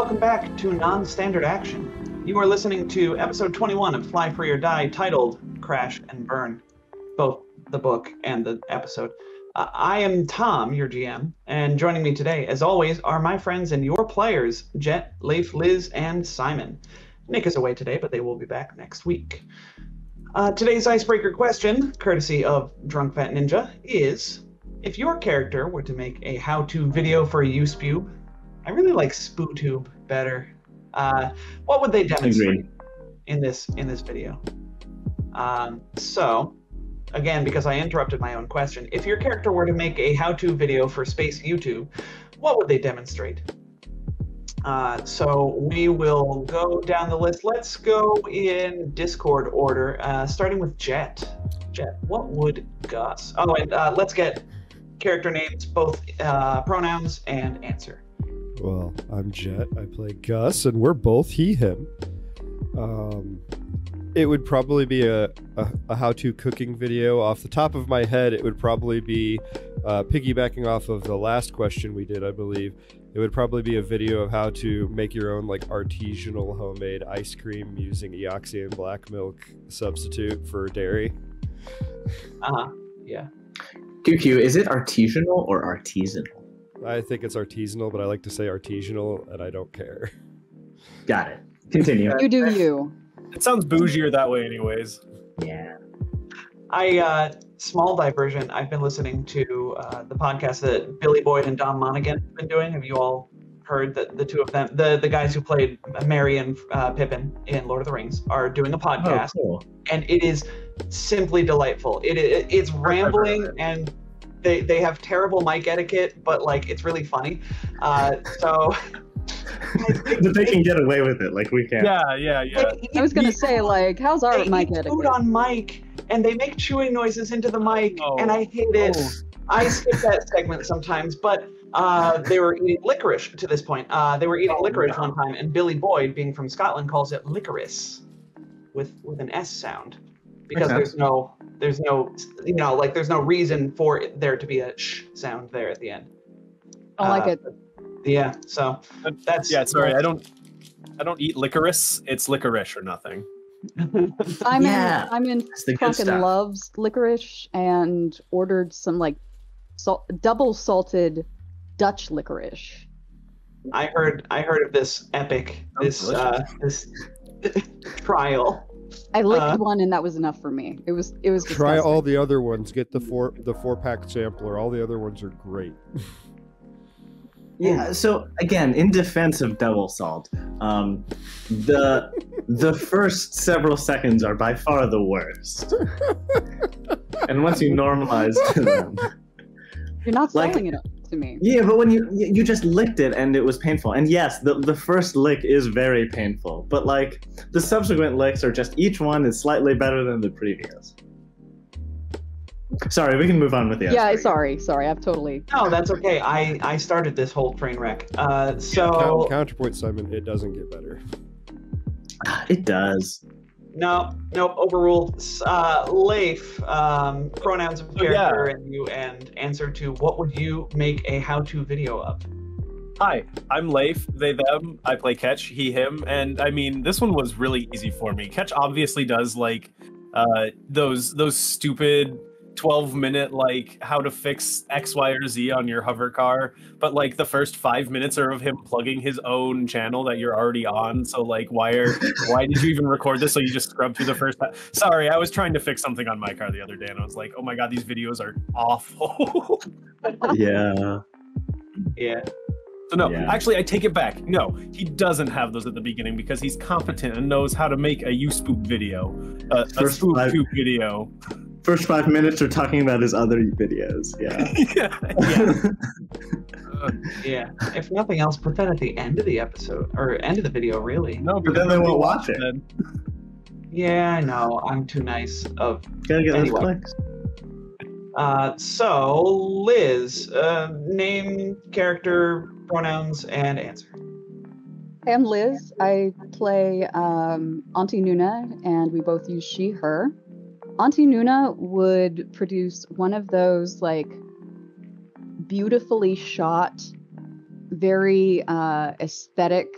welcome back to Non-Standard Action. You are listening to episode 21 of Fly Free or Die, titled Crash and Burn, both the book and the episode. I am Tom, your GM, and joining me today, as always, are my friends and your players, Jet, Leif, Liz, and Simon. Nick is away today, but they will be back next week. Today's icebreaker question, courtesy of Drunk Fat Ninja, is, if your character were to make a how-to video for a USpoob, I really like SpooTube better, what would they demonstrate in this video? So, again, because I interrupted my own question, if your character were to make a how-to video for Space YouTube, what would they demonstrate? So we will go down the list. Let's go in Discord order, starting with Jet. Jet, what would Gus? Oh, and let's get character names, both pronouns and answer. Well, I'm Jet. I play Gus, and we're both he, him. It would probably be a how-to cooking video. Off the top of my head, it would probably be piggybacking off of the last question we did, I believe. It would probably be a video of how to make your own like artisanal homemade ice cream using Eoxy and black milk substitute for dairy. Yeah. QQ, is it artisanal or artisanal? I think it's artisanal, but I like to say artisanal, and I don't care. Got it. Continue. You do you. It sounds bougier that way anyways. Yeah. Small diversion, I've been listening to the podcast that Billy Boyd and Dom Monaghan have been doing. Have you all heard that the two of them, the guys who played Merry and Pippin in Lord of the Rings, are doing a podcast? Oh, cool. And it is simply delightful. It's rambling, and they have terrible mic etiquette, but like it's really funny. So But they can get away with it, like we can. Yeah. I was gonna say, like, how's our they mic eat etiquette? food on mic, and they make chewing noises into the mic, Oh. and I hate it. I skip that segment sometimes, but they were eating licorice to this point. They were eating licorice one time, and Billy Boyd, being from Scotland, calls it licorice with an S sound, because Okay. there's no there's no reason for there to be a sh sound there at the end. I like it. Yeah, so that's Sorry, I don't eat licorice. It's licorice or nothing. Simon That's the good fucking stuff. loves licorice and ordered some like double salted Dutch licorice. I heard of this epic, this trial. I licked one and that was enough for me. It was Try disgusting. all the other ones. Get the four-pack sampler. All the other ones are great. Yeah, so again, in defense of double salt, the first several seconds are by far the worst. And once you normalize to them. You're not like- selling it to me. Yeah, but when you just licked it and it was painful. And yes, the first lick is very painful, but like the subsequent licks are just each one is slightly better than the previous. Sorry, we can move on with the Yeah, icebreaker. sorry. I've totally. No, that's okay. I started this whole train wreck. So Counterpoint, Simon. It doesn't get better. It does. nope, overruled. Leif, pronouns of character and answer to what would you make a how-to video of? Hi, I'm Leif, they, them. I play Ketch, he, him, and I mean, this one was really easy for me. Ketch obviously does like those stupid 12-minute like how to fix X, Y, or Z on your hover car, but like the first 5 minutes are of him plugging his own channel that you're already on. So like, why did you even record this? So you just scrubbed through the first. Sorry, I was trying to fix something on my car the other day, and I was like, oh my god, these videos are awful. Yeah. Yeah. So no, Yeah. actually, I take it back. No, he doesn't have those at the beginning because he's competent and knows how to make a USpoop video, a First spoof five- poop video. First 5 minutes are talking about his other videos. Yeah. Yeah. If nothing else, put that at the end of the episode or end of the video, really. No, But then they won't watch it. then. Yeah, I know. I'm too nice. Gotta get those Anyway. clicks. So Liz, name, character, pronouns, and answer. Hey, I'm Liz. I play Auntie Nuna, and we both use she, her. Auntie Nuna would produce one of those like beautifully shot, very aesthetic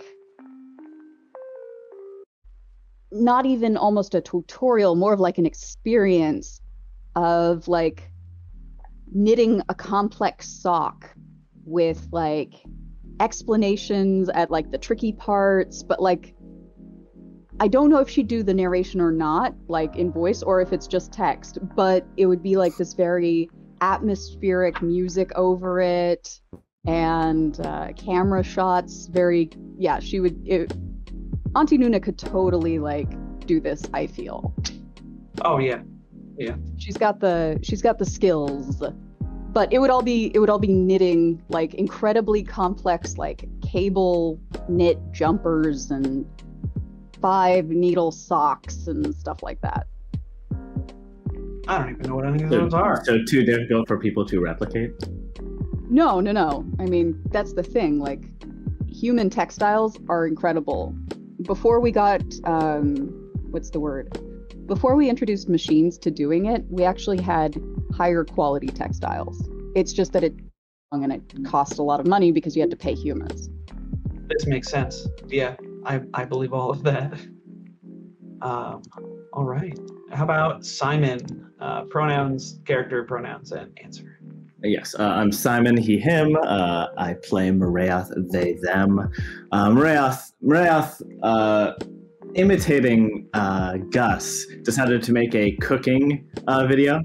not even almost a tutorial, more of like an experience of like knitting a complex sock with like explanations at like the tricky parts, but like I don't know if she'd do the narration or not, like in voice, or if it's just text, but it would be like this very atmospheric music over it and camera shots. She would. Auntie Nuna could totally like do this, I feel. Oh yeah. She's got the skills. But it would all be knitting like incredibly complex like cable knit jumpers and 5 needle socks and stuff like that. I don't even know what any of those are. So too difficult for people to replicate? No. I mean, that's the thing. Like, human textiles are incredible. Before we got, Before we introduced machines to doing it, we actually had higher quality textiles. It's just that it cost a lot of money because you had to pay humans. This makes sense. Yeah, I believe all of that. All right. How about Simon? Pronouns, character pronouns, and answer. Yes, I'm Simon, he, him. I play Marath, they, them. Marath, imitating Gus, decided to make a cooking video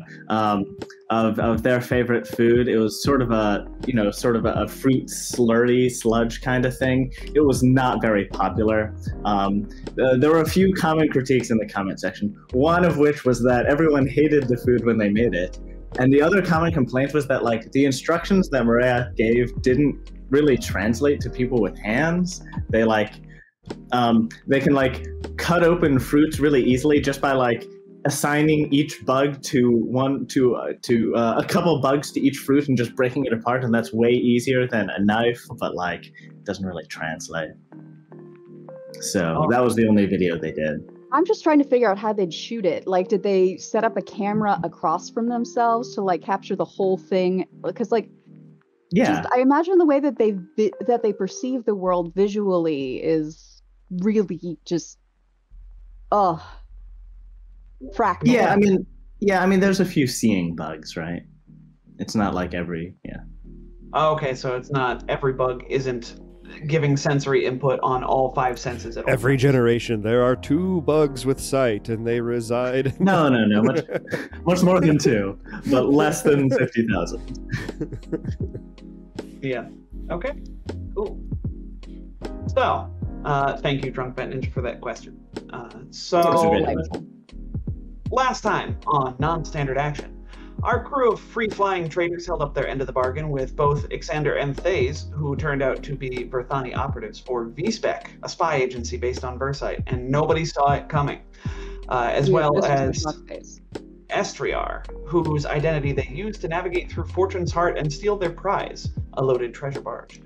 of their favorite food. It was sort of a fruit slurry sludge kind of thing. It was not very popular. There were a few common critiques in the comment section, one of which was that everyone hated the food when they made it. And the other common complaint was that like the instructions that Maria gave didn't really translate to people with hands. They can like cut open fruits really easily just by like assigning each bug to a couple bugs to each fruit and just breaking it apart, and that's way easier than a knife, but like it doesn't really translate. So that was the only video they did. I'm just trying to figure out how they'd shoot it. Like, did they set up a camera across from themselves to like capture the whole thing? Because like, I imagine the way that they perceive the world visually is really just, fractal. Yeah, I mean, there's a few seeing bugs, right? It's not like every, Oh, okay, so it's not every bug isn't giving sensory input on all 5 senses at all. Every generation, there are 2 bugs with sight, and they reside. No, much more than 2, but less than 50,000. Yeah. Okay. Cool. So, thank you, Drunk Vet Ninja, for that question. Last time on Non-Standard Action, our crew of free-flying traders held up their end of the bargain with both Ixander and Thays, who turned out to be Verthani operatives for VSpec, a spy agency based on Versite, and nobody saw it coming. As well as Estriar, whose identity they used to navigate through Fortune's Heart and steal their prize, a loaded treasure barge.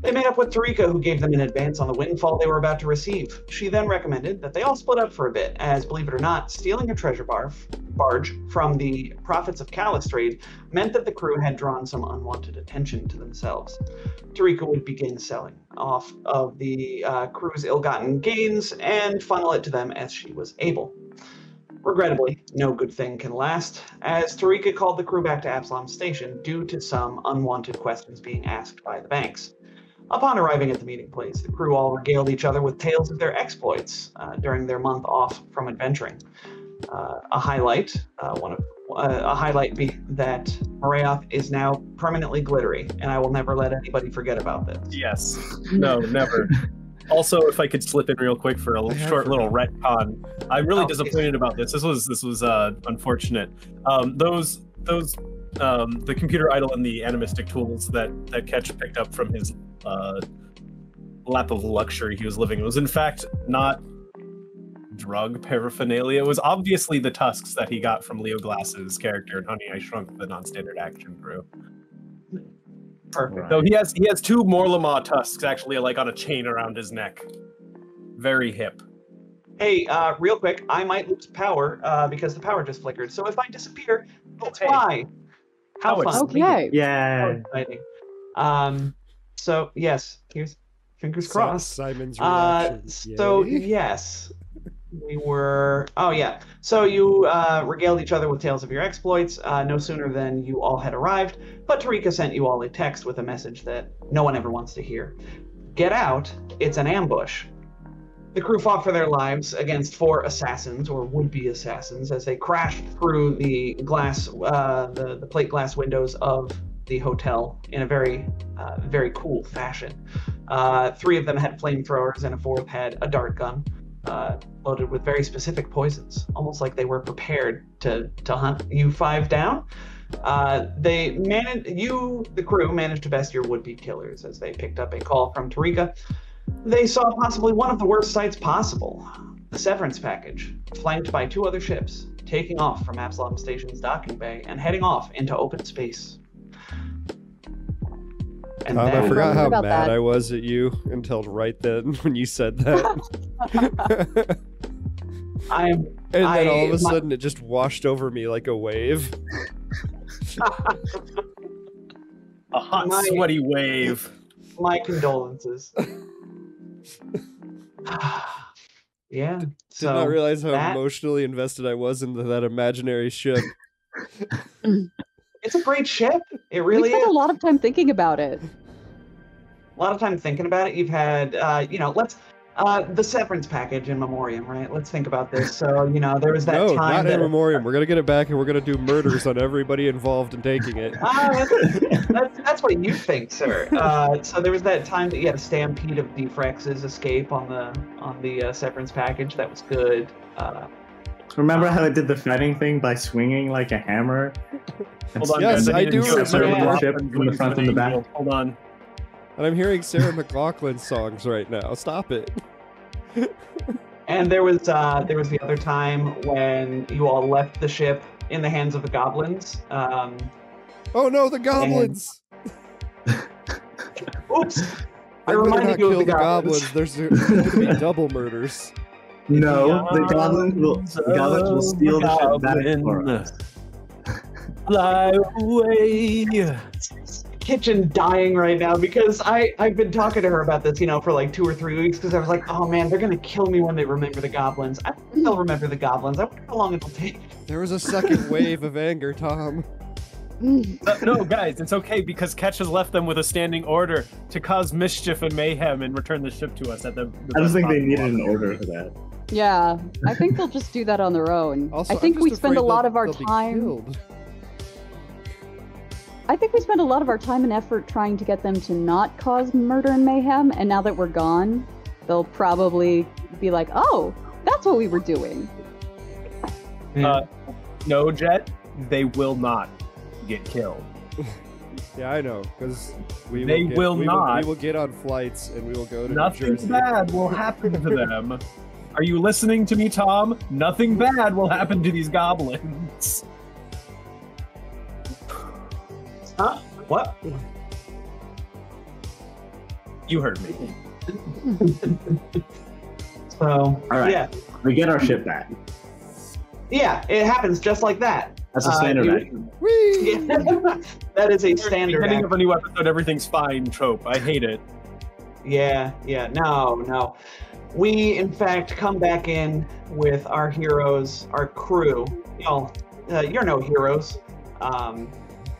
They made up with Tarika, who gave them an advance on the windfall they were about to receive. She then recommended that they all split up for a bit, as, believe it or not, stealing a treasure barge from the profits of Calistrade meant that the crew had drawn some unwanted attention to themselves. Tarika would begin selling off of the crew's ill-gotten gains and funnel it to them as she was able. Regrettably, no good thing can last, as Tarika called the crew back to Absalom Station due to some unwanted questions being asked by the banks. Upon arriving at the meeting place, the crew all regaled each other with tales of their exploits during their month off from adventuring. A highlight be that Marath is now permanently glittery, and I will never let anybody forget about this. Yes. No, never. Also, if I could slip in real quick for a short little retcon, I'm really disappointed about this. This was unfortunate. The computer idol and the animistic tools that Ketch picked up from his lap of luxury he was living, it was in fact not drug paraphernalia. It was obviously the tusks that he got from Leo Glass's character in Honey, I Shrunk the Non-Standard Action Crew. Perfect. So he has 2 Morlama tusks actually like on a chain around his neck. Very hip. Hey, real quick, I might lose power because the power just flickered. So if I disappear, that's why. How fun. Okay. Yeah. Exciting. So yes, here's fingers crossed. Simon's reaction. So yes. We were. Oh, yeah. So you regaled each other with tales of your exploits no sooner than you all had arrived, but Tarika sent you all a text with a message that no one ever wants to hear. Get out, it's an ambush. The crew fought for their lives against 4 assassins, or would-be assassins, as they crashed through the glass, the plate glass windows of the hotel in a very, very cool fashion. 3 of them had flamethrowers, and a 4th had a dart gun, loaded with very specific poisons, almost like they were prepared to hunt you 5 down. The crew managed to best your would-be killers as they picked up a call from Tarika. They saw possibly one of the worst sights possible, the Severance package, flanked by 2 other ships, taking off from Absalom Station's docking bay and heading off into open space. And Tom, I forgot how about mad that. I was at you until right then when you said that. And then all of a sudden it just washed over me like a wave. A hot, sweaty wave. My condolences. Yeah. Did So not realize how that- emotionally invested I was into that imaginary ship. it's a great ship. It We really spent is. a lot of time thinking about it. A lot of time thinking about it. You've had, let's the Severance package in Memoriam, right? Let's think about this. So, there was that No, time not that in memoriam. We're gonna get it back and we're gonna do murders on everybody involved in taking it. That's what you think, sir. So there was that time that you had a stampede of Defrex's escape on the Severance package. That was good. Remember how I did the fighting thing by swinging like a hammer? Hold on, Yes, guys. I need to do do some remember. worship From the front and the back. Hold on. And I'm hearing Sarah McLaughlin songs right now. Stop it. And there was the other time when you all left the ship in the hands of the goblins. Oh no, the goblins! Oops. I I'm gonna reminded not you kill of the the goblins. goblins. There's going to be double murders. No, the goblins will steal the ship back for us. Fly away. Kitchen dying right now because I've been talking to her about this, for like 2 or 3 weeks because I was like, oh man, they're gonna kill me when they remember the goblins. I think they'll remember the goblins. I wonder how long it'll take. There was a second wave of anger, Tom. No, guys, it's okay because Ketch has left them with a standing order to cause mischief and mayhem and return the ship to us at the I don't think they best needed possible an order for that. Yeah, I think they'll just do that on their own. Also, I think I'm we just spend a afraid lot of our they'll be time. killed. I think we spend a lot of our time and effort trying to get them to not cause murder and mayhem, and now that we're gone, they'll probably be like, "Oh, that's what we were doing." No, Jet, they will not get killed. Yeah, I know, because They will not. We will get on flights and we will go to New Nothing Jersey. bad will happen to them. Are you listening to me, Tom? Nothing bad will happen to these goblins. Huh? What? You heard me. So, All right. yeah. We get our ship back. Yeah, it happens just like that. That's a standard you- action. Whee! Yeah. That is a standard Beginning act. of a new episode, everything's fine trope. I hate it. Yeah. No. We, in fact, come back in with our heroes, our crew. You're no heroes.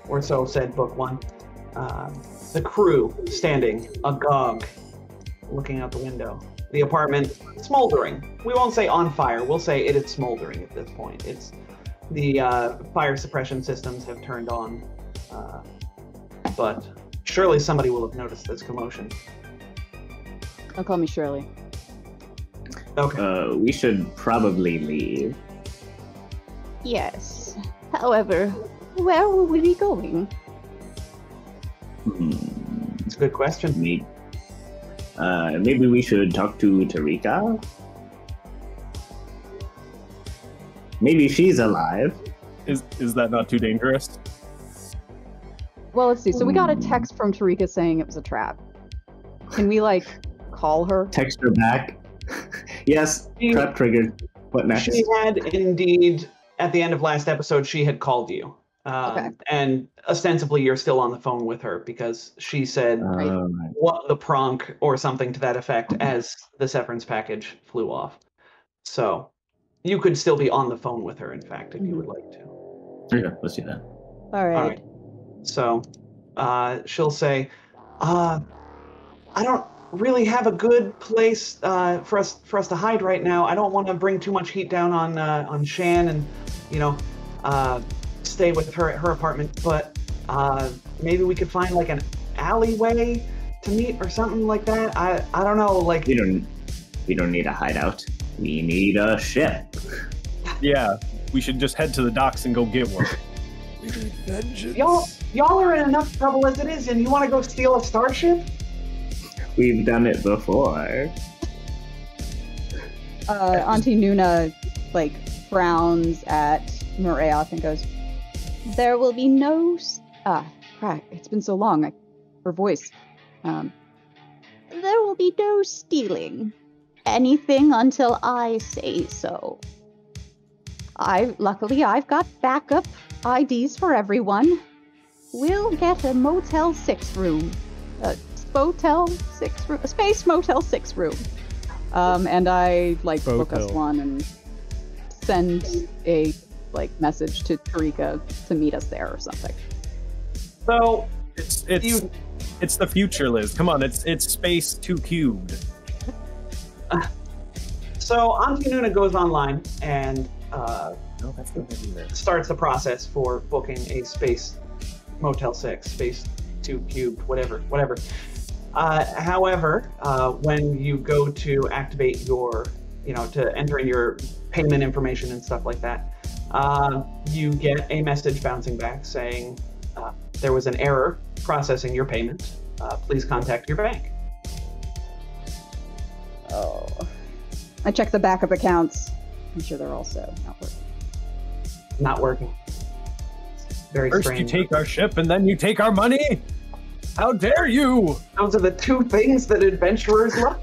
Or so said Book 1. The crew standing agog, looking out the window. The apartment smoldering. We won't say on fire. We'll say it is smoldering at this point. It's the fire suppression systems have turned on, but surely somebody will have noticed this commotion. Don't call me Shirley. Okay. We should probably leave. Yes. However, where will we be going? It's a good question. Maybe we should talk to Tarika. Maybe she's alive. Is that not too dangerous? Well, let's see. So we got a text from Tarika saying it was a trap. Can we call her? Text her back. Yes, trap triggered. What next? She had indeed, at the end of last episode, she had called you. Okay. And ostensibly, you're still on the phone with her because she said, what the pronk or something to that effect as the severance package flew off. So you could still be on the phone with her, in fact, if you would like to. Okay, let's do that. All right. All right. So she'll say, I don't really have a good place for us to hide right now. I don't want to bring too much heat down on Shan and, you know, stay with her at her apartment. But maybe we could find like an alleyway to meet or something like that. I don't know. Like We don't need a hideout. We need a ship. Yeah, we should just head to the docks and go get one. We need vengeance. y'all are in enough trouble as it is, and you want to go steal a starship? We've done it before. Auntie Nuna like frowns at Muraoth and goes, "There will be no crap, it's been so long. Her voice. There will be no stealing anything until I say so. Luckily I've got backup IDs for everyone. We'll get a Motel 6 room. Space Motel 6 room. And I like book us one and send a like message to Tarika to meet us there or something. So It's the future, Liz. Come on, it's space 2 cubed. So Auntie Nuna goes online and No, that's not either. starts the process for booking a space Motel 6, space 2 cubed, whatever. However, when you go to activate your, to enter in your payment information and stuff like that, you get a message bouncing back saying there was an error processing your payment. Please contact your bank. Oh. I check the backup accounts. I'm sure they're also not working. Not working. Very First strange. you take our ship and then you take our money? How dare you? Those are the two things that adventurers love.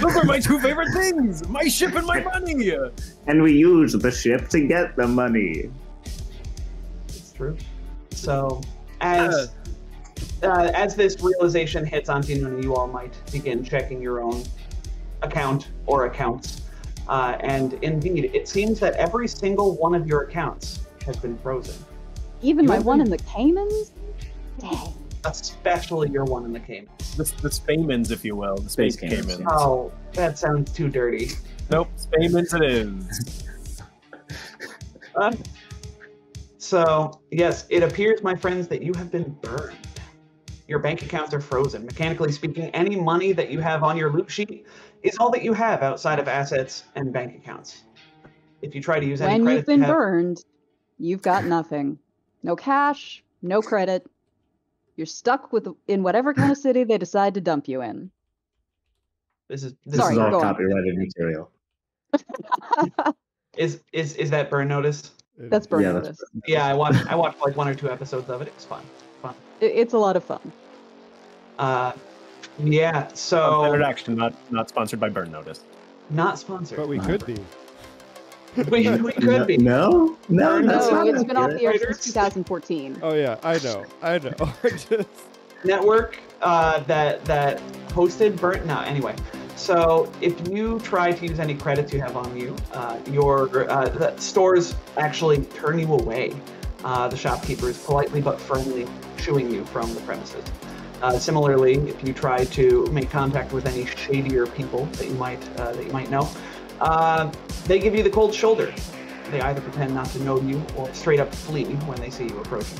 Those are my two favorite things! My ship and my money! And we use the ship to get the money. It's true. So, as this realization hits Auntie Nuna, you all might begin checking your own account or accounts. And indeed, it seems that every single one of your accounts has been frozen. Even my You one agree? in the Caymans? Dang. Especially your one in the Caymans. The Spaymans, if you will. The Space Space Caymans, Caymans. yeah. Oh, that sounds too dirty. Nope, Spaymans it is. So, yes, it appears, my friends, that you have been burned. Your bank accounts are frozen. Mechanically speaking, any money that you have on your loot sheet is all that you have outside of assets and bank accounts. If you try to use any When credit, you've been burned, you've got nothing. No cash, no credit. You're stuck in whatever kind of city they decide to dump you in. This is This Sorry, is all go on. copyrighted material. is that burn notice? That's burn Yeah, notice. Yeah, I watched like 1 or 2 episodes of it. It was fun. It's a lot of fun. Yeah. So Standard Action, not sponsored by Burn Notice. not sponsored. But we could be. we could be. No, No, that's not it's been off the air Writers? since 2014. Oh yeah, I know. Just- Network that hosted burnt. No, anyway. So if you try to use any credits you have on you, the stores actually turn you away. The shopkeepers politely but firmly shooing you from the premises. Similarly, if you try to make contact with any shadier people that you might know, they give you the cold shoulder. They either pretend not to know you or straight up flee when they see you approaching.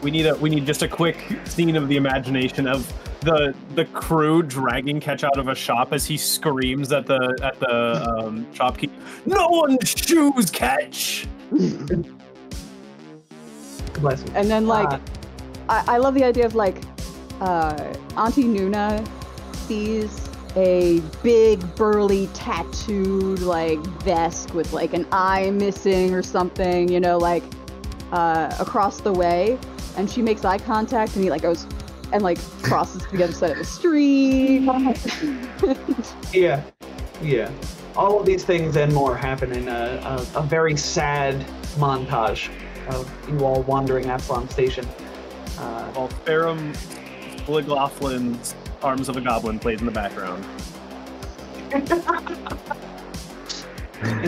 We need just a quick scene of the imagination of the crew dragging Ketch out of a shop as he screams at the shopkeeper. No one shoes Ketch. Bless you. And then, like, I love the idea of, like, Auntie Nuna sees a big, burly, tattooed, like, vest with, like, an eye missing or something, like, across the way. And she makes eye contact, and he, like, goes and, like, crosses to the other side of the street. Yeah. All of these things and more happen in a very sad montage of you all wandering Absalom Station. While Farum Fliglaughlin Arms of a Goblin plays in the background. In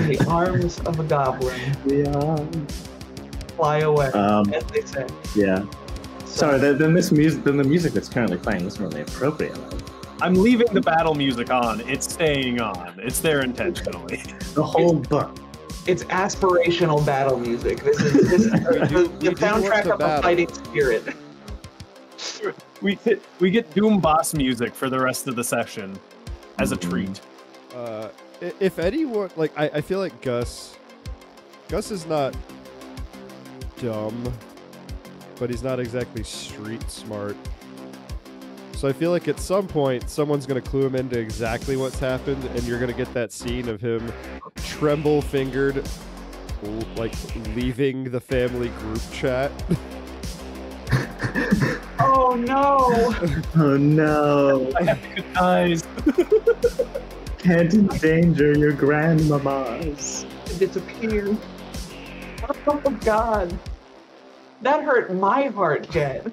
the arms of a goblin. Yeah. Fly away, as they say. Yeah. Sorry, then the music that's currently playing isn't really appropriate. I'm leaving the battle music on. It's staying on. It's there intentionally. The whole book. It's aspirational battle music. This is the soundtrack of a fighting spirit. We get Doom Boss music for the rest of the session as a treat. If anyone, like, I feel like Gus is not dumb, but he's not exactly street smart. So I feel like at some point someone's going to clue him into exactly what's happened, and you're going to get that scene of him tremble-fingered, like, leaving the family group chat. Oh no! Oh no! I have good eyes. Can't endanger your grandmamas. Disappear. Oh god. That hurt my heart, Jed.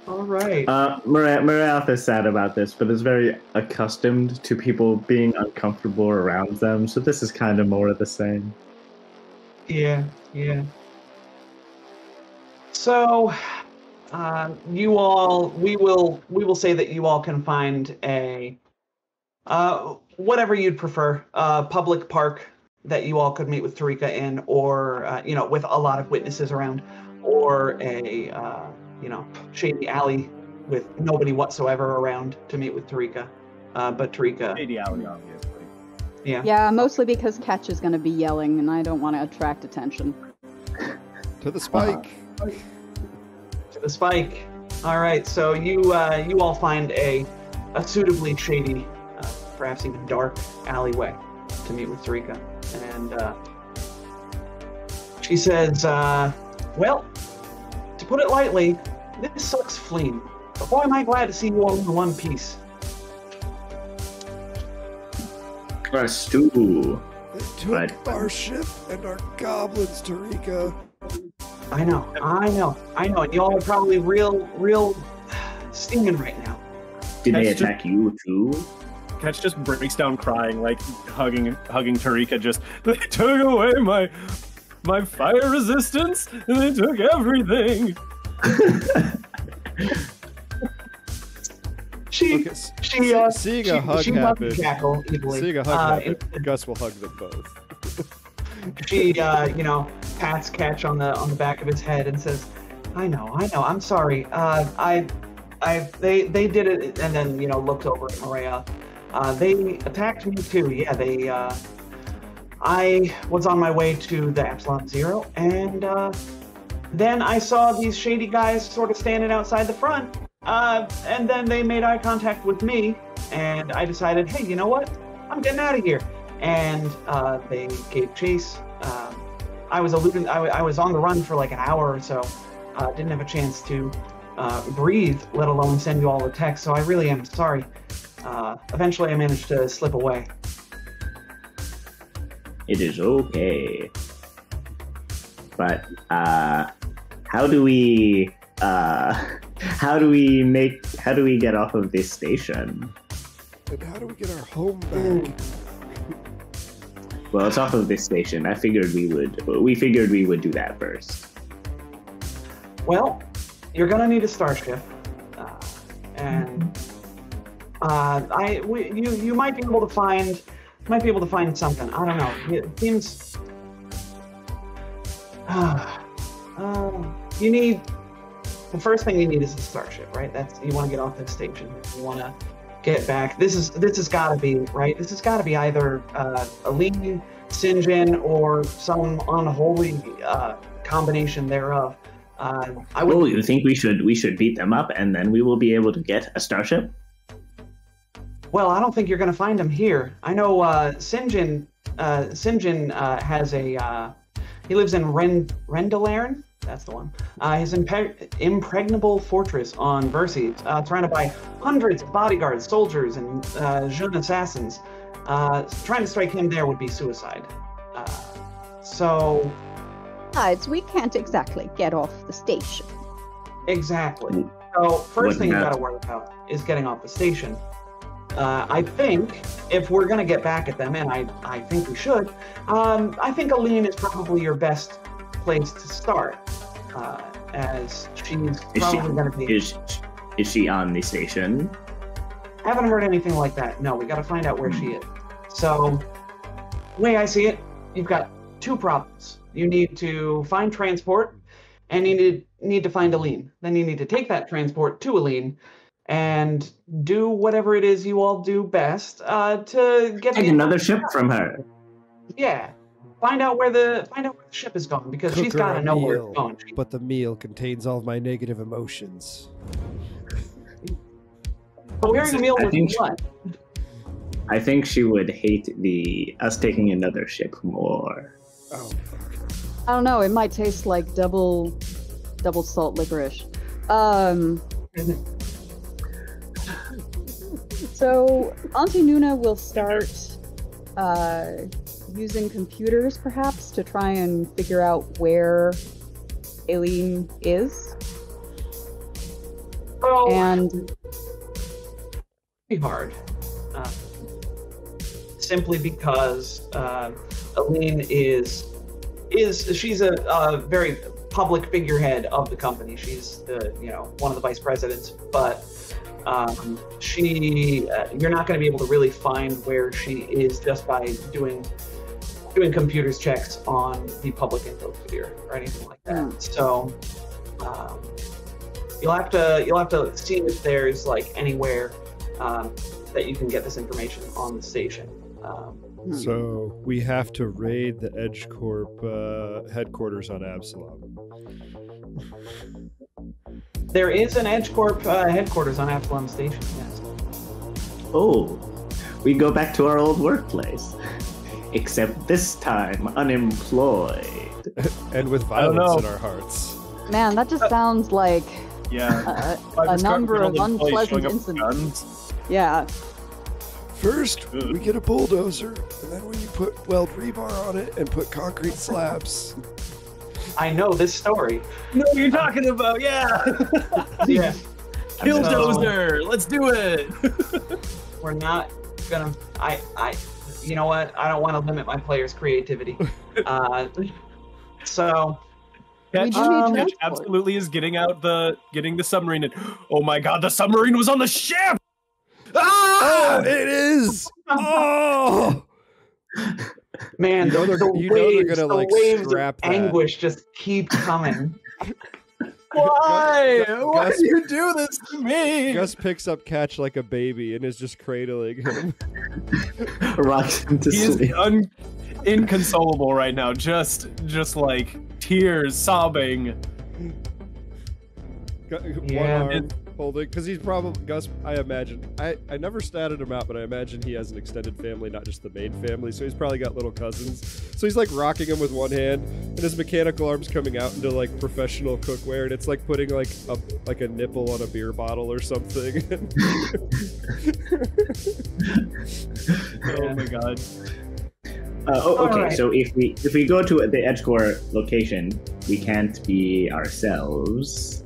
Alright. Marath is sad about this, but is very accustomed to people being uncomfortable around them, so this is kind of more of the same. Yeah. So, we will say that you all can find a, whatever you'd prefer, public park that you all could meet with Tarika in, or, with a lot of witnesses around, or a, shady alley with nobody whatsoever around to meet with Tarika. But Tarika... Shady alley, obviously. Yeah. Yeah, mostly because Ketch is going to be yelling, and I don't want to attract attention. To the spike. To the spike. All right, so you all find a suitably shady, perhaps even dark alleyway to meet with Tarika, and she says, "Well, to put it lightly, this sucks fleeing. But boy, am I glad to see you all in one piece." Stew. They took our ship and our goblins, Tarika. I know, and y'all are probably real steaming right now. Did they attack you too? Ketch just breaks down crying, like hugging Tarika. Just, they took away my fire resistance, and they took everything. Seeing a hug happen, Gus will hug them both. She, pats Ketch on the back of his head and says, "I know, I'm sorry. They did it," and then looked over at Maria. They attacked me too. Yeah, I was on my way to the Absalom Zero, and then I saw these shady guys sort of standing outside the front, and then they made eye contact with me, and I decided, hey, you know what? I'm getting out of here. And they gave chase. I was on the run for like an hour or so. Didn't have a chance to breathe, let alone send you all a text, so I really am sorry. Eventually I managed to slip away. It is okay. But how do we get off of this station? And how do we get our home back? Well, it's off of this station. We figured we would do that first. Well, you're gonna need a starship, and you might be able to find something. I don't know. It seems the first thing you need is a starship, right? You want to get off this station. You want to get back. This has got to be right. This has got to be either a lean Sinjin or some unholy combination thereof. You think we should beat them up and then we will be able to get a starship? Well, I don't think you're going to find them here. I know Sinjin has he lives in Rendelairn. That's the one. His impregnable fortress on Versi, surrounded by hundreds of bodyguards, soldiers, and jeune assassins. Trying to strike him there would be suicide. Besides, we can't exactly get off the station. Exactly. So first thing you got to worry about is getting off the station. I think if we're going to get back at them, and I think we should, I think Aline is probably your best place to start, as she's probably going to be... Is she on the station? I haven't heard anything like that. No, we got to find out where she is. So, the way I see it, you've got two problems. You need to find transport, and you need to find Aline. Then you need to take that transport to Aline and do whatever it is you all do best to get Take another ship from her. Yeah. Find out where the ship is going, because she's got to know where it's going. But the meal contains all of my negative emotions. But wearing a meal with what? I think she would hate us taking another ship more. Oh. I don't know. It might taste like double salt licorice. So Auntie Nuna will start using computers, perhaps, to try and figure out where Aileen is. Oh, And pretty hard. Simply because Aline is she's a very public figurehead of the company. She's one of the vice presidents, but you're not going to be able to really find where she is just by doing computers checks on the public info sphere or anything like that. So you'll have to see if there's like anywhere that you can get this information on the station. So we have to raid the Edge Corp headquarters on Absalom. There is an Edge Corp headquarters on Absalom Station, yes. Oh, we go back to our old workplace. Except this time, unemployed. And with violence in our hearts. man, that just sounds like a number of unpleasant incidents. Yeah. First, we get a bulldozer, and then we weld rebar on it and put concrete slabs. I know this story. No, you're talking about, yeah. Yeah. Killdozer, let's do it. We're not gonna. You know what? I don't want to limit my players' creativity. So. Catch absolutely is getting the submarine, and oh my god, the submarine was on the ship. Ah! Oh, it is! Oh! Man, the waves of scrap that. anguish just keep coming. Why? Why do you do this to me? Gus picks up Catch like a baby and is just cradling him. Rocks him to sleep. Is inconsolable right now. Just like tears, sobbing. Yeah. One arm holding, because he's probably Gus. I imagine. I never statted him out, but I imagine he has an extended family, not just the main family. So he's probably got little cousins. So he's like rocking him with one hand, and his mechanical arm's coming out into like professional cookware, and it's like putting like a nipple on a beer bottle or something. Oh my god. Okay. Right. So if we go to the EdgeCore location, we can't be ourselves.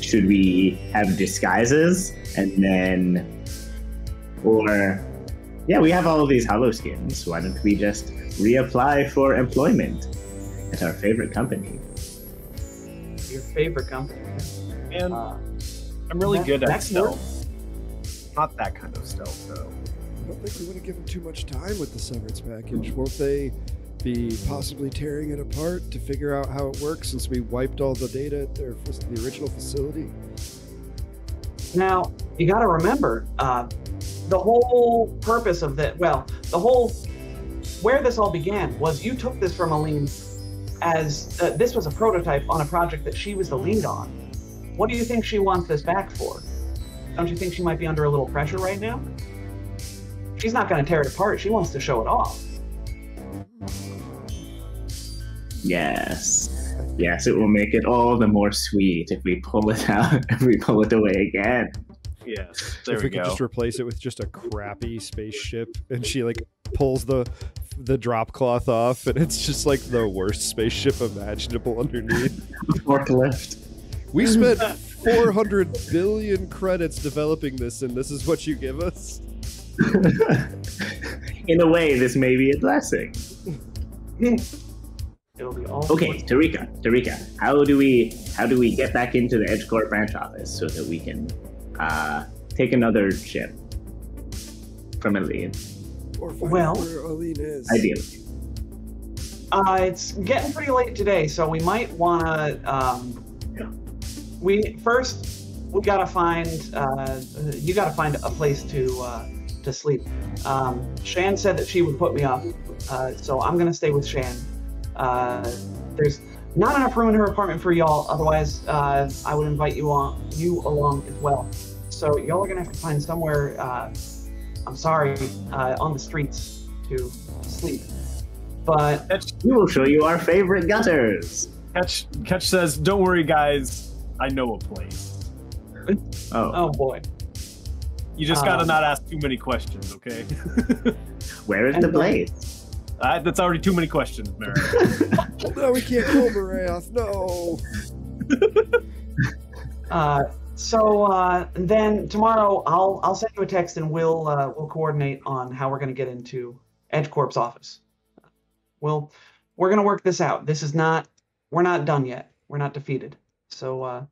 Should we have disguises and then, we have all of these hollow skins. Why don't we just reapply for employment at our favorite company? Your favorite company? And I'm really good at stealth. Not that kind of stealth, though. I don't think we want to give them too much time with the severance package. Won't they be possibly tearing it apart to figure out how it works, since we wiped all the data at the original facility? Now, you got to remember, the whole purpose of where this all began was you took this from Aline as this was a prototype on a project that she was the lead on. What do you think she wants this back for? Don't you think she might be under a little pressure right now? She's not going to tear it apart. She wants to show it off. Yes, it will make it all the more sweet if we pull it out, if we pull it away again. Yes, So if we could just replace it with just a crappy spaceship, and she like pulls the drop cloth off, and it's just like the worst spaceship imaginable underneath. Forklift. We spent 400 billion credits developing this, and this is what you give us? In a way, this may be a blessing. It'll be all Okay, Tarika, how do we get back into the EdgeCorp branch office so that we can take another ship from Aline? Or find Well- out where Aline is. Ideally. It's getting pretty late today, so we might wanna. We gotta find. You gotta find a place to sleep. Shan said that she would put me up, so I'm gonna stay with Shan. There's not enough room in her apartment for y'all. Otherwise, I would invite you along as well. So y'all are gonna have to find somewhere. I'm sorry, on the streets to sleep. But We will show you our favorite gutters. Catch says, "Don't worry, guys. I know a place. oh boy, You just gotta not ask too many questions, okay?" Where is the place? That's already too many questions, Mary. No, we can't go, Marath. No. So then tomorrow I'll send you a text and we'll coordinate on how we're gonna get into EdgeCorp's office. We're gonna work this out. We're not done yet. We're not defeated. So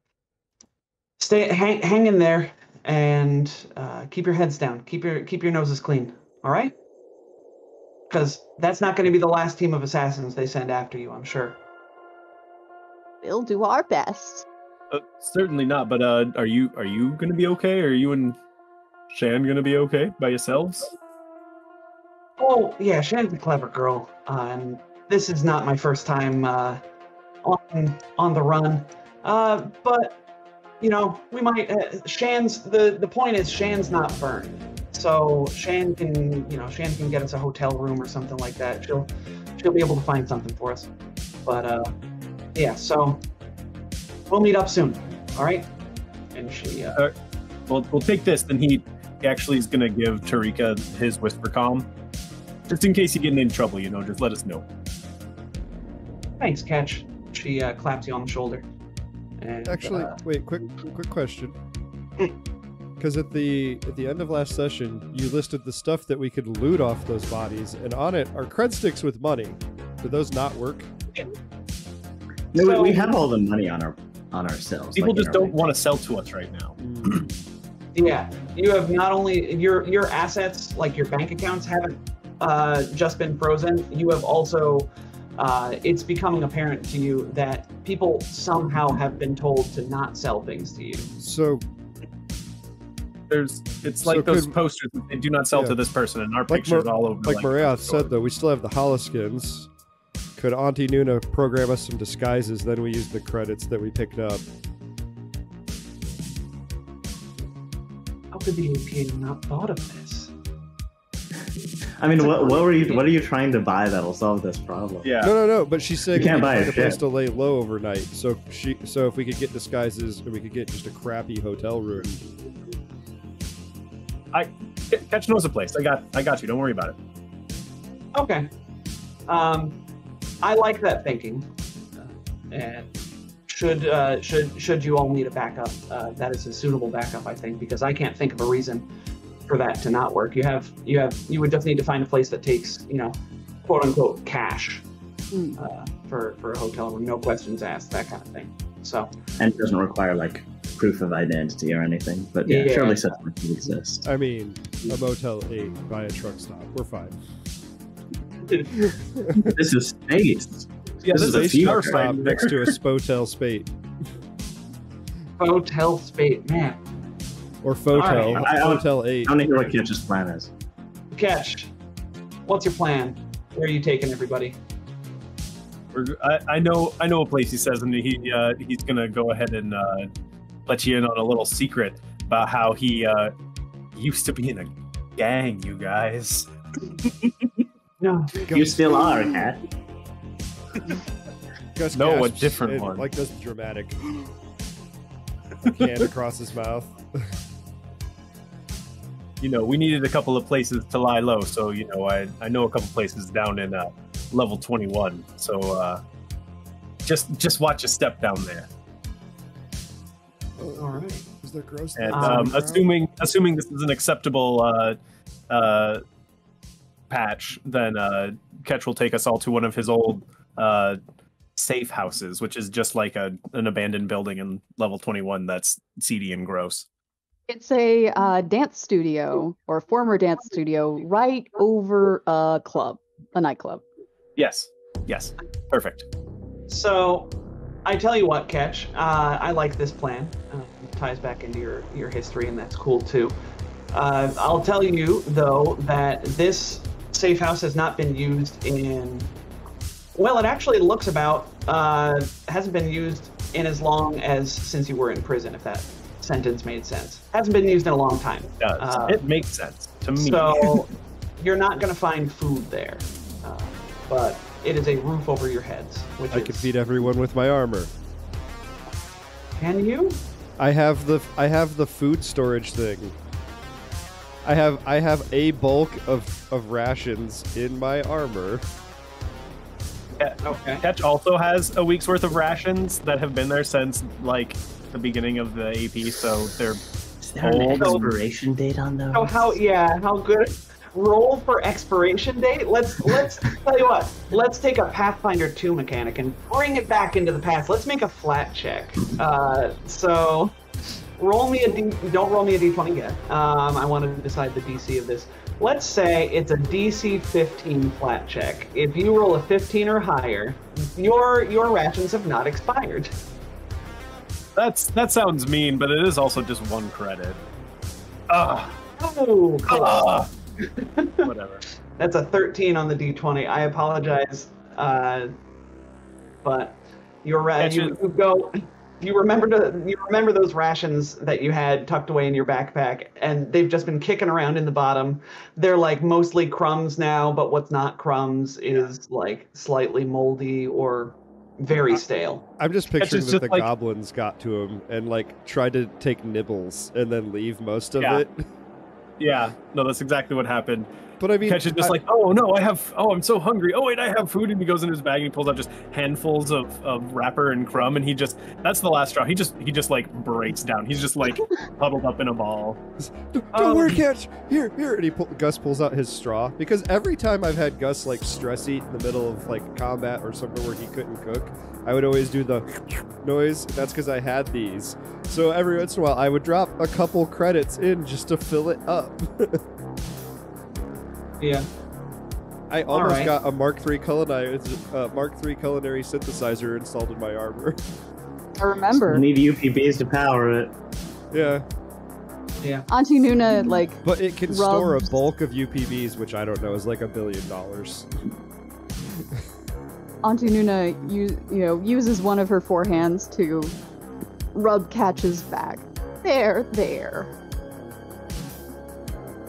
hang in there and keep your heads down. Keep your noses clean. All right? Because that's not going to be the last team of assassins they send after you, I'm sure. We'll do our best. Certainly not. But are you gonna be okay? Are you and Shan gonna be okay by yourselves? Oh, yeah, Shan's a clever girl. And this is not my first time on the run. But, you know, we might... the point is Shan's not burned. So Shan can get us a hotel room or something like that. She'll be able to find something for us. But, yeah, so we'll meet up soon. All right? And she... We'll take this. Then he actually is gonna give Tarika his whisper comm. Just in case you get in any trouble, just let us know. Thanks, Catch. She claps you on the shoulder. And, Actually, wait, quick question. Because at the end of last session, you listed the stuff that we could loot off those bodies, and on it are cred sticks with money. Do those not work? No, So- we have all the money on ourselves. People like in just our don't want to sell to us right now. yeah, you have not only your assets, like your bank accounts, haven't just been frozen. You have also, it's becoming apparent to you that people somehow have been told to not sell things to you. So, It's like So those could- posters that they do not sell Yeah. to this person, and our Like pictures Mar- all over. like Marath said, though, we still have the holoskins. Could Auntie Nuna program us some disguises? Then we use the credits that we picked up. How could the APA not thought of this? I mean, what are you trying to buy that'll solve this problem? Yeah. No. But she's saying You can't we buy could a find a place ship. to lay low overnight. So if we could get disguises, and we could get just a crappy hotel room. Catch knows a place. I got you. Don't worry about it. Okay. I like that thinking. And should you all need a backup, that is a suitable backup, I think, because I can't think of a reason for that to not work. You would just need to find a place that takes, quote unquote cash for a hotel room, no questions asked, that kind of thing. So And it doesn't require like proof of identity or anything. But yeah, Yeah. surely such one could exist. I mean, a Motel 8 by a truck stop. We're fine. This is space. Yeah, This this is a is future. our Stop fight. next to a Spotel Spate. hotel spate, man. Or Fotel. All right. Fotel 8. I want to hear what Kitch's plan is. Catch. What's your plan? Where are you taking everybody? I know a place, he says, and he's gonna go ahead and let you in on a little secret about how he used to be in a gang. You guys. No. You still are, Cat. Gus No, a gasps different and, one. Like does the dramatic hand across his mouth. We needed a couple of places to lie low, so I know a couple places down in level 21. So just watch a step down there. All right. Is there gross? And things on the ground? assuming this is an acceptable patch, then Ketch will take us all to one of his old safe houses, which is just like an abandoned building in level 21 that's seedy and gross. It's a dance studio or former dance studio right over a club, a nightclub. Yes, perfect. So, I tell you what, Ketch, I like this plan. It ties back into your history, and that's cool too. I'll tell you though that this safe house has not been used in. Well, it actually looks about hasn't been used in as long as since you were in prison. If that sentence made sense, hasn't been used in a long time. It does. It makes sense to me. So, you're not going to find food there, but it is a roof over your heads. Which I can feed everyone with my armor. Can you? I have the food storage thing. I have a bulk of rations in my armor. Okay. Ketch also has a week's worth of rations that have been there since like the beginning of the AP, so they're Is there an expiration date on those? So how good? Roll for expiration date. Let's tell you what. Let's take a Pathfinder 2 mechanic and bring it back into the past. Let's make a flat check. So roll me a D. Don't roll me a D20 yet. I want to decide the DC of this. Let's say it's a DC 15 flat check. If you roll a 15 or higher, your rations have not expired. that sounds mean, but it is also just 1 credit. Oh, close. Whatever. That's a 13 on the D20. I apologize, but you're right. You remember those rations that you had tucked away in your backpack, and they've just been kicking around in the bottom. They're like mostly crumbs now, but what's not crumbs is like slightly moldy or very stale. I'm just picturing just that the like- goblins got to him and like tried to take nibbles and then leave most of it. Yeah, no, that's exactly what happened. But I mean, Ketch is just like, oh no, I'm so hungry. Oh wait, I have food, and he goes in his bag and he pulls out just handfuls of wrapper and crumb, and that's the last straw. He just like breaks down. He's just like huddled up in a ball. Don't worry, Ketch. Here, and Gus pulls out his straw because every time I've had Gus like stress eat in the middle of like combat or somewhere where he couldn't cook, I would always do the noise. That's because I had these. So every once in a while, I would drop a couple credits in just to fill it up. Yeah. I almost right. got a Mark III culinary synthesizer installed in my armor. I remember I need UPBs to power it. Yeah, Auntie Nuna like but it can store a rubs- bulk of UPBs, which I don't know is like $1 billion. Auntie Nuna uses one of her 4 hands to rub Catch's back. There.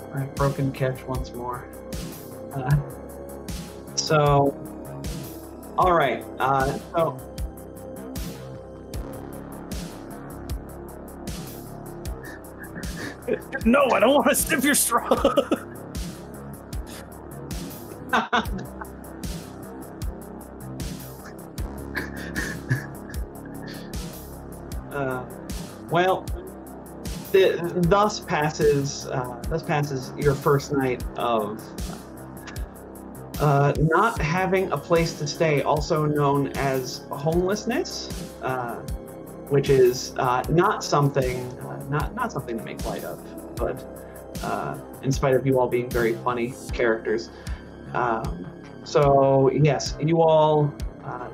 All right, broken Ketch once more. So, all right. So, No, I don't want to sniff your straw. well, thus passes your first night of not having a place to stay, also known as homelessness, which is not something to make light of, but in spite of you all being very funny characters. So yes, you all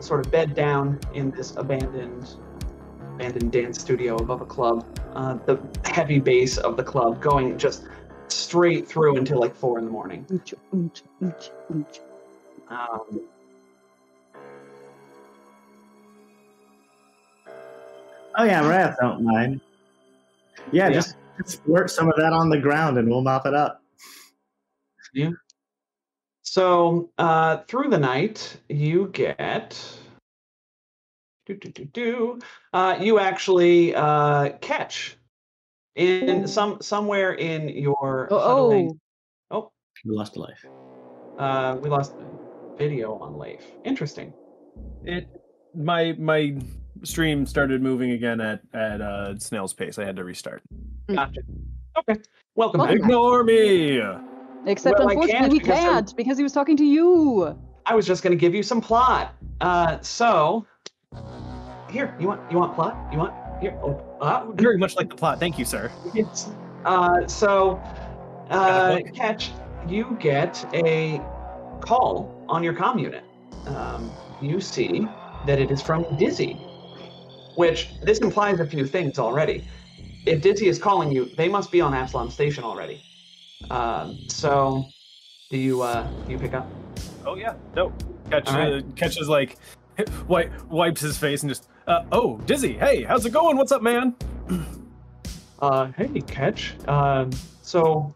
sort of bed down in this abandoned dance studio above a club. The heavy bass of the club going just straight through until like 4 in the morning. Oh yeah, Wrath don't mind. Yeah, just squirt some of that on the ground and we'll mop it up. Yeah. So through the night, you get you actually catch in somewhere in your huddling. Oh, We lost a life. we lost video on Leif. Interesting. My stream started moving again at snail's pace. I had to restart. Gotcha. Okay. Welcome Well, back. Ignore me. Except Well, I unfortunately can't we because can't because he was talking to you. I was just going to give you some plot. So here, you want plot? You want here? Very much like the plot. Thank you, sir. Yes. Catch, you get a call on your comm unit. You see that it is from Dizzy, which this implies a few things already. If Dizzy is calling you, they must be on Absalom Station already. So, do you pick up? Oh yeah. No. Catch All right. Catch is like wipes his face and just oh, Dizzy, hey, how's it going? What's up, man? Hey, Catch. So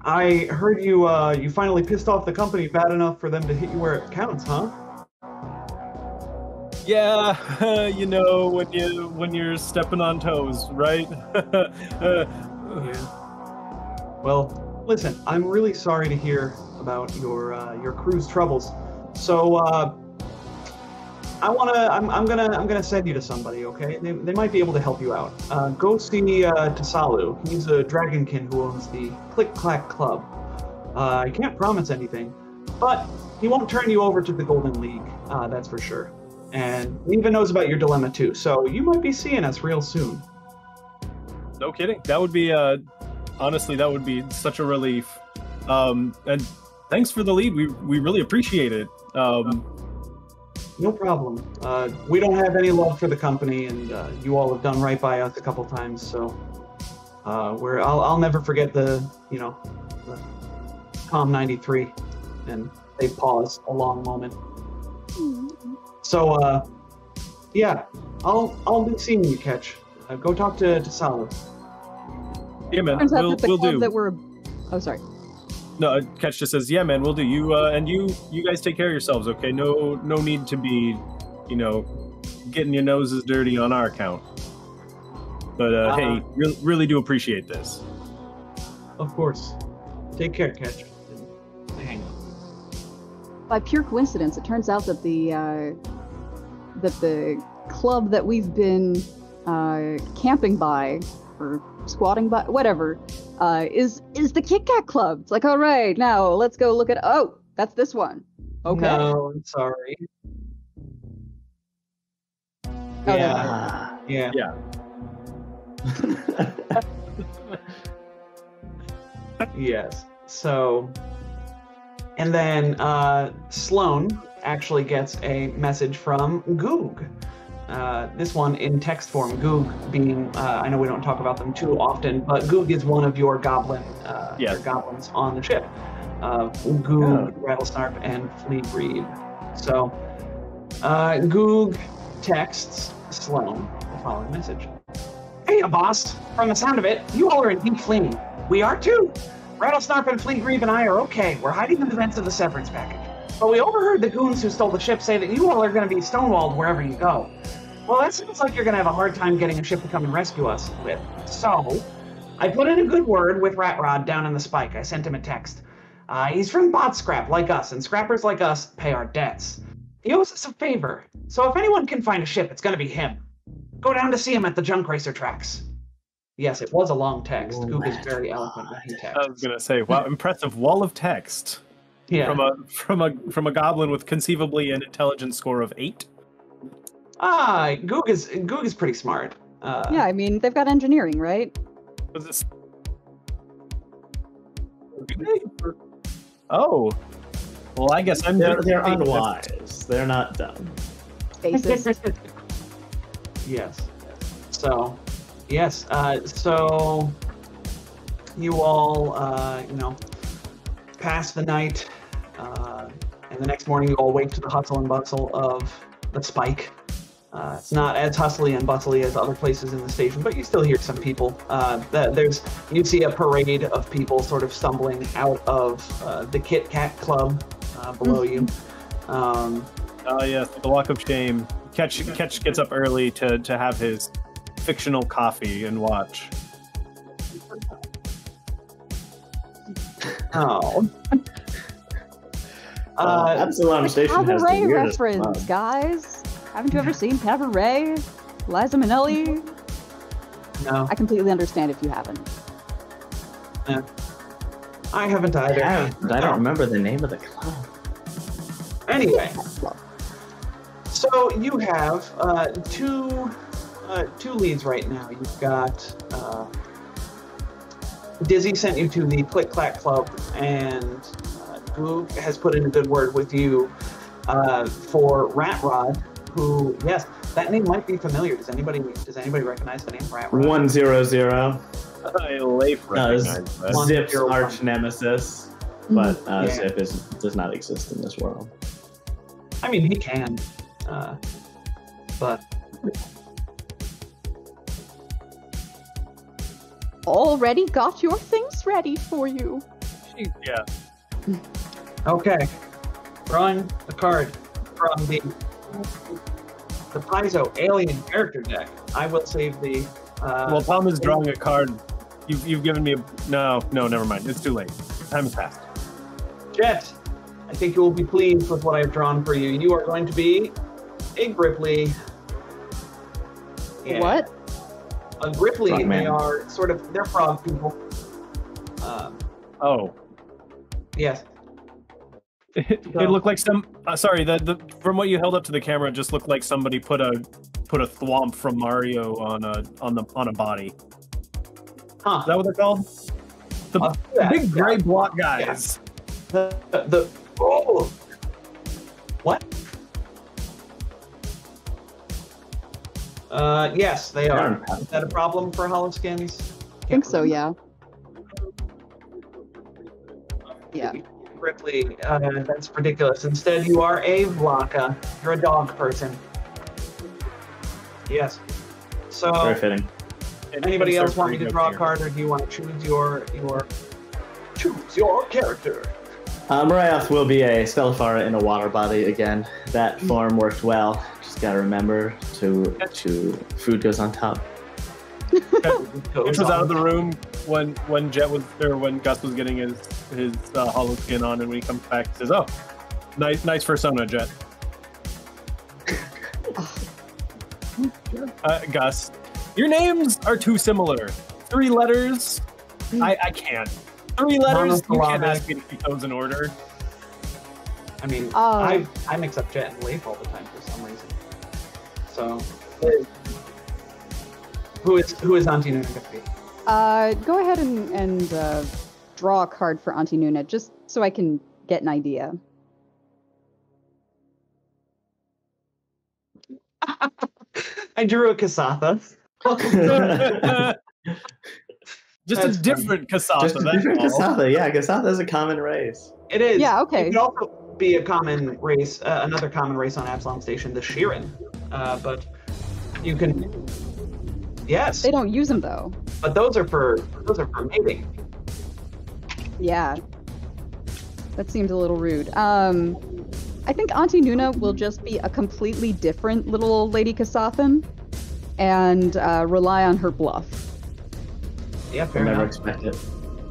I heard you finally pissed off the company bad enough for them to hit you where it counts, huh? Yeah, you know, when you're stepping on toes, right? Yeah. Well, listen, I'm really sorry to hear about your crew's troubles. So I'm gonna send you to somebody, okay? They might be able to help you out. Go see Tasalu. He's a dragonkin who owns the Click Clack Club. I can't promise anything, but he won't turn you over to the Golden League. That's for sure. And he even knows about your dilemma too. So you might be seeing us real soon. No kidding. That would be honestly, that would be such a relief. And thanks for the lead. We really appreciate it. No problem. We don't have any love for the company, and you all have done right by us a couple times. So I'll never forget the COM 93, and they pause a long moment. So yeah, I'll be seeing you, Catch. Go talk to Salu. Yeah, man. Turns out We'll that the do. club that we're. Oh, sorry. No, Catch just says, "Yeah, man, we'll do." You and you guys take care of yourselves, okay? No need to be, getting your noses dirty on our account. But hey, really do appreciate this. Of course. Take care, Catch. Hang on. By pure coincidence, it turns out that the club that we've been camping by or squatting by, whatever, is the Kit Kat Club. It's like, all right, now let's go look at. Oh, that's this one. Okay. No, I'm sorry. Oh, Yeah. Yes. So, and then Sloan actually gets a message from Goog. This one in text form. Goog being, I know we don't talk about them too often, but Goog is one of your goblins on the ship. Goog, Rattlesnarp, and Fleabreed. So, Goog texts Sloan the following message. Hey, boss. From the sound of it, you all are in deep fleeing. We are too. Rattlesnarp and Fleagreave and I are okay. We're hiding in the vents of the severance package. But we overheard the goons who stole the ship say that you all are going to be stonewalled wherever you go. Well, that seems like you're going to have a hard time getting a ship to come and rescue us with. So, I put in a good word with Rat Rod down in the Spike. I sent him a text. He's from Bot Scrap, like us, and scrappers like us pay our debts. He owes us a favor. So if anyone can find a ship, it's going to be him. Go down to see him at the junk racer tracks. Yes, it was a long text. Goog is very eloquent when he texts. I was gonna say, wow, impressive wall of text. Yeah. From a goblin with conceivably an intelligence score of 8. Goog is pretty smart. Yeah, I mean they've got engineering, right? Was this? Oh, well, I guess They're unwise. They're not dumb. Basis. Yes. So, yes. So you all, pass the night, and the next morning you all wake to the hustle and bustle of the Spike. It's not as hustly and bustly as other places in the station, but you still hear some people. You see a parade of people sort of stumbling out of the Kit Kat Club below you. Yes, the walk of shame. Catch gets up early to have his fictional coffee and watch. Oh. Absalom Station has the Cabaret weirdest reference, club. guys. Haven't you ever seen Cabaret? Liza Minnelli? No, I completely understand if you haven't. I haven't either. Yeah, but I don't remember the name of the club. Anyway, so you have two leads right now. You've got Dizzy sent you to the Click Clack Club, and Goog has put in a good word with you for Rat Rod. Who, yes, that name might be familiar. Does anybody recognize the name Rat Rod? 100. Leif recognized that. Zip's arch nemesis, but Yeah. Zip does not exist in this world. I mean, he can, but Already got your things ready for you. Yeah. okay. Drawing a card from the Paizo Alien Character Deck. I will save the. Well, Tom is drawing a card. You've given me a... No, never mind. It's too late. Time has passed. Jet, I think you will be pleased with what I've drawn for you. You are going to be a Gripply. Yeah. What? A Gripply, Frogman. they are sort of, they're frog people. Oh. Yes. It looked like some... sorry, the from what you held up to the camera, it just looked like somebody put a thwomp from Mario on a body. Huh. Is that what they're called? The I'll do that, big yeah. gray block guys. Oh. What? Yes, they are. Is that a problem for holoskins? I think so, yeah. Yeah. Ripley, that's ridiculous. Instead, you are a Vlaka. You're a dog person. Yes. So, Very fitting. anybody else want me to draw a card, or do you want to choose your character? Moriath will be a Spellfara in a water body again. That form worked well. Just gotta remember to food goes on top. Which was out of the room when Jet was or when Gus was getting his hollow skin on, and when he comes back, he says, "Oh, nice persona, Jet." Gus, your names are too similar. 3 letters. I can't. 3 letters. You can't ask me to keep those in order. I mean, Oh. I mix up Jet and Leif all the time for some reason. So, who is Auntie Nuna going to be? Go ahead and draw a card for Auntie Nuna, just so I can get an idea. I drew a Kasatha. Just That's a different Kasatha. Just a that's different all. Kasatha. Yeah, Kasatha is a common race. It is. Yeah, okay. It could also be a common race, another common race on Absalom Station, the Sheeran. But you can. Yes, They don't use them though. but those are for mating. Yeah. That seems a little rude. I think Auntie Nuna will just be a completely different little old lady Kasathan and rely on her bluff. Yeah, fair I'll never enough. expect it.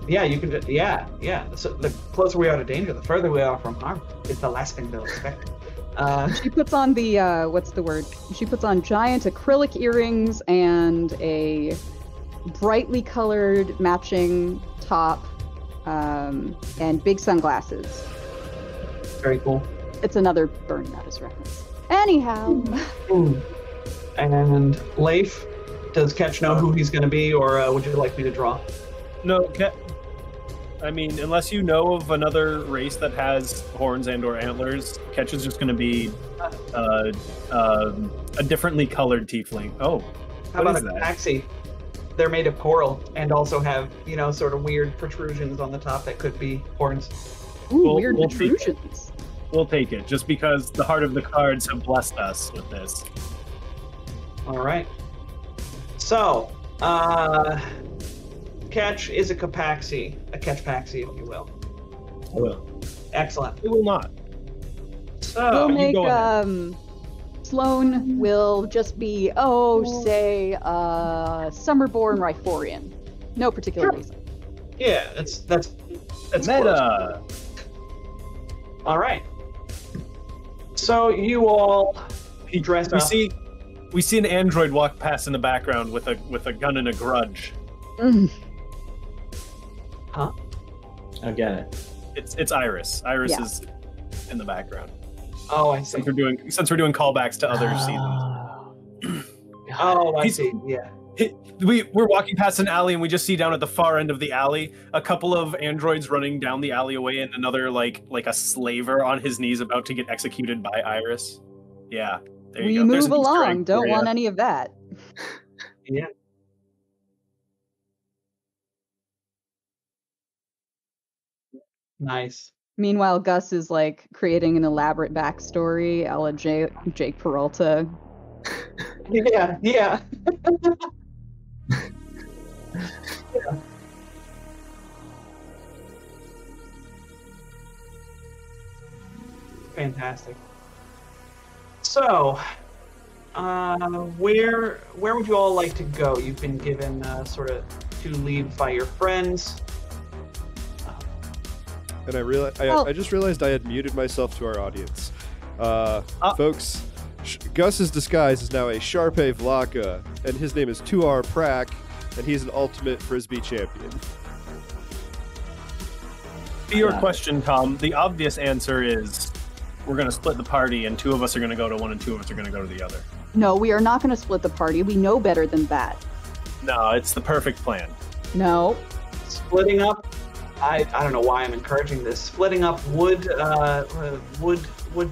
Yeah, you can. Yeah. So the closer we are to danger, the further we are from harm. It's the last thing they'll expect. She puts on the, what's the word? She puts on giant acrylic earrings and a brightly colored matching top and big sunglasses. Very cool. It's another Bernie Matters reference. Anyhow. Ooh. And Leif, does Ketch know who he's going to be, or would you like me to draw? No, I mean, unless you know of another race that has horns and/or antlers, Ketch is just going to be a differently colored tiefling. Oh, How what about is a that? taxi? They're made of coral and also have, sort of weird protrusions on the top that could be horns. Ooh, weird we'll see. protrusions. We'll take it, just because the heart of the cards have blessed us with this. All right. So, Ketch is a Capaxi, a Ketchpaxi, if you will. I will. Excellent. We will not. So, We'll you make, go ahead. Sloane will just be, say, Summerborn Riforian. No particular reason. yeah, that's close. Meta. All right. So you all dress We up. we see an android walk past in the background with a gun and a grudge. Mm. Huh? I get it. It's Iris. Iris Yeah. is in the background. Oh, I see. Since we're doing callbacks to other seasons. Oh, I He's- see. Yeah. We're walking past an alley and we just see down at the far end of the alley a couple of androids running down the alleyway and another like a slaver on his knees about to get executed by Iris. Yeah, there you We go. There's move an Easter along. egg Don't for ya. want any of that. Yeah. Nice. Meanwhile, Gus is like creating an elaborate backstory, a la Jake Peralta. Yeah. Yeah. Fantastic. So, where would you all like to go? You've been given sort of two leads by your friends. And I just realized I had muted myself to our audience. Folks, Gus's disguise is now a Sharpay Vlaka, and his name is Tuar Prak, and he's an ultimate Frisbee champion. To your question, Tom, the obvious answer is we're going to split the party and two of us are going to go to one and two of us are going to go to the other. No, we are not going to split the party. We know better than that. No, it's the perfect plan. No. Splitting up. I don't know why I'm encouraging this. Splitting up would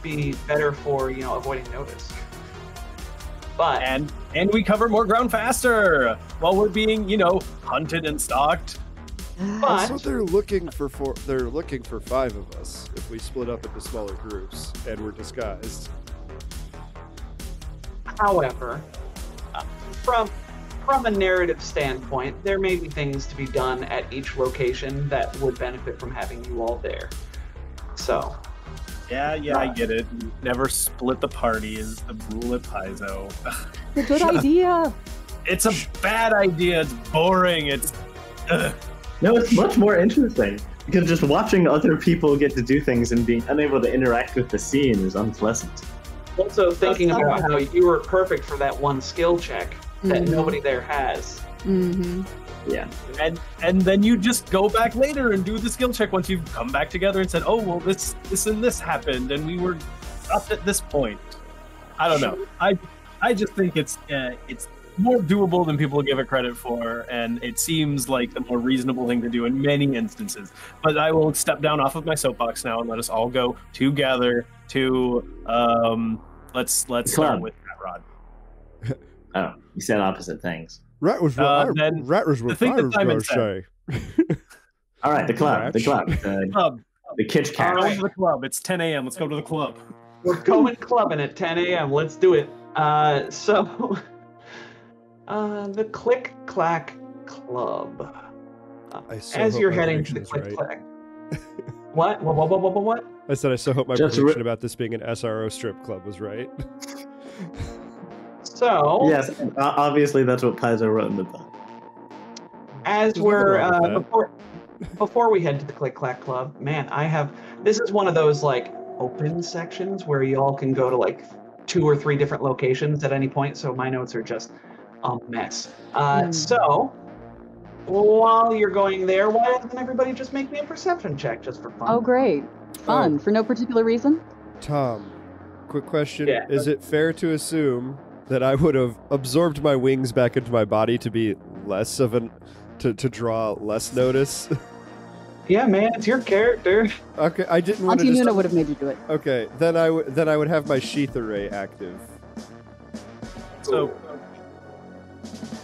be better for avoiding notice. But And we cover more ground faster while we're being, hunted and stalked. But- So they're looking for they're looking for 5 of us if we split up into smaller groups and we're disguised. however, from a narrative standpoint, there may be things to be done at each location that would benefit from having you all there. So, Yeah, I get it. Never split the party is the rule at Paizo. It's a good idea. It's a bad idea. It's boring. It's. Ugh. No, it's much more interesting because just watching other people get to do things and being unable to interact with the scene is unpleasant. also thinking about how you were perfect for that one skill check that Mhm. nobody there has. Mm-hmm. Yeah. And then you just go back later and do the skill check once you've come back together and said, oh well, this and this happened and we were up at this point. I don't know. I just think it's more doable than people give it credit for, and it seems like the more reasonable thing to do in many instances. But I will step down off of my soapbox now and let us all go together to let's start Club. with Rat Rod. Oh, you said opposite things. Rat was then rat was the what thing I that was Simon gonna say. All right, the club, Club. the Kitch Cat. Go to the club. It's 10 a.m. Let's go to the club. We're going clubbing at 10 a.m. Let's do it. So, the Click Clack Club. I so As hope you're my heading to the prediction's Click right. Clack. What? I said I so hope my Just prediction about this being an SRO strip club was right. So, Yes, obviously that's what Paizo wrote in the book. as There's we're nothing wrong with before we head to the Click Clack Club, man, this is one of those like open sections where you all can go to like 2 or 3 different locations at any point. So my notes are just a mess. So while you're going there, why doesn't everybody just make me a perception check just for fun? Oh, great. Fun. For no particular reason? Tom, quick question. Yeah. Is it fair to assume that I would have absorbed my wings back into my body to be less of to draw less notice? Yeah, man, it's your character. Okay, I didn't want to Auntie just... Nuna would have made you do it. Okay, then I would have my sheath array active. So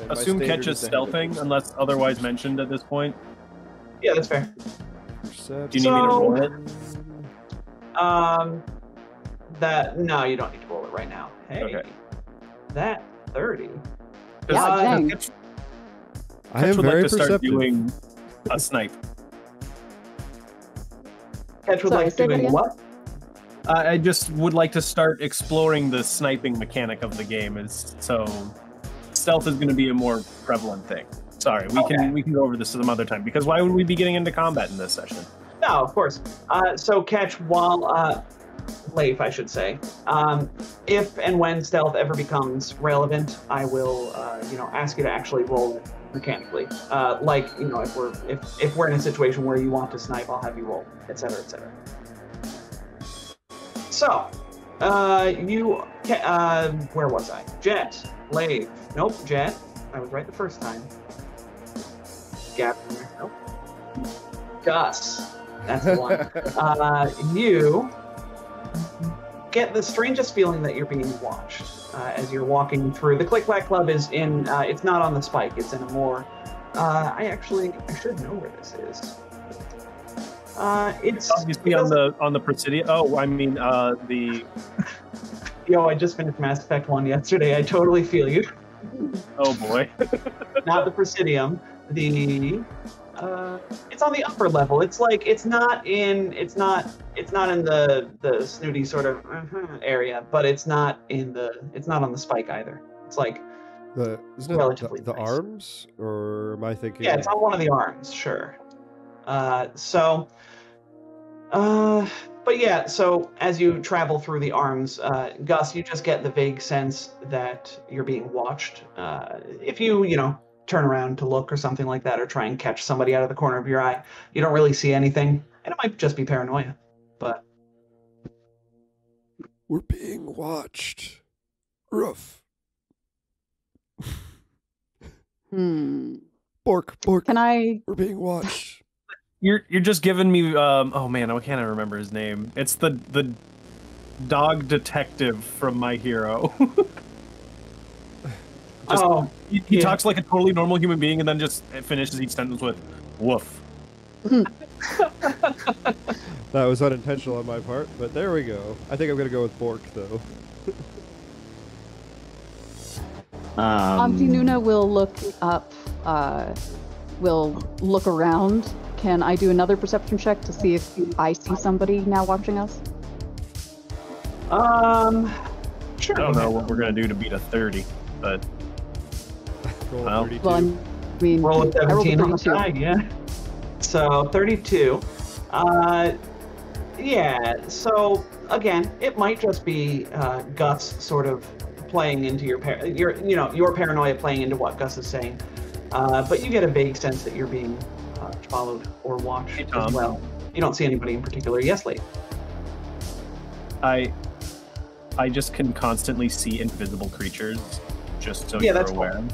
And my assume standard Catch is ahead of stealthing unless otherwise mentioned at this point. Yeah, that's fair. perception. Do you need me to So- roll it? No, you don't need to roll it right now. Hey, Okay. that 30. Yeah, Uh, dang. Catch I am would very like to start perceptive. doing a snipe. Catch would Sorry, like say that doing again? what? I just would like to start exploring the sniping mechanic of the game. So stealth is going to be a more prevalent thing. Sorry, we can go over this some other time because why would we be getting into combat in this session? No, of course. So Catch, while Leif, I should say. If and when stealth ever becomes relevant, I will, ask you to actually roll it mechanically. If we're in a situation where you want to snipe, I'll have you roll, etc., etc. So, where was I? Jet, Leif. Nope, Jet. I was right the first time. Gavin. Nope. Gus. That's the one. You get the strangest feeling that you're being watched as you're walking through. The Click Clack Club is in, it's not on the Spike, it's in a more, I should know where this is. It's obviously on the Presidio. Oh, I mean, the... Yo, I just finished Mass Effect 1 yesterday, I totally feel you. Oh boy. Not the Presidium, it's on the upper level. It's like it's not in the snooty sort of area, but it's not on the Spike either. It's like relatively the nice. arms, or am I thinking? Yeah, it's on one of the arms, sure. But yeah, so as you travel through the arms, Gus, you just get the vague sense that you're being watched. If you turn around to look or something like that, or try and catch somebody out of the corner of your eye, you don't really see anything, and it might just be paranoia. But we're being watched. Roof. Bork. Can I? We're being watched. You're just giving me oh man, I can't remember his name. It's the dog detective from My Hero. He talks like a totally normal human being and then just finishes each sentence with woof. That was unintentional on my part, but there we go. I think I'm gonna go with Bork though. Auntie Nuna will look up, will look around. Can I do another perception check to see if I see somebody now watching us? Sure. I don't know what we're gonna do to beat a 30, but Roll well, 32. Well, I mean, Roll a 17 on the 32. side, yeah. So 32. Yeah. So again, it might just be Gus sort of playing into your paranoia, playing into what Gus is saying. But you get a vague sense that you're being followed or watched as well. You don't see anybody in particular. Yes, Lee. I just can constantly see invisible creatures, just so Yeah, you're that's aware. cool.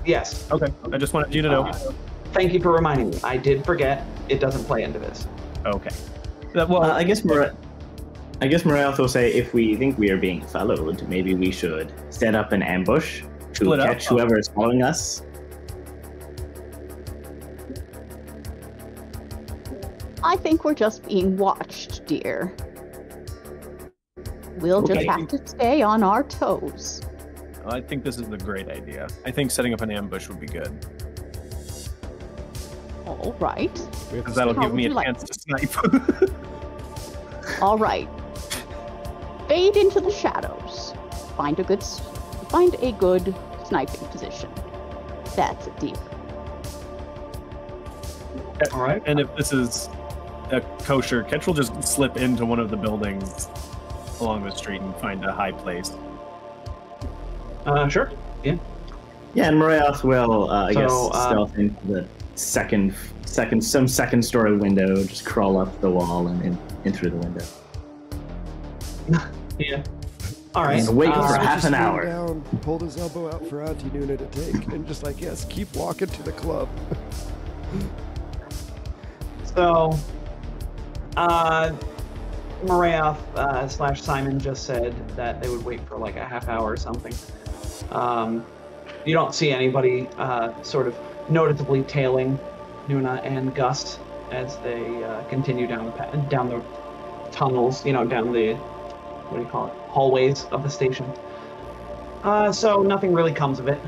Yes. Okay, I just wanted you to know. Thank you for reminding me. I did forget. It doesn't play into this. Okay. Well, I guess Morath will say if we think we are being followed, maybe we should set up an ambush to Split up. catch whoever is following us. I think we're just being watched, dear. We'll just Okay. have to stay on our toes. I think this is a great idea. I think setting up an ambush would be good, All right. because that'll How give me would a you like chance to snipe. All right. Fade into the shadows. Find a good sniping position. That's a deal. All right. And if this is a kosher, Ketch will just slip into one of the buildings along the street and find a high place. Sure. Yeah. Yeah, and Morath will, I So, guess, stealth into the second story window, just crawl up the wall and in through the window. Yeah. All right. And wait for Gus will half just an lean hour. Down, hold his elbow out for Auntie Nuna to take, and just like, yes, keep walking to the club. So, Morath / Simon just said that they would wait for like a half hour or something. You don't see anybody sort of noticeably tailing Nuna and Gus as they continue down the tunnels, down the, what do you call it, hallways of the station. So nothing really comes of it.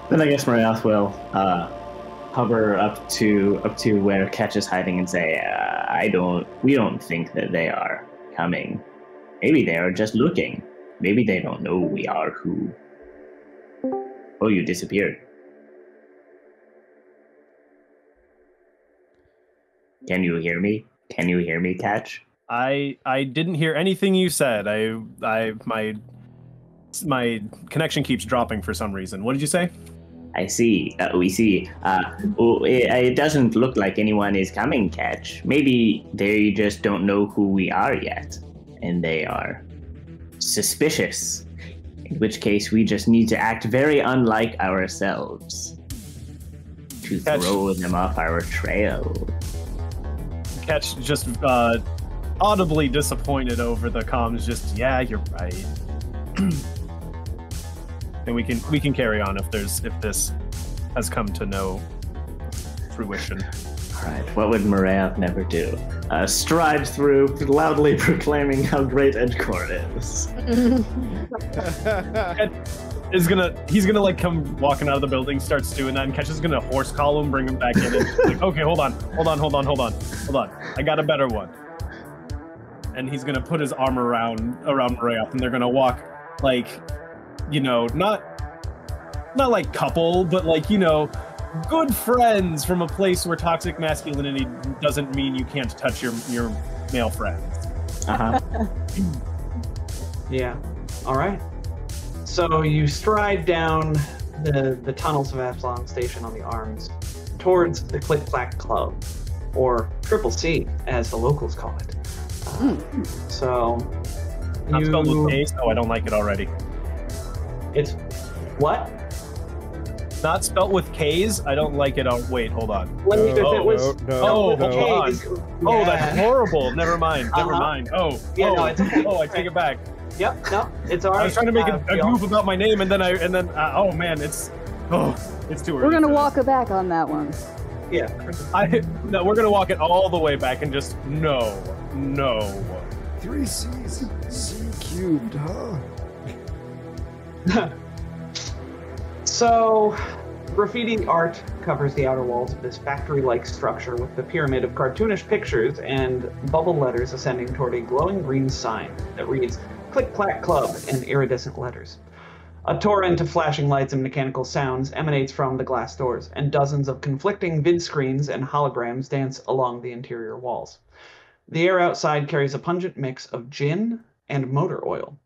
Then I guess Morath will hover up to where Ketch is hiding and say, we don't think that they are coming. Maybe they are just looking. Maybe they don't know we are who. Oh, you disappeared. Can you hear me? Can you hear me, Ketch? I didn't hear anything you said. My connection keeps dropping for some reason. What did you say? I see. We see. It doesn't look like anyone is coming, Catch. Maybe they just don't know who we are yet, and they are suspicious. In which case, we just need to act very unlike ourselves to Catch. throw them off our trail. Catch just audibly disappointed over the comms. Just you're right. And we can carry on if this has come to no fruition. All right, what would Morath never do? Stride through, loudly proclaiming how great Edgecourt is. He's gonna like come walking out of the building, starts doing that, and Catch is gonna horse call him, bring him back in, and like, okay, hold on. I got a better one. And he's gonna put his arm around Morath, and they're gonna walk like, not like couple, but like, good friends from a place where toxic masculinity doesn't mean you can't touch your male friends. Uh-huh. Yeah. All right. So you stride down the tunnels of Absalom Station on the Arms towards the Click Clack Club, or Triple C, as the locals call it. So Not spelled with K, so I don't like it already. It's what? Not spelt with K's. I don't like it. Wait, hold on. If it was hold on. K's, Oh, that's horrible. Never mind. Never mind. No, it's okay. I take it back. Yep, no, it's all right. I was trying to make a goof about my name, and then oh man, it's too early. We're gonna walk it back on that one. Yeah. No, we're gonna walk it all the way back and just no. 3 C's, C cubed, huh? So, graffiti art covers the outer walls of this factory-like structure with the pyramid of cartoonish pictures and bubble letters ascending toward a glowing green sign that reads Click Clack Club in iridescent letters. A torrent of flashing lights and mechanical sounds emanates from the glass doors, and dozens of conflicting vid screens and holograms dance along the interior walls. The air outside carries a pungent mix of gin and motor oil.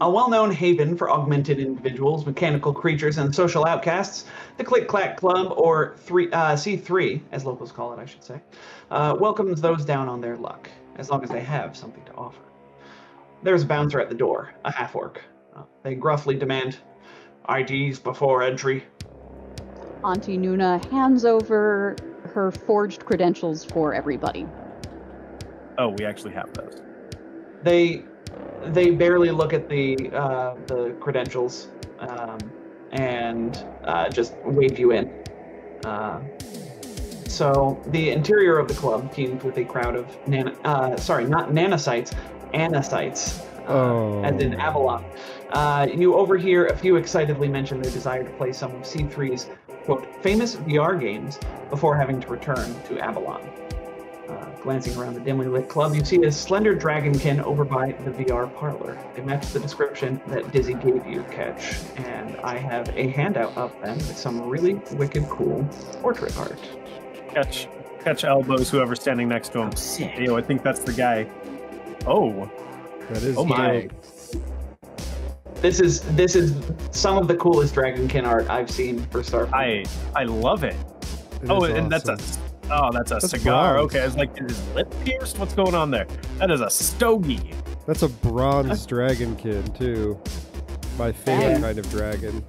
A well-known haven for augmented individuals, mechanical creatures, and social outcasts, the Click Clack Club, or C3, as locals call it, I should say, welcomes those down on their luck, as long as they have something to offer. There's a bouncer at the door, a half-orc. They gruffly demand IDs before entry. Auntie Nuna hands over her forged credentials for everybody. Oh, we actually have those. They barely look at the credentials and just wave you in. So the interior of the club teems with a crowd of anacytes, as in Avalon. You overhear a few excitedly mention their desire to play some of C3's, quote, famous VR games before having to return to Avalon. Glancing around the dimly lit club, you see a slender dragonkin over by the VR parlor. They match the description that Dizzy gave you, Catch, and I have a handout of them with some really wicked cool portrait art. Catch elbows whoever's standing next to him. Sick. Yo, I think that's the guy. Oh. That is My. This is some of the coolest dragonkin art I've seen for Starfield. I love it. And that's a cigar. Bronze. Okay, I was like, is his lip pierced? What's going on there? That is a stogie. That's a bronze dragonkin too. My favorite kind of dragon.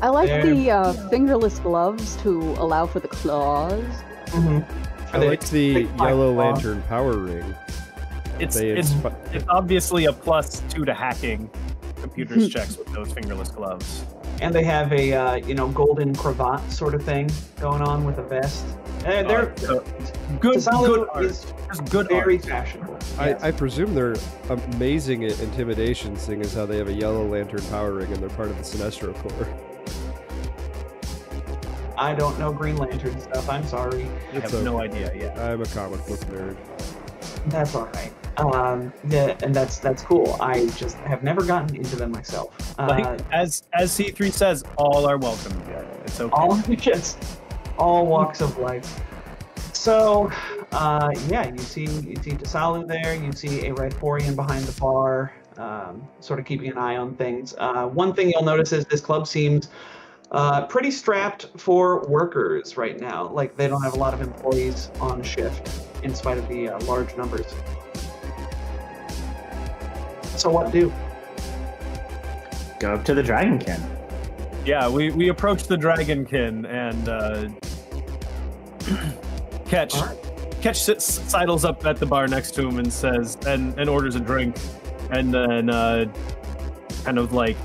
I like the fingerless gloves to allow for the claws. Mm-hmm. I like the Yellow Lantern power ring. It's obviously a +2 to hacking computers checks with those fingerless gloves. And they have a golden cravat sort of thing going on with a vest. They're good Tasalu art. is Good very art. fashionable. Yes. I presume they're amazing at intimidation, seeing as how they have a Yellow Lantern power ring and they're part of the Sinestro Corps. I don't know Green Lantern stuff. I'm sorry. I have no idea. Yeah. I'm a comic book nerd. That's all right. And that's cool. I just have never gotten into them myself. As C3 says, all are welcome here. It's okay. All walks of life. So, yeah, you see Tasalu there. You see a Riforian behind the bar, sort of keeping an eye on things. One thing you'll notice is this club seems pretty strapped for workers right now. Like they don't have a lot of employees on shift, in spite of the large numbers. So what do? Go up to the Dragonkin. Yeah, we approach the Dragonkin and Ketch sidles up at the bar next to him and says and orders a drink, and then kind of like,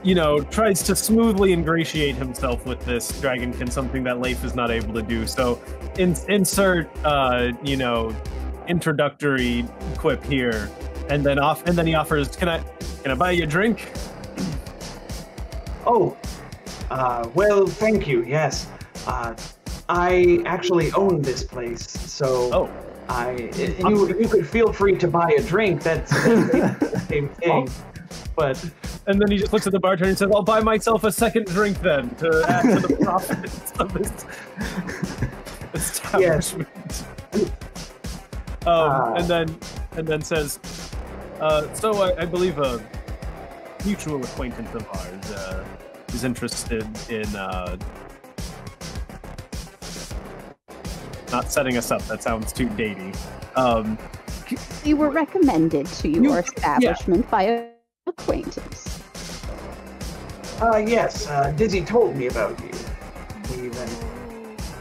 you know, tries to smoothly ingratiate himself with this Dragonkin, something that Leif is not able to do. So insert you know, introductory quip here, and then he offers, can I buy you a drink? Oh, well, thank you. Yes, I actually own this place, so you could feel free to buy a drink. That's the same thing. But and then he just looks at the bartender and says, "I'll buy myself a second drink then to add to the profits of this establishment." Yes. And then says, "So I believe a mutual acquaintance of ours is interested in not setting us up. That sounds too datey. You were recommended to your establishment by an acquaintance. Yes, Dizzy told me about you." He then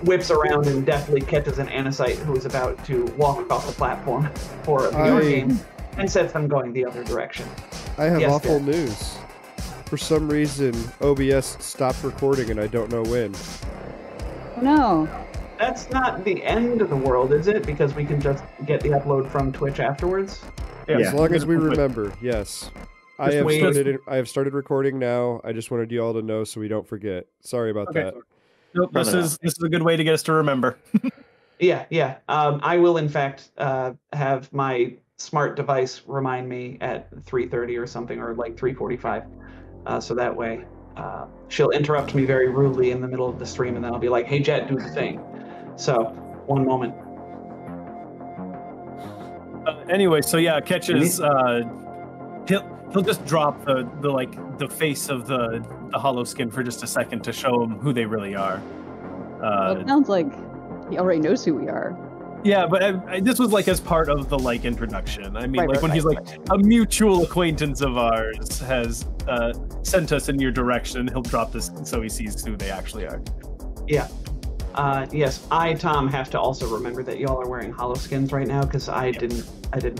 whips around and deftly catches an Anacite who is about to walk across the platform for a VR game and sets them going the other direction. I have Yes, awful Dad. news. For some reason, OBS stopped recording and I don't know when. No. That's not the end of the world, is it? Because we can just get the upload from Twitch afterwards? As long as we remember, yes. I Just have started recording now. I just wanted you all to know so we don't forget. Sorry about that. Nope, this is a good way to get us to remember. Yeah. I will, in fact, have my smart device remind me at 3:30 or something, or like 3:45. So that way, she'll interrupt me very rudely in the middle of the stream, and then I'll be like, "Hey, Jet, do the thing." So, one moment. Anyway, so yeah, Ketches, he'll just drop the face of the hollow skin for just a second to show him who they really are. Well, it sounds like he already knows who we are. Yeah, but this was like as part of the like introduction. I mean, Right, he's like, a mutual acquaintance of ours has sent us in your direction. He'll drop this so he sees who they actually are. Yeah. Yes, I, Tom, have to also remember that y'all are wearing hollow skins right now, because I didn't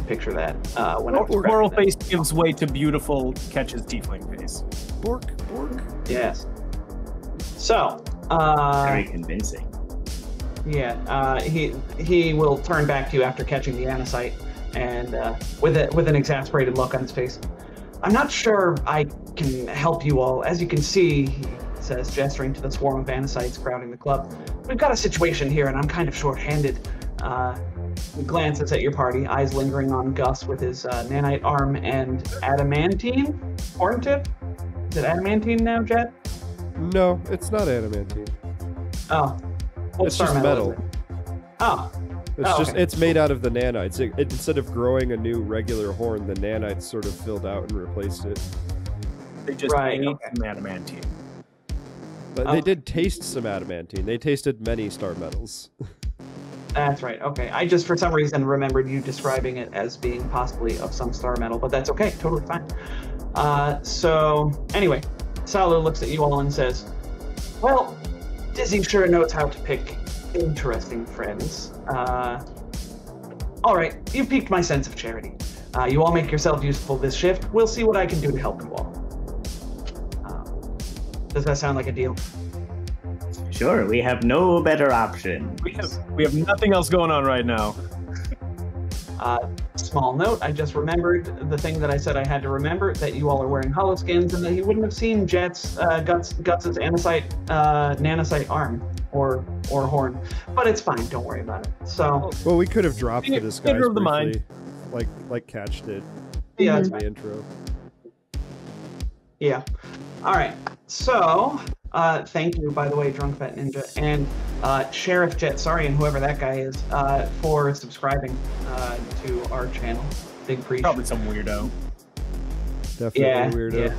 picture that when I was Coral prepping face gives way to beautiful Ketch's tiefling face. Bork. Yes. So, Very convincing. yeah, he will turn back to you after catching the Anacite, and with an exasperated look on his face. "I'm not sure I can help you all. As you can see," he says, gesturing to the swarm of Anacites crowding the club, "we've got a situation here, and I'm kind of short-handed." He glances at your party, eyes lingering on Gus with his nanite arm and adamantine horn tip. Is it adamantine now, Jet? No, it's not adamantine. Oh, what It's star just metal. is it? Oh, okay. It's made out of the nanites. Instead of growing a new regular horn, the nanites sort of filled out and replaced it. They just Right, ate okay. some adamantine. But they did taste some adamantine. They tasted many star metals. That's right. Okay, I just for some reason remembered you describing it as being possibly of some star metal, but that's okay. Totally fine. So anyway, Salu looks at you all and says, "Well, Dizzy sure knows how to pick interesting friends. All right, you've piqued my sense of charity. You all make yourselves useful this shift. We'll see what I can do to help you all." Does that sound like a deal? Sure, we have no better option. We have nothing else going on right now. Small note, I just remembered the thing that I said I had to remember, that you all are wearing hollow skins, and that he wouldn't have seen Jet's Guts's nanocite arm or horn. But it's fine, don't worry about it. So Well, we could have dropped the Theater disguise of the mind. briefly, like Catch did yeah, in the intro. yeah. All right. So Thank you, by the way, Drunk Vet Ninja, and Sheriff Jetsarian, whoever that guy is, for subscribing to our channel. Big appreciation. Probably some weirdo. Definitely Yeah, weirdo.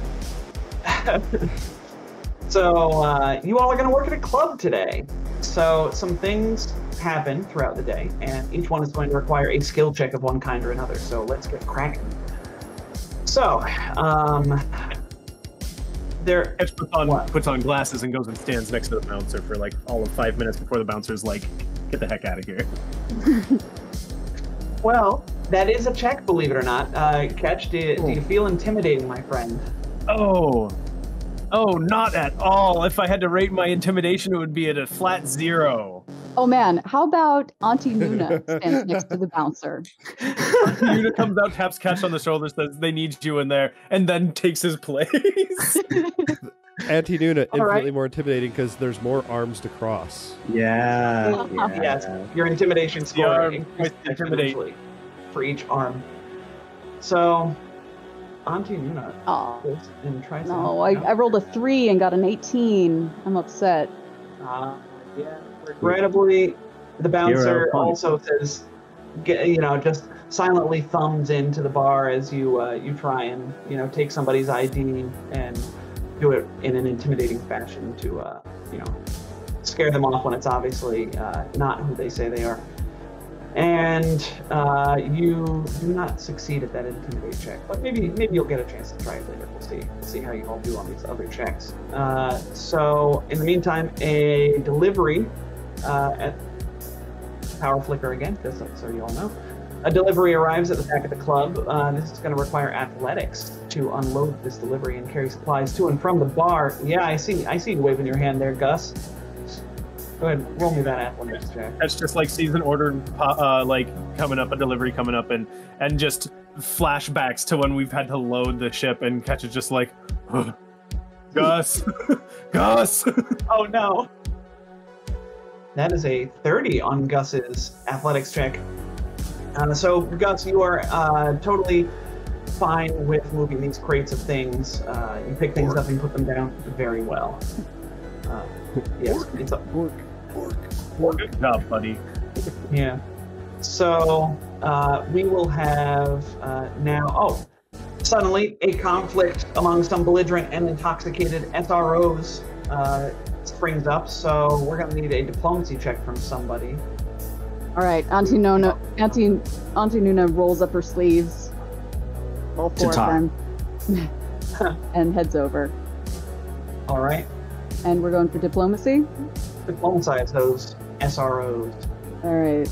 yeah. So you all are going to work at a club today. So some things happen throughout the day, and each one is going to require a skill check of one kind or another. So let's get cracking. So, there. Ketch puts on glasses and goes and stands next to the bouncer for like all of 5 minutes before the bouncer's like, "Get the heck out of here." Well, that is a check, believe it or not. Ketch, do you feel intimidating, my friend? Oh, not at all. If I had to rate my intimidation, it would be at a flat 0. Oh man, how about Auntie Nuna stands next to the bouncer? Nuna comes out, taps Ketch on the shoulder, says, "They need you in there," and then takes his place. Auntie Nuna, All right. infinitely more intimidating because there's more arms to cross. Yeah. Yes, your intimidation score arm increases with intimidate. exponentially for each arm. So, Auntie Nuna Oh, goes and tries to no, help I rolled a 3 and got an 18. I'm upset. Yeah. Regrettably, the bouncer Hero point. also says, just silently thumbs into the bar as you try and take somebody's ID and do it in an intimidating fashion to scare them off when it's obviously not who they say they are. And you do not succeed at that intimidate check, but maybe you'll get a chance to try it later. We'll see how you all do on these other checks. So in the meantime, a delivery at Power Flicker again, just so you all know. A delivery arrives at the back of the club. This is going to require athletics to unload this delivery and carry supplies to and from the bar. Yeah, I see you waving your hand there, Gus. Go ahead, roll me that athletics check. That's just like sees an order like coming up, a delivery coming up, and just flashbacks to when we've had to load the ship, and Ketch is just like, Gus, Gus. Oh no. That is a 30 on Gus's athletics check. So Gus, you are totally fine with moving these crates of things. You pick things up and put them down very well. Yes, it's a Good job, buddy. yeah. So we will have now. Oh, suddenly a conflict among some belligerent and intoxicated SROs springs up. So we're gonna need a diplomacy check from somebody. All right, Auntie Nuna rolls up her sleeves, all four of them, and heads over. All right. And we're going for diplomacy? Diplomatize those SROs. All right.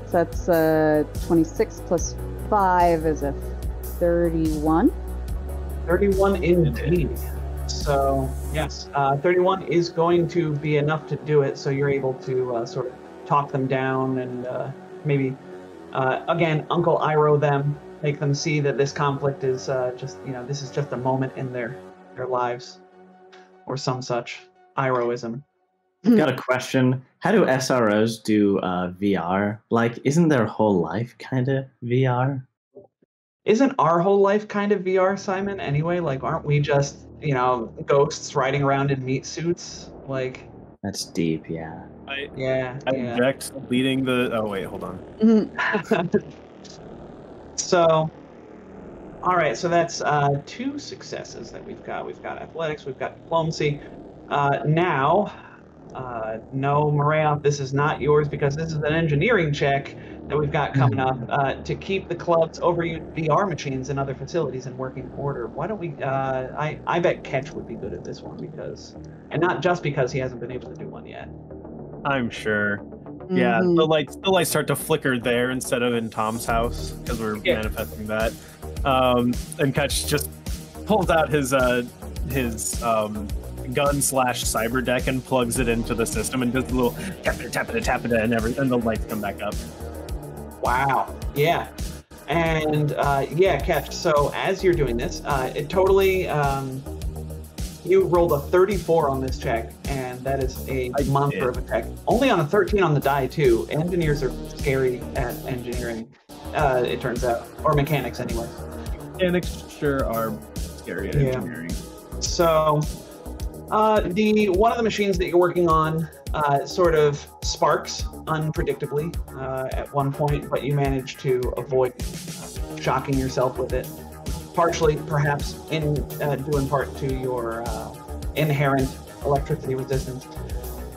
So that's 26 plus 5 is a 31. 31 indeed. So, yes, 31 is going to be enough to do it, so you're able to sort of talk them down and maybe, again, Uncle Iroh them, make them see that this conflict is just, this is just a moment in their lives, or some such Irohism. Got a question. How do SROs do VR? Like, isn't their whole life kind of VR? Isn't our whole life kind of VR, Simon, anyway? Like, aren't we just, ghosts riding around in meat suits? Like... That's deep, yeah. I object leading the... Oh, wait, hold on. So, all right, so that's 2 successes that we've got. We've got athletics, we've got diplomacy. Now, no, Maraev, this is not yours because this is an engineering check that we've got coming up to keep the club's overused VR machines and other facilities in working order. Why don't we, I bet Ketch would be good at this one because, and not just because he hasn't been able to do one yet. I'm sure. Yeah, the lights start to flicker there instead of in Tom's house because we're manifesting that. And Ketch just pulls out his gun/cyber deck and plugs it into the system and does a little tap it, and the lights come back up. Wow. Yeah. And Ketch. So as you're doing this, it totally. You rolled a 34 on this check, and that is a monster of a check. Only on a 13 on the die too. Engineers are scary at engineering. It turns out, or mechanics anyway. Mechanics sure are scary at engineering. So, The one of the machines that you're working on sort of sparks unpredictably at one point, but you manage to avoid shocking yourself with it. Partially, perhaps, in due in part to your inherent electricity resistance.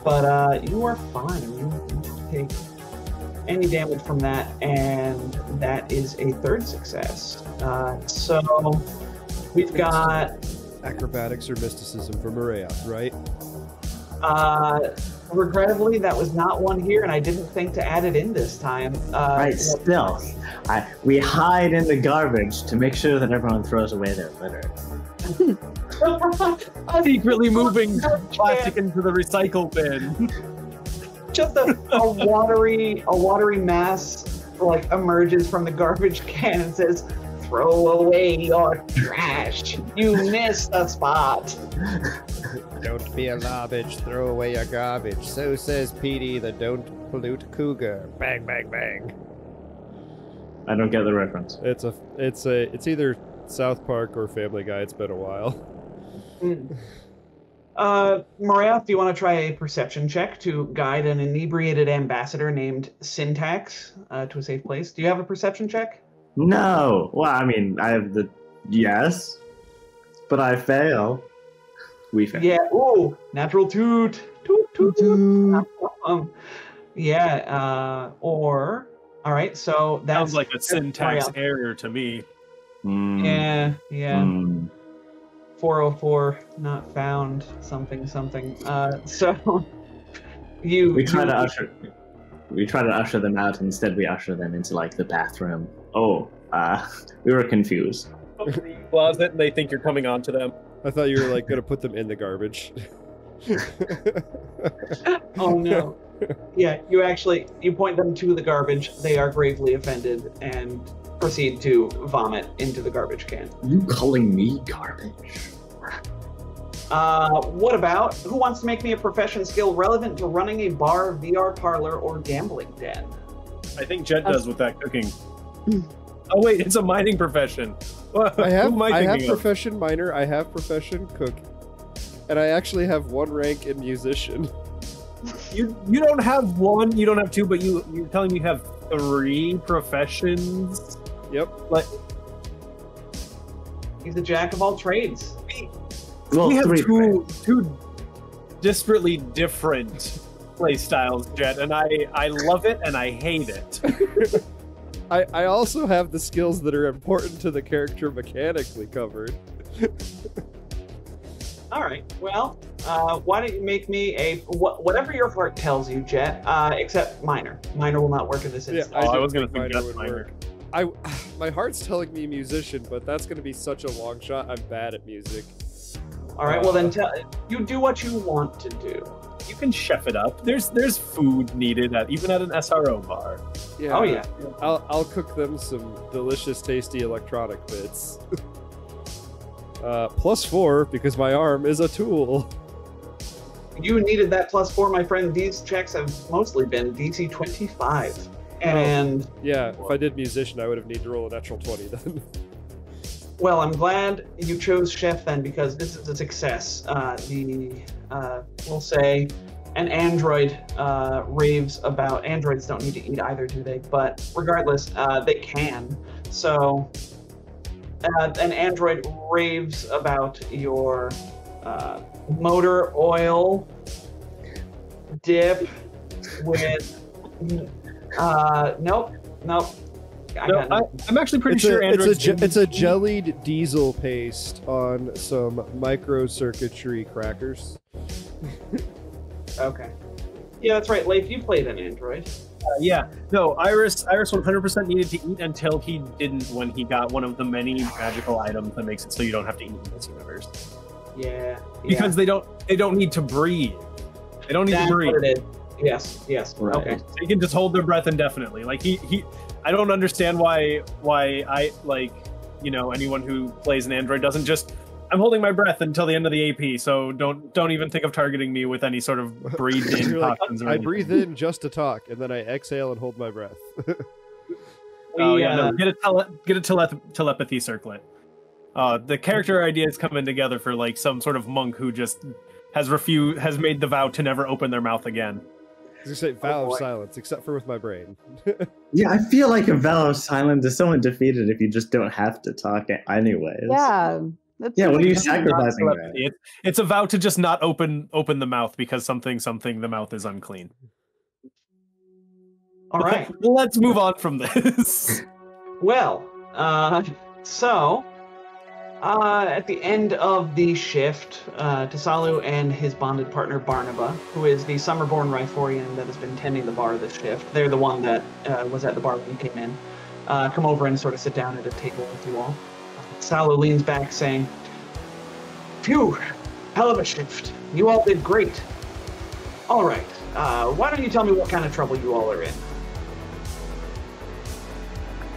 But you are fine. You don't take any damage from that, and that is a third success. So we've got Acrobatics or mysticism for Maria, right? regrettably, that was not one here, and I didn't think to add it in this time. Right, stealth. We hide in the garbage to make sure that everyone throws away their litter. Secretly moving plastic into the recycle bin. Just a watery mass like emerges from the garbage can and says, "Throw away your trash. You missed a spot." Don't be a garbage, throw away your garbage. So says Petey, the don't pollute cougar. Bang, bang, bang. I don't get the reference. It's either South Park or Family Guy. It's been a while. Maria, do you want to try a perception check to guide an inebriated ambassador named Syntax to a safe place? Do you have a perception check? No. Well, I mean, I have the yes, but I fail. We fail. Yeah. Ooh, natural toot. Toot, toot, toot. Yeah. All right. So that Sounds like a syntax error to me. Yeah. Yeah. 404 not found. Something. So we try to usher them out. Instead, we usher them into like the bathroom. Oh, we were confused. Closet, and they think you're coming on to them. I thought you were like gonna put them in the garbage. Oh no. Yeah, you point them to the garbage. They are gravely offended and proceed to vomit into the garbage can. You calling me garbage? What about, who wants to make me a profession skill relevant to running a bar, VR parlor, or gambling den? I think Jet does with that cooking. Oh wait, it's a mining profession. I have profession miner, I have profession cook, and I actually have one rank in musician. You don't have one, you don't have two, but you're telling me you have 3 professions? Yep. Like, he's a jack of all trades. Well, we have 3 two disparately different play styles, Jet, and I love it and I hate it. I also have the skills that are important to the character mechanically covered. All right. Well, why don't you make me whatever your heart tells you, Jet? Except minor. Minor will not work in this instance. I was going to suggest minor. My heart's telling me musician, but that's going to be such a long shot. I'm bad at music. All right. Well, then you do what you want to do. You can chef it up. There's food needed even at an SRO bar. Yeah. Oh yeah. I'll cook them some delicious, tasty electronic bits. +4 because my arm is a tool. You needed that +4, my friend. These checks have mostly been DC 25. And yeah, if I did musician, I would have needed to roll a natural 20 then. Well, I'm glad you chose chef then, because this is a success. We'll say an android raves about. Androids don't need to eat either, do they? But regardless, they can. So an android raves about your motor oil dip with. Nope. I'm actually pretty sure it's a jellied diesel paste on some microcircuitry crackers. Okay. Yeah, that's right. Leif, you played an android. Yeah. No, Iris 100% needed to eat until he didn't when he got one of the many magical items that makes it so you don't have to eat in this universe. Yeah. Because they don't need to breathe. They don't need to breathe. What it is. Yes. Right. Okay. They can just hold their breath indefinitely. Like I don't understand why I like, anyone who plays an android doesn't just, I'm holding my breath until the end of the AP, so don't even think of targeting me with any sort of breathed in toxins. I breathe in just to talk, and then I exhale and hold my breath. Get a telepathy circlet. The character ideas coming together for like some sort of monk who just has made the vow to never open their mouth again. I was gonna say vow boy. of silence, except for with my brain. Yeah, I feel like a vow of silence is so undefeated if you just don't have to talk anyways. Yeah. That's Yeah, what are you Not sacrificing there? telepathy. It's a vow to just not open the mouth because something the mouth is unclean. All right. Let's move on from this. Well, so at the end of the shift, Tasalu and his bonded partner Barnaba, who is the Summerborn Rhyphorian that has been tending the bar this shift, they're the one that was at the bar when you came in, come over and sort of sit down at a table with you all. Tasalu leans back saying, "Phew, hell of a shift. You all did great. All right, why don't you tell me what kind of trouble you all are in?"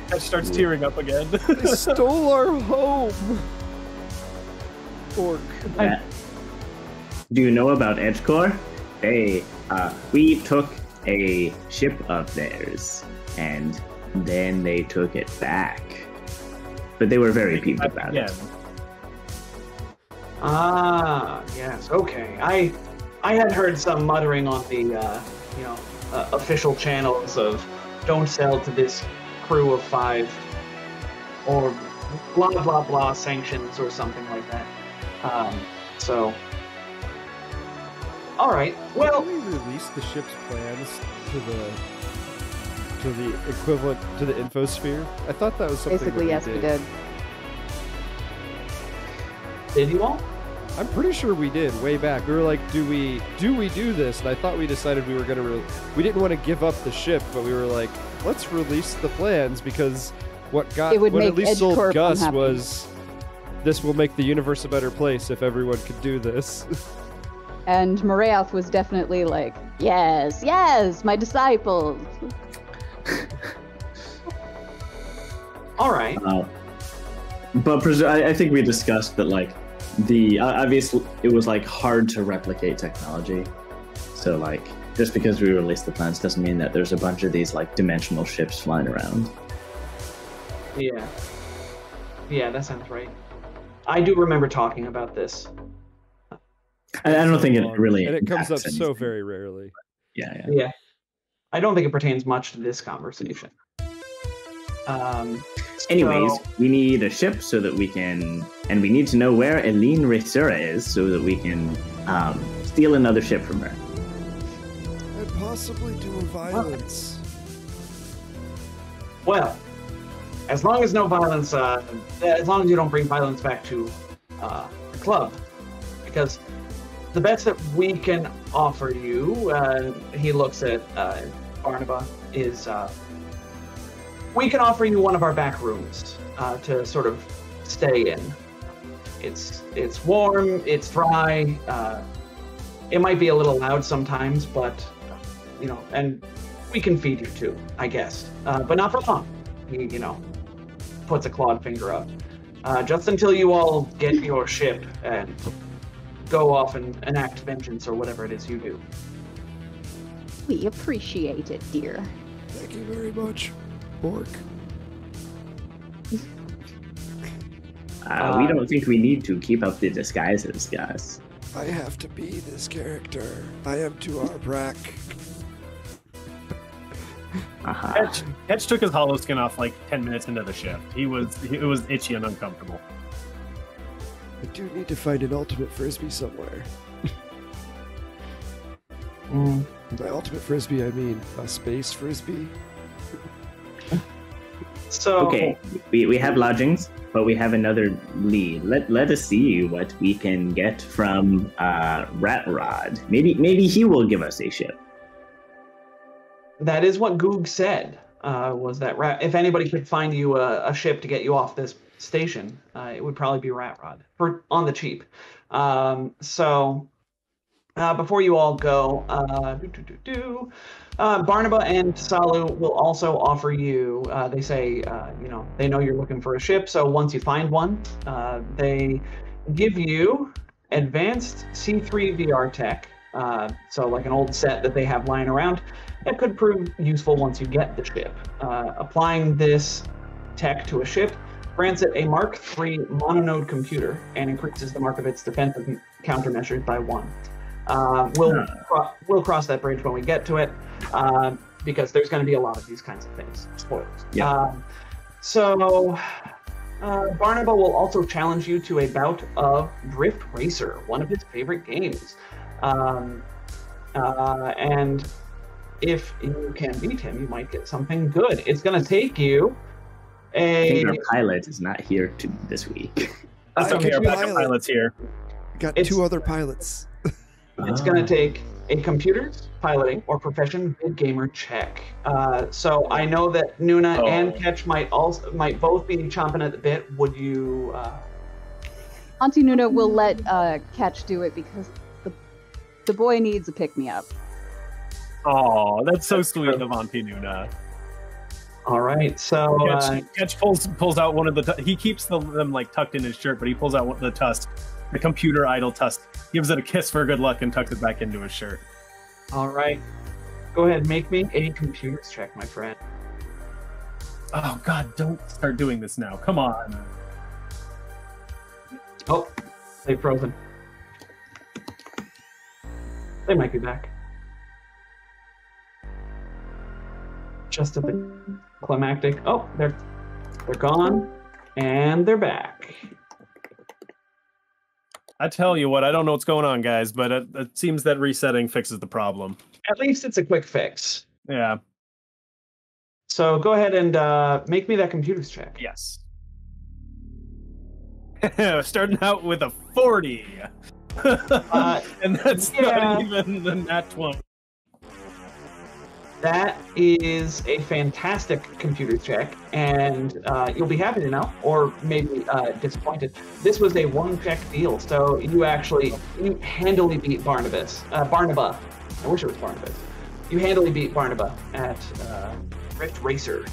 Ketch starts tearing up again. They stole our home. Orc. Do you know about Edgecore? We took a ship of theirs, and then they took it back. But they were very peeved about it. Ah, yes, okay. I had heard some muttering on the, official channels of don't sell to this crew of 5 or blah, blah, blah sanctions or something like that. All right, well, Did we release the ship's plans to the equivalent to the infosphere? I thought that was something basically, that yes, we did. did you all? I'm pretty sure we did way back. We were like, do we do this? And I thought we decided we were gonna. We didn't want to give up the ship, but we were like, let's release the plans because what It would what make at least sold EdgeCorp Gus unhappy. was this will make the universe a better place if everyone could do this. And Morath was definitely like, yes, yes, my disciples. All right. But I think we discussed that, like, obviously it was like hard to replicate technology. So, like, just because we released the plans doesn't mean that there's a bunch of these like dimensional ships flying around. Yeah. Yeah, that sounds right. I do remember talking about this. I don't think it really. And it comes up impacts so anything. very rarely. Yeah. Yeah. I don't think it pertains much to this conversation. Anyways, so- we need a ship so that we can, and we need to know where Eileen Rhaesura is so that we can steal another ship from her. And possibly do a violence. Well, as long as no violence, as long as you don't bring violence back to the club, because the best that we can offer you, he looks at Barnaba, is we can offer you one of our back rooms to sort of stay in. It's warm, it's dry. It might be a little loud sometimes, but and we can feed you too, I guess, but not for long. He, puts a clawed finger up. Just until you all get your ship and go off and enact vengeance or whatever it is you do. We appreciate it, dear. Thank you very much, Orc. We don't think we need to keep up the disguises, guys. I have to be this character. I am Tuarbrak. Ketch took his hollow skin off like 10 minutes into the shift. It was itchy and uncomfortable. I do need to find an ultimate frisbee somewhere. By ultimate frisbee, I mean a space frisbee. So Okay, we have lodgings, but we have another lead. Let us see what we can get from Rat Rod. Maybe he will give us a ship. that is what Goog said. Was that if anybody could find you a ship to get you off this station, it would probably be Rat Rod on the cheap. So before you all go, Barnaba and Tasalu will also offer you. They say, they know you're looking for a ship, so once you find one, they give you advanced C3 VR tech. So like an old set that they have lying around. That could prove useful once you get the ship. Applying this tech to a ship grants it a Mark III mononode computer and increases the mark of its countermeasured by 1. We'll cross that bridge when we get to it, because there's going to be a lot of these kinds of things. Spoilers. Yeah. Barnaba will also challenge you to a bout of Drift Racer, one of his favorite games. And if you can beat him, you might get something good. It's going to take you I think our pilot is not here this week. That's okay. Our backup pilot. pilot's here. Got It's- 2 other pilots. It's going to take a computer's piloting or profession bid gamer check. So I know that Nuna and Ketch might both be chomping at the bit. Would you? Auntie Nuna will let Ketch do it because the boy needs a pick me up. Oh, that's so sweet of Auntie Nuna. All right. So Ketch pulls out one of the. He keeps them like tucked in his shirt, but he pulls out one of the tusk, the computer idol tusk. Gives it a kiss for good luck and tucks it back into his shirt. all right. Go ahead. Make me a computer's check, my friend. Oh God! Don't start doing this now. Come on. Oh, they've frozen. They might be back. Just a bit climactic. Oh, they're gone, and they're back. I tell you what, I don't know what's going on, guys, but it seems that resetting fixes the problem. At least it's a quick fix. Yeah. So go ahead and make me that computer's check. Yes. Starting out with a 40. And that's not even the nat 20. That is a fantastic computer check, and you'll be happy to know, or maybe disappointed. This was a 1-check deal, so you handily beat Barnaba. I wish it was Barnabas. You handily beat Barnaba at Drift Racer,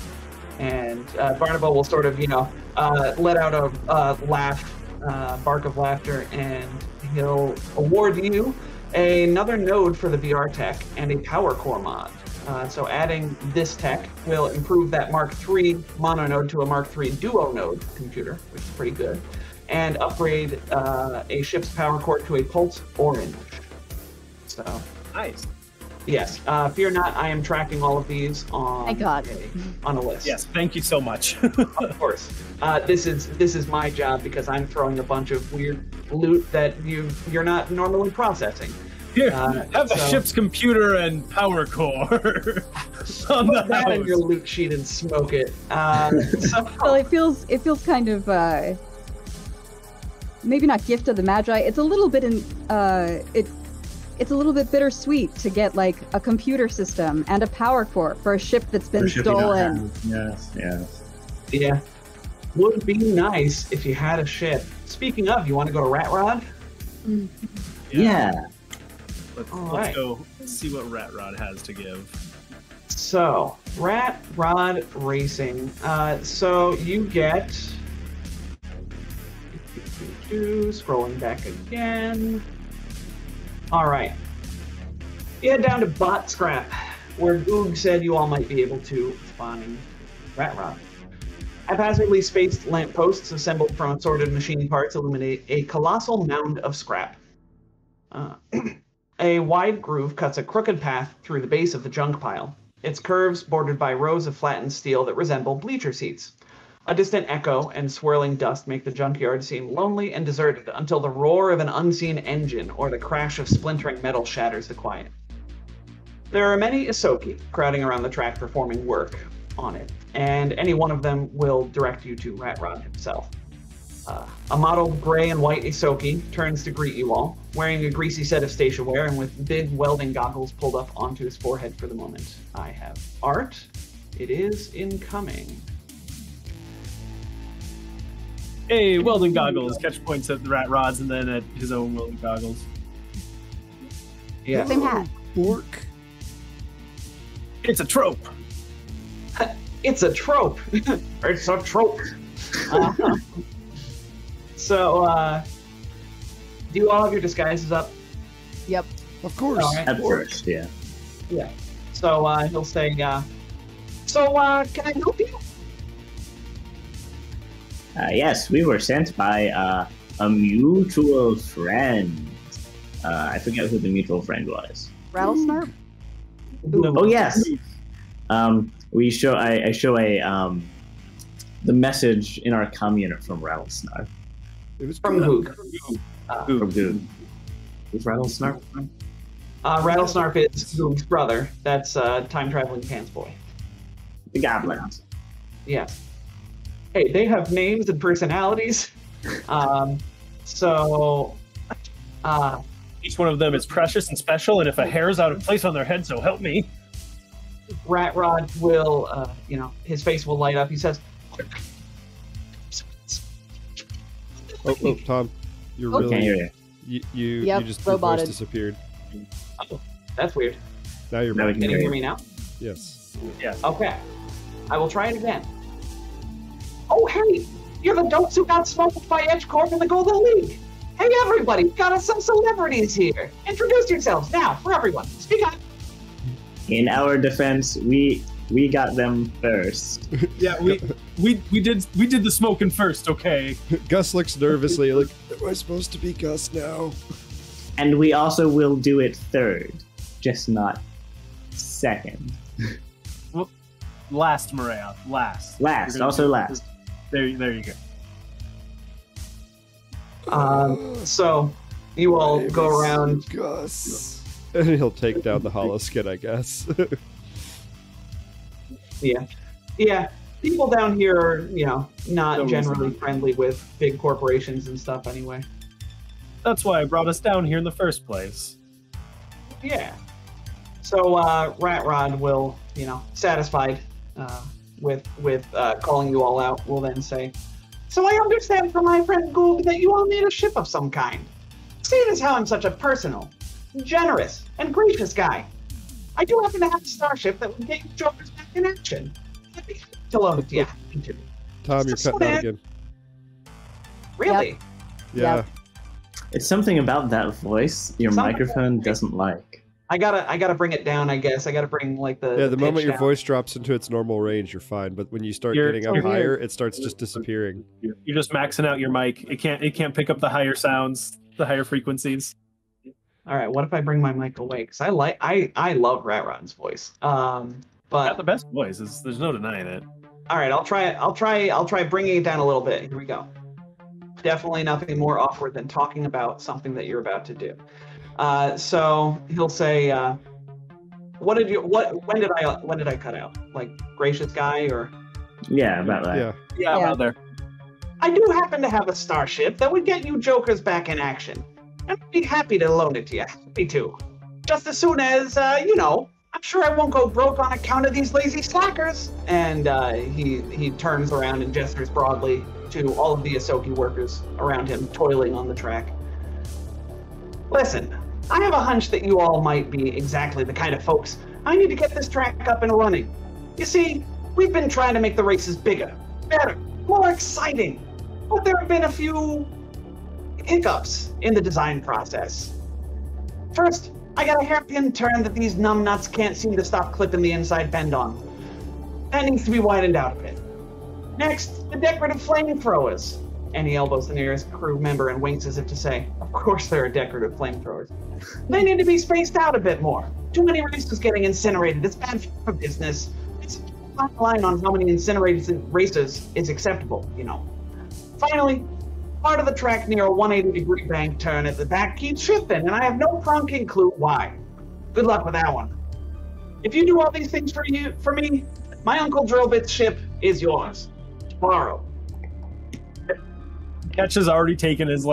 and Barnaba will sort of, let out a laugh, bark of laughter, and he'll award you another node for the VR tech and a power core mod. So adding this tech will improve that Mark III mono node to a Mark III duo node computer, which is pretty good, and upgrade a ship's power core to a Pulse Orange. So Nice. yes, fear not, I am tracking all of these on Thank God. on a list. Yes, thank you so much. Of course. This is my job because I'm throwing a bunch of weird loot that you're not normally processing. Here, have the so- ship's computer and power core on the Put that in house. your loot sheet and smoke it. Well, it feels kind of maybe not gift of the magi. It's a little bit it's a little bit bittersweet to get like a computer system and a power core for a ship that's been stolen. Yes. Yeah. Would be nice if you had a ship. Speaking of, you want to go to Rat Rod? Yeah. Let's right. go see what Rat Rod has to give. So, Rat Rod Racing. So you get... Scrolling back again. Alright. You head down to Bot Scrap, where Goog said you all might be able to find Rat Rod. Haphazardly spaced lampposts assembled from assorted machine parts illuminate a colossal mound of scrap. A wide groove cuts a crooked path through the base of the junk pile, its curves bordered by rows of flattened steel that resemble bleacher seats. A distant echo and swirling dust make the junkyard seem lonely and deserted until the roar of an unseen engine or the crash of splintering metal shatters the quiet. There are many Isoki crowding around the track performing work on it, and any one of them will direct you to Rat Rod himself. A mottled gray and white Isoki turns to greet you all, wearing a greasy set of station wear and with big welding goggles pulled up onto his forehead for the moment. I have Art. It is incoming. Hey, welding goggles. Catch points at the Rat Rods and then at his own welding goggles. Yeah. Same hat. Bork. It's a trope. It's a trope. It's a trope. Do you all have your disguises up? Yep. Of course. All right. At first, yeah. Yeah. So he'll say, can I help you? Yes, we were sent by a mutual friend. I forget who the mutual friend was. Rattlesnarp? Oh yes. I show the message in our comm unit from Rattlesnarp. It was From good. Goog. From Goog. Who's Rattlesnarp? Rattlesnarp is Goog's brother. That's time traveling pants boy. The goblins. Yes. Hey, they have names and personalities. So, Each one of them is precious and special, and if a hair's out of place on their head, so help me. Rat Rod will, his face will light up. He says, Oh, Tom, you're Oh, really Can't hear you. you Yep, just your voice roboted. disappeared. oh, that's weird. Now you're Now we back. Can you hear me now? Yes. Okay. I will try it again. Oh, hey! You're the dopes who got smoked by Edge Corp in the Golden League! Hey, everybody! Got us some celebrities here! Introduce yourselves now, for everyone. Speak up! In our defense, we got them first. Yeah, we did the smoking first, okay? Gus looks nervously like, am I supposed to be Gus now? And we also will do it third, just not second. Last, Maria. Last. Last, You're gonna also do- last. There you go. So, you all My go name is around. Gus. And he'll take down the hollow skin, I guess. Yeah. People down here are, not No generally reason. friendly with big corporations and stuff anyway. That's why I brought us down here in the first place. Yeah. So Rat Rod will, satisfied with calling you all out, will then say, "So I understand from my friend Goog that you all need a ship of some kind. Seeing as how I'm such a personal, generous, and gracious guy, I do happen to have a starship that would get you Jokers back in action. I'd be happy to loan it to you. Tom, you're So cutting out then- again. Really? Yeah. Yep. It's something about that voice your Something microphone about- doesn't like. I gotta bring it down, I guess. I gotta bring the Yeah, the pitch moment your down. voice drops into its normal range, you're fine. But when you start You're- getting up so weird. higher, it starts just disappearing. You're just maxing out your mic. It can't pick up the higher sounds, the higher frequencies. All right, what if I bring my mic away? Because I love Rat Rod's voice. Got But the best voice. There's no denying it. all right, I'll try bringing it down a little bit. Here we go. Definitely nothing more awkward than talking about something that you're about to do. So he'll say, when did I cut out? Like gracious guy or? Yeah, about that. Yeah. Yeah, Yeah. about there. I do happen to have a starship that would get you Jokers back in action. And I'd be happy to loan it to you. Me too. Just as soon as, I'm sure I won't go broke on account of these lazy slackers. And he turns around and gestures broadly to all of the Ahsoki workers around him toiling on the track. Listen, I have a hunch that you all might be exactly the kind of folks I need to get this track up and running. You see, we've been trying to make the races bigger, better, more exciting. But there have been a few hiccups in the design process. First, I got a hairpin turn that these numbnuts can't seem to stop clipping the inside bend on. That needs to be widened out a bit. Next, the decorative flamethrowers. And he elbows the nearest crew member and winks as if to say, of course there are decorative flamethrowers. They need to be spaced out a bit more. Too many races getting incinerated. It's bad for business. It's a fine line on how many incinerated races is acceptable, Finally, part of the track near a 180-degree bank turn at the back keeps shifting, and I have no plunking clue why. Good luck with that one. If you do all these things for me, my Uncle Drobit's ship is yours. Tomorrow. Ketch has already taken his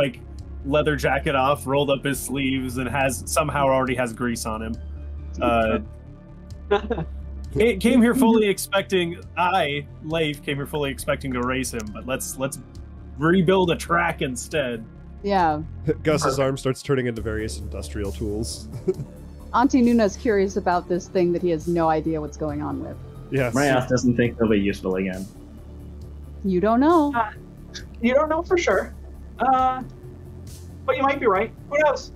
leather jacket off, rolled up his sleeves, and already has grease on him. Came here fully expecting Leif came here fully expecting to race him, but let's rebuild a track instead. Yeah. Gus's arm starts turning into various industrial tools. Auntie Nuna's curious about this thing that he has no idea what's going on with. Yes. Marias doesn't think they'll be useful again. You don't know. You don't know for sure. But you might be right. Who knows?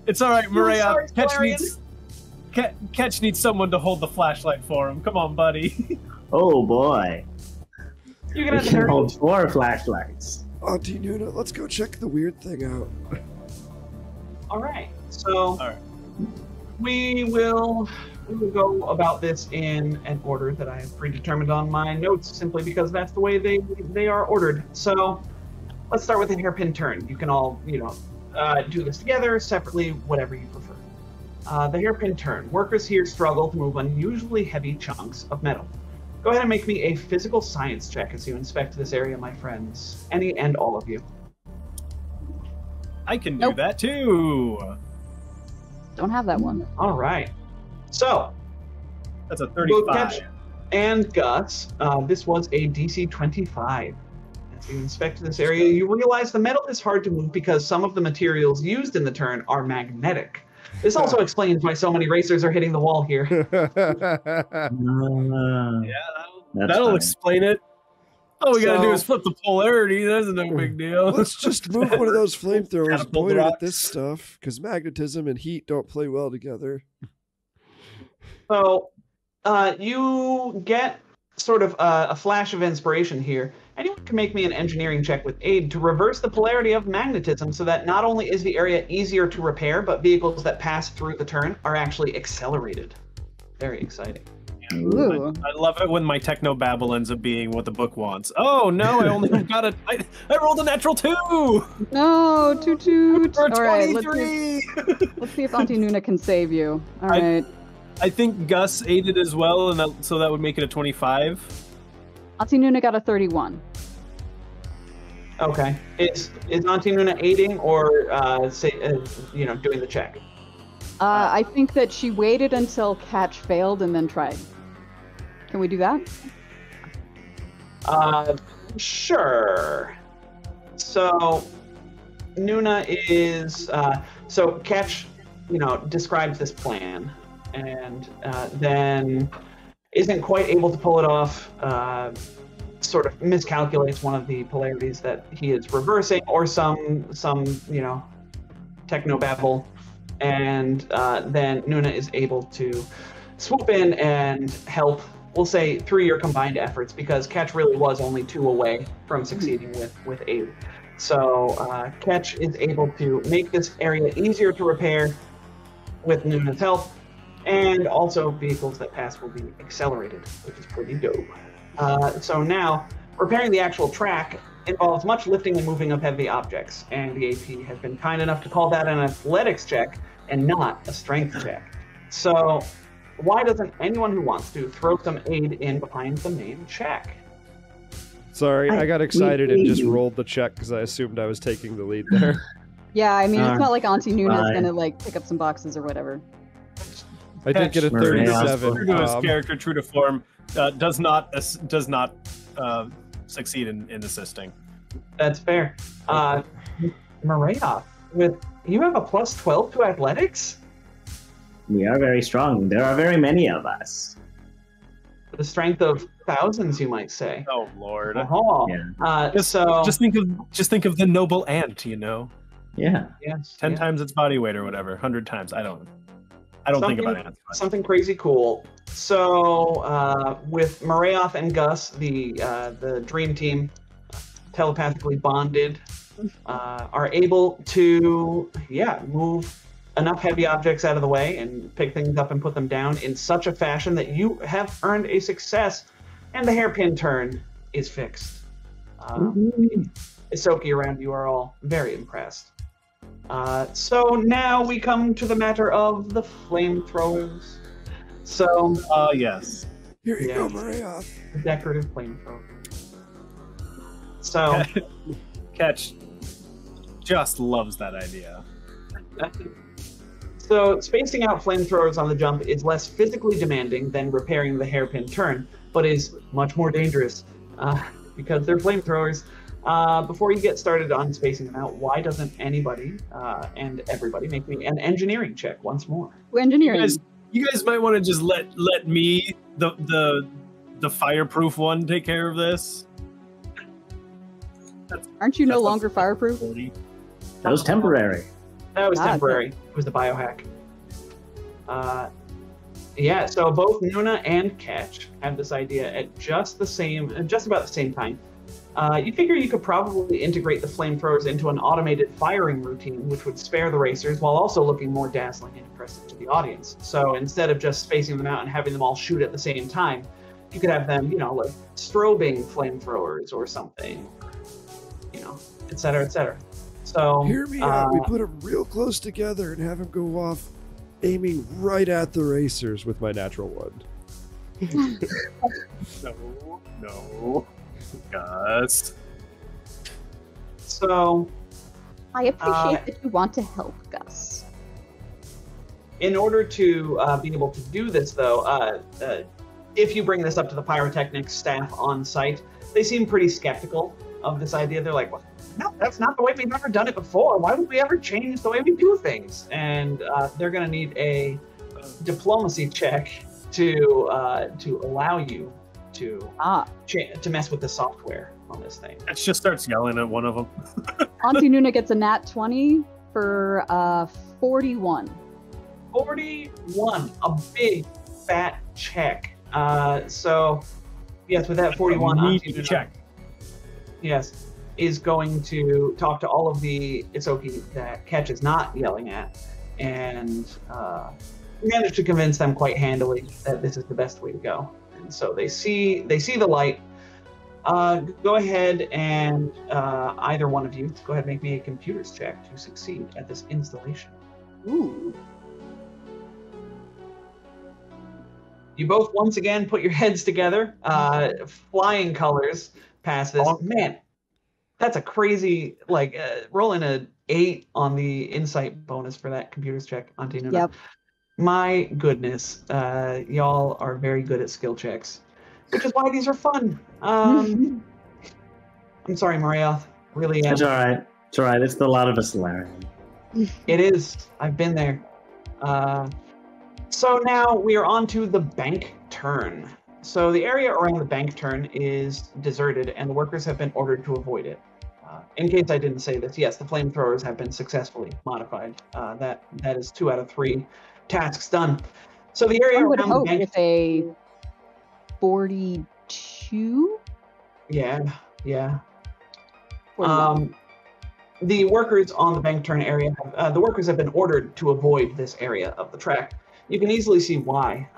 It's all right, Maria. sorry, Ketch needs someone to hold the flashlight for him. Come on, buddy. Oh boy. You're We gonna have to can hurry. hold 4 flashlights. Auntie Nuna, let's go check the weird thing out. All right. So All right. we will go about this in an order that I have predetermined on my notes, simply because that's the way they are ordered. So let's start with a hairpin turn. You can all, do this together, separately, whatever you prefer. The hairpin turn. Workers here struggle to move unusually heavy chunks of metal. Go ahead and make me a physical science check as you inspect this area, my friends. Any and all of you. I can do that too. Don't have that one. All right. So, That's a both 35. Ketch and Gus, this was a DC 25. As you inspect this area, you realize the metal is hard to move because some of the materials used in the turn are magnetic. This also explains why so many racers are hitting the wall here. Yeah, That's that'll fine. explain it. All we gotta do So- is flip the polarity. That's no big deal. Let's just move one of those flamethrowers and Catapult point it at rocks. this stuff, because magnetism and heat don't play well together. So, you get sort of a flash of inspiration here. Anyone can make me an engineering check with aid to reverse the polarity of magnetism so that not only is the area easier to repair, but vehicles that pass through the turn are actually accelerated. Very exciting. Ooh. I love it when my techno babble ends up being what the book wants. Oh no, I only got I rolled a natural 2 No, toot toot. for All right, 23. let's see if Auntie Nuna can save you. All I- right. I think Gus aided as well, and so that would make it a 25. Auntie Nuna got a 31. Okay. Is Auntie Nuna aiding or doing the check? I think that she waited until Catch failed and then tried. Can we do that? Sure. So Nuna is so Catch, describes this plan and then isn't quite able to pull it off. Sort of miscalculates one of the polarities that he is reversing, or some technobabble, and then Nuna is able to swoop in and help. We'll say through your combined efforts, because Catch really was only 2 away from succeeding with aid. So Catch is able to make this area easier to repair with Nuna's help, and also vehicles that pass will be accelerated, which is pretty dope. So now, repairing the actual track involves much lifting and moving of heavy objects, and the AP has been kind enough to call that an athletics check and not a strength check. So why doesn't anyone who wants to throw some aid in behind the main check? Sorry, I got excited and just rolled the check because I assumed I was taking the lead there. Yeah, I mean, it's not like Auntie Nuna's fine. gonna like pick up some boxes or whatever. I did get a Catch, Maria. 37. True to his character, true to form, does not succeed in assisting. That's fair. Maria, you have a plus 12 to athletics? We are very strong. There are very many of us. The strength of thousands, you might say. Oh Lord! Oh. Yeah. Just think of the noble ant. Yeah. Yes, 10 yeah. times its body weight or whatever, 100 times. I don't think about ants. Something crazy cool. So with Marayoth and Gus, the dream team, telepathically bonded, are able to move enough heavy objects out of the way and pick things up and put them down in such a fashion that you have earned a success, and the hairpin turn is fixed. Isoki around you are all very impressed. So now we come to the matter of the flamethrowers. So, Yes. Here you Yeah. go, Maria. the decorative flamethrower. So, Catch just loves that idea. so spacing out flamethrowers on the jump is less physically demanding than repairing the hairpin turn, but is much more dangerous because they're flamethrowers. Before you get started on spacing them out, why doesn't anybody and everybody make me an engineering check once more? Engineering. You guys might want to just let me, the fireproof one, take care of this. Aren't you no that's longer fireproof? That was temporary. That was Ah, temporary. It was the biohack. So both Nuna and Ketch had this idea at just about the same time. You figure you could probably integrate the flamethrowers into an automated firing routine, which would spare the racers while also looking more dazzling and impressive to the audience. So instead of just spacing them out and having them all shoot at the same time, you could have them, like strobing flamethrowers or something, et cetera, et cetera. So Hear me out. We put them real close together and have them go off, aiming right at the racers with my natural one. No. Gus. So I appreciate that you want to help, Gus. in order to be able to do this, though, if you bring this up to the pyrotechnics staff on site, they seem pretty skeptical of this idea. They're like, well, no, that's not the way we've ever done it before. Why would we ever change the way we do things? And they're going to need a diplomacy check to allow you to mess with the software on this thing. It just starts yelling at one of them. Auntie Nuna gets a nat 20 for 41. 41, a big fat check. So yes, with that 41, Auntie Nuna, check. yes, is going to talk to all of the Isoki that Ketch is not yelling at, and manage to convince them quite handily that this is the best way to go. And so they see the light. Go ahead and either one of you, go ahead and make me a computers check to succeed at this installation. Ooh. You both once again put your heads together. Flying colors past this. Man, that's a crazy, rolling an 8 on the insight bonus for that computers check, Auntie Nuna. Yep. My goodness, y'all are very good at skill checks, which is why these are fun. I'm sorry, Mariath. Really am. It's all right. It's all right. It's the lot of us learn. It is. I've been there. So now we are on to the bank turn. So the area around the bank turn is deserted, and the workers have been ordered to avoid it. In case I didn't say this, yes, the flamethrowers have been successfully modified. That is 2 out of 3 tasks done. So the area I would around the hope bank. with a 42. Yeah. 41. The workers on the bank turn area, the workers have been ordered to avoid this area of the track. You can easily see why.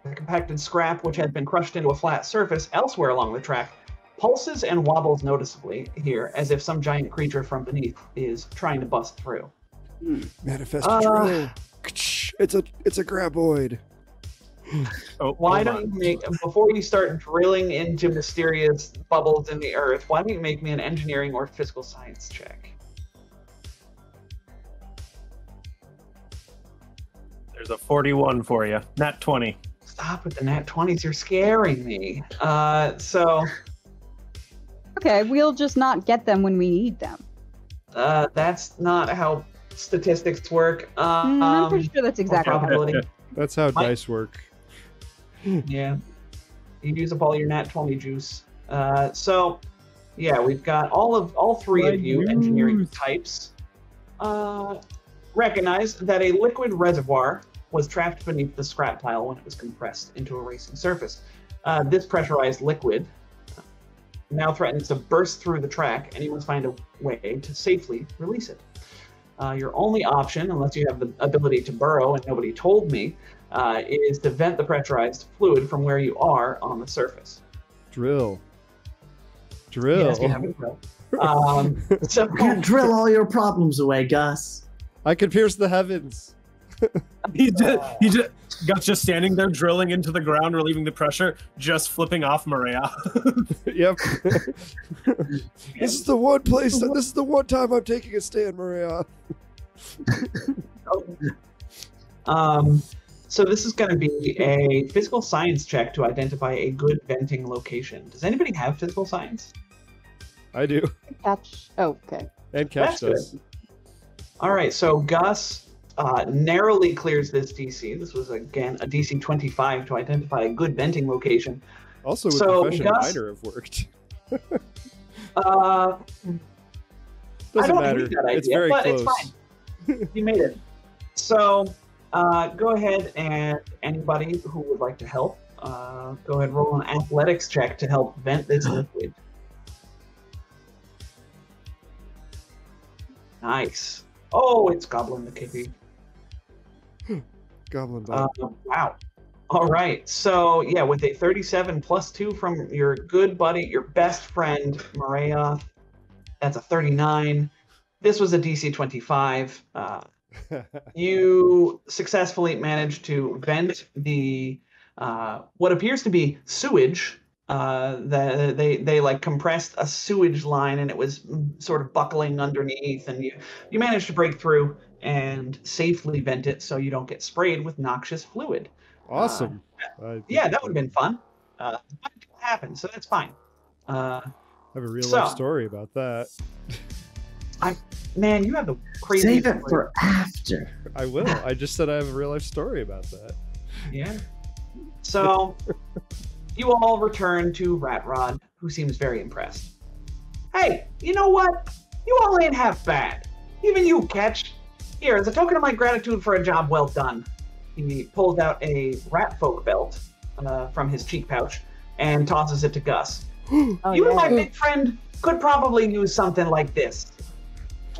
The compacted scrap, which had been crushed into a flat surface elsewhere along the track, pulses and wobbles noticeably here, as if some giant creature from beneath is trying to bust through. Manifest drill. It's a graboid. Why don't you make, before you start drilling into mysterious bubbles in the earth, why don't you make me an engineering or physical science check? There's a 41 for you. Nat 20. Stop with the nat 20s, you're scaring me. Okay, we'll just not get them when we need them. That's not how statistics work. I'm pretty sure that's exactly how it probability. works. That's how dice work. Yeah. You use up all your nat 20 juice. So, yeah, we've got all three of you engineering types. Recognize that a liquid reservoir was trapped beneath the scrap pile when it was compressed into a racing surface. This pressurized liquid now threatens to burst through the track, and you must find a way to safely release it. Your only option, unless you have the ability to burrow, and nobody told me, is to vent the pressurized fluid from where you are on the surface. Drill. Yes, you have a drill. So You can drill all your problems away, Gus. I can pierce the heavens. He just standing there drilling into the ground, relieving the pressure, just flipping off Maria. Yep. This is the one place. This is the one time I'm taking a stand, Maria. So this is going to be a physical science check to identify a good venting location. Does anybody have physical science? I do. Catch. Oh, okay. And Catch That's does. All right, so Gus narrowly clears this DC. This was, again, a DC 25 to identify a good venting location. Also, with So, Profession Gus- Minor have worked. I Doesn't don't matter. hate that idea, It's very but close. it's fine. You made it. So go ahead, and anybody who would like to help, go ahead and roll an athletics check to help vent this liquid. Nice. Oh, it's Goblin the Kitty. Goblin Bob. Wow. All right. So, yeah, with a 37 plus 2 from your good buddy, your best friend, Marayoth, that's a 39. This was a DC 25. You successfully managed to vent the what appears to be sewage. They like compressed a sewage line, and it was sort of buckling underneath, and you managed to break through and safely vent it so you don't get sprayed with noxious fluid. Awesome. Yeah, that would have been fun. That didn't happen, so that's fine. I have a real life story about that. Man, you have the crazy. Save it for after. I will. I just said I have a real life story about that. Yeah. So, you all return to Rat Rod, who seems very impressed. Hey, you know what? You all ain't half bad. Even you, Ketch. Here, as a token of my gratitude for a job well done. He pulls out a rat folk belt from his cheek pouch and tosses it to Gus. You and my big friend could probably use something like this.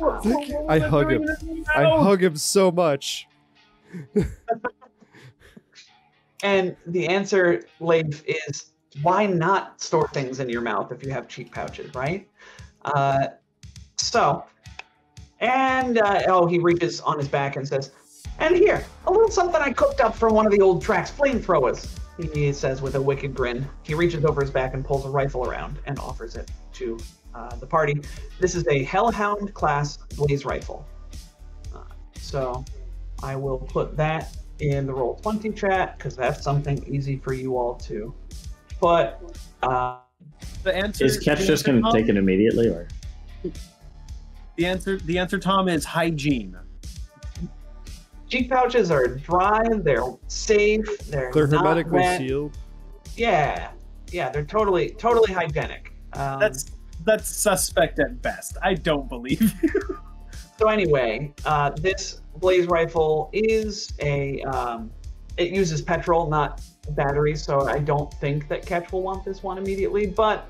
I hug him. I hug him so much. And the answer, Leif, is why not store things in your mouth if you have cheek pouches, right? He reaches on his back and says, and here, a little something I cooked up from one of the old tracks, flamethrowers, he says with a wicked grin. He reaches over his back and pulls a rifle around and offers it to the party. This is a Hellhound class blaze rifle. So I will put that in the Roll20 chat because that's something easy for you all to put. The answer Is Ketch just going to take it immediately, or? The answer, Tom, is hygiene. Cheek pouches are dry, they're safe, they're not hermetically wet. sealed. Yeah, they're totally hygienic. That's suspect at best. I don't believe you. So anyway, this blaze rifle is it uses petrol, not batteries, so I don't think that Ketch will want this one immediately, but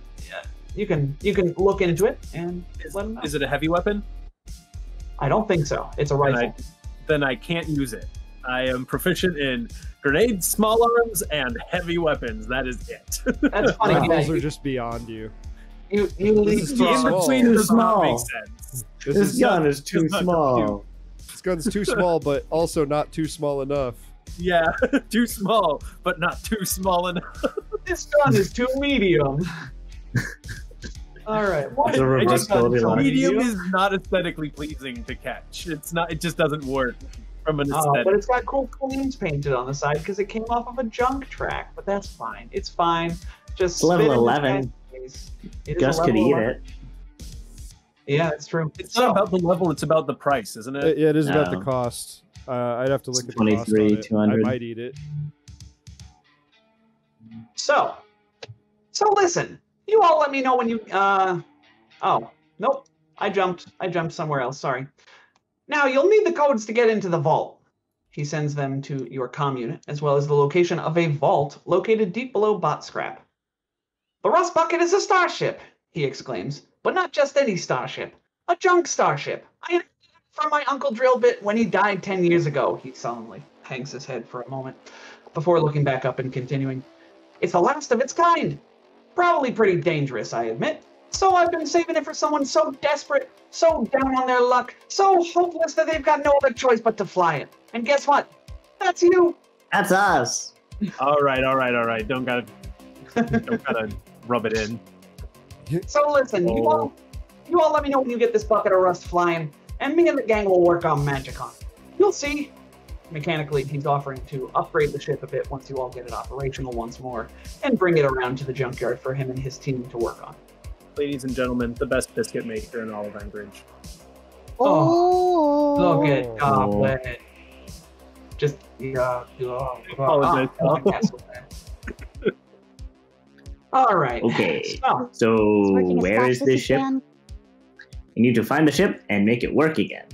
you can look into it and let him know. Is it a heavy weapon? I don't think so. It's a rifle. Then I can't use it. I am proficient in grenades, small arms, and heavy weapons. That is it. That's funny. Rifles are just beyond you. You leave is too in small. between does not Small. make sense. This gun is too does not small. compute. This gun's too small, but also not too small enough. Yeah, too small, but not too small enough. This gun is too medium. All right. It's a reverse Goldilocks. Medium is not aesthetically pleasing to catch. It's not. It just doesn't work from an aesthetic. But it's got cool cleans painted on the side because it came off of a junk track. But that's fine. It's fine. Just It's level spit in the 11. face. It is Gus a could level eat 11. it. Yeah, that's true. It's not about the level. It's about the price, isn't it? Yeah, it is about the No. cost. I'd have to look It's at the cost on 23, it. 200. I might eat it. So listen. You all let me know when you. Oh nope. I jumped somewhere else. Sorry. Now you'll need the codes to get into the vault. He sends them to your comm unit, as well as the location of a vault located deep below bot scrap. The Rust Bucket is a starship, he exclaims, but not just any starship. A junk starship. I inherited it from my Uncle Drillbit when he died 10 years ago. He solemnly hangs his head for a moment, before looking back up and continuing. It's the last of its kind. Probably pretty dangerous, I admit. So I've been saving it for someone so desperate, so down on their luck, so hopeless that they've got no other choice but to fly it. And guess what? That's you. That's us. All right. Don't gotta rub it in. So listen, you all let me know when you get this bucket of rust flying, and me and the gang will work on Magicon. You'll see. Mechanically, he's offering to upgrade the ship a bit once you all get it operational once more, and bring it around to the junkyard for him and his team to work on. Ladies and gentlemen, the best biscuit maker in all of Anchorage. Oh, look at Oh. Goblin. Just, Apologize. All right. Okay. So, So It's working as where fast is as this it ship? can. You need to find the ship and make it work again.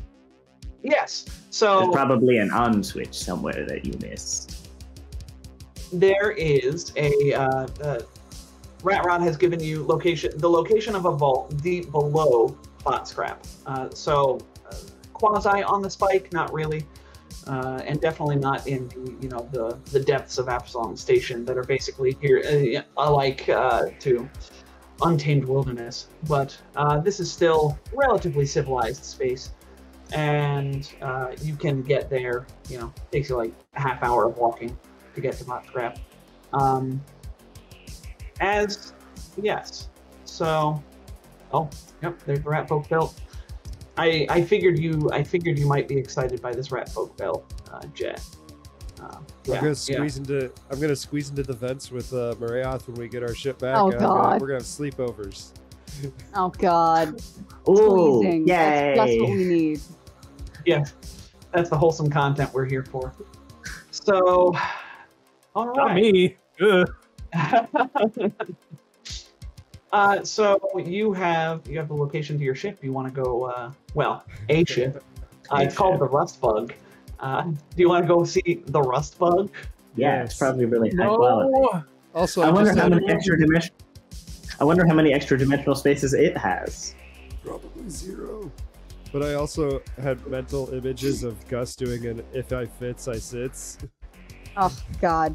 yes. There's So probably an on switch somewhere that you missed. there is a Rat Rod has given you the location of a vault deep below bot scrap. quasi on the spike, not really. And definitely not in the depths of Absalom Station that are basically here alike to Untamed Wilderness. But this is still relatively civilized space, and you can get there. Takes you like a half hour of walking to get to Mount Scrap. So, yep, there's the Rat Folk Belt. I figured you might be excited by this Rat Folk Belt, Jet. I'm gonna squeeze into the vents with Marayoth when we get our ship back. Oh, and God. we're gonna have sleepovers. Oh God. Ooh, Squeezing. yay! That's what we need. Yeah, that's the wholesome content we're here for. So, all Not right. me. Ugh. So you have the location to your ship. You want to go? A ship. It's called the Rust Bug. Do you want to go see the Rust Bug? Yeah, it's probably really high quality. No. Also, I wonder just how had- many extra dimensional spaces it has. Probably 0. But I also had mental images of Gus doing an "if I fits, I sits." Oh God.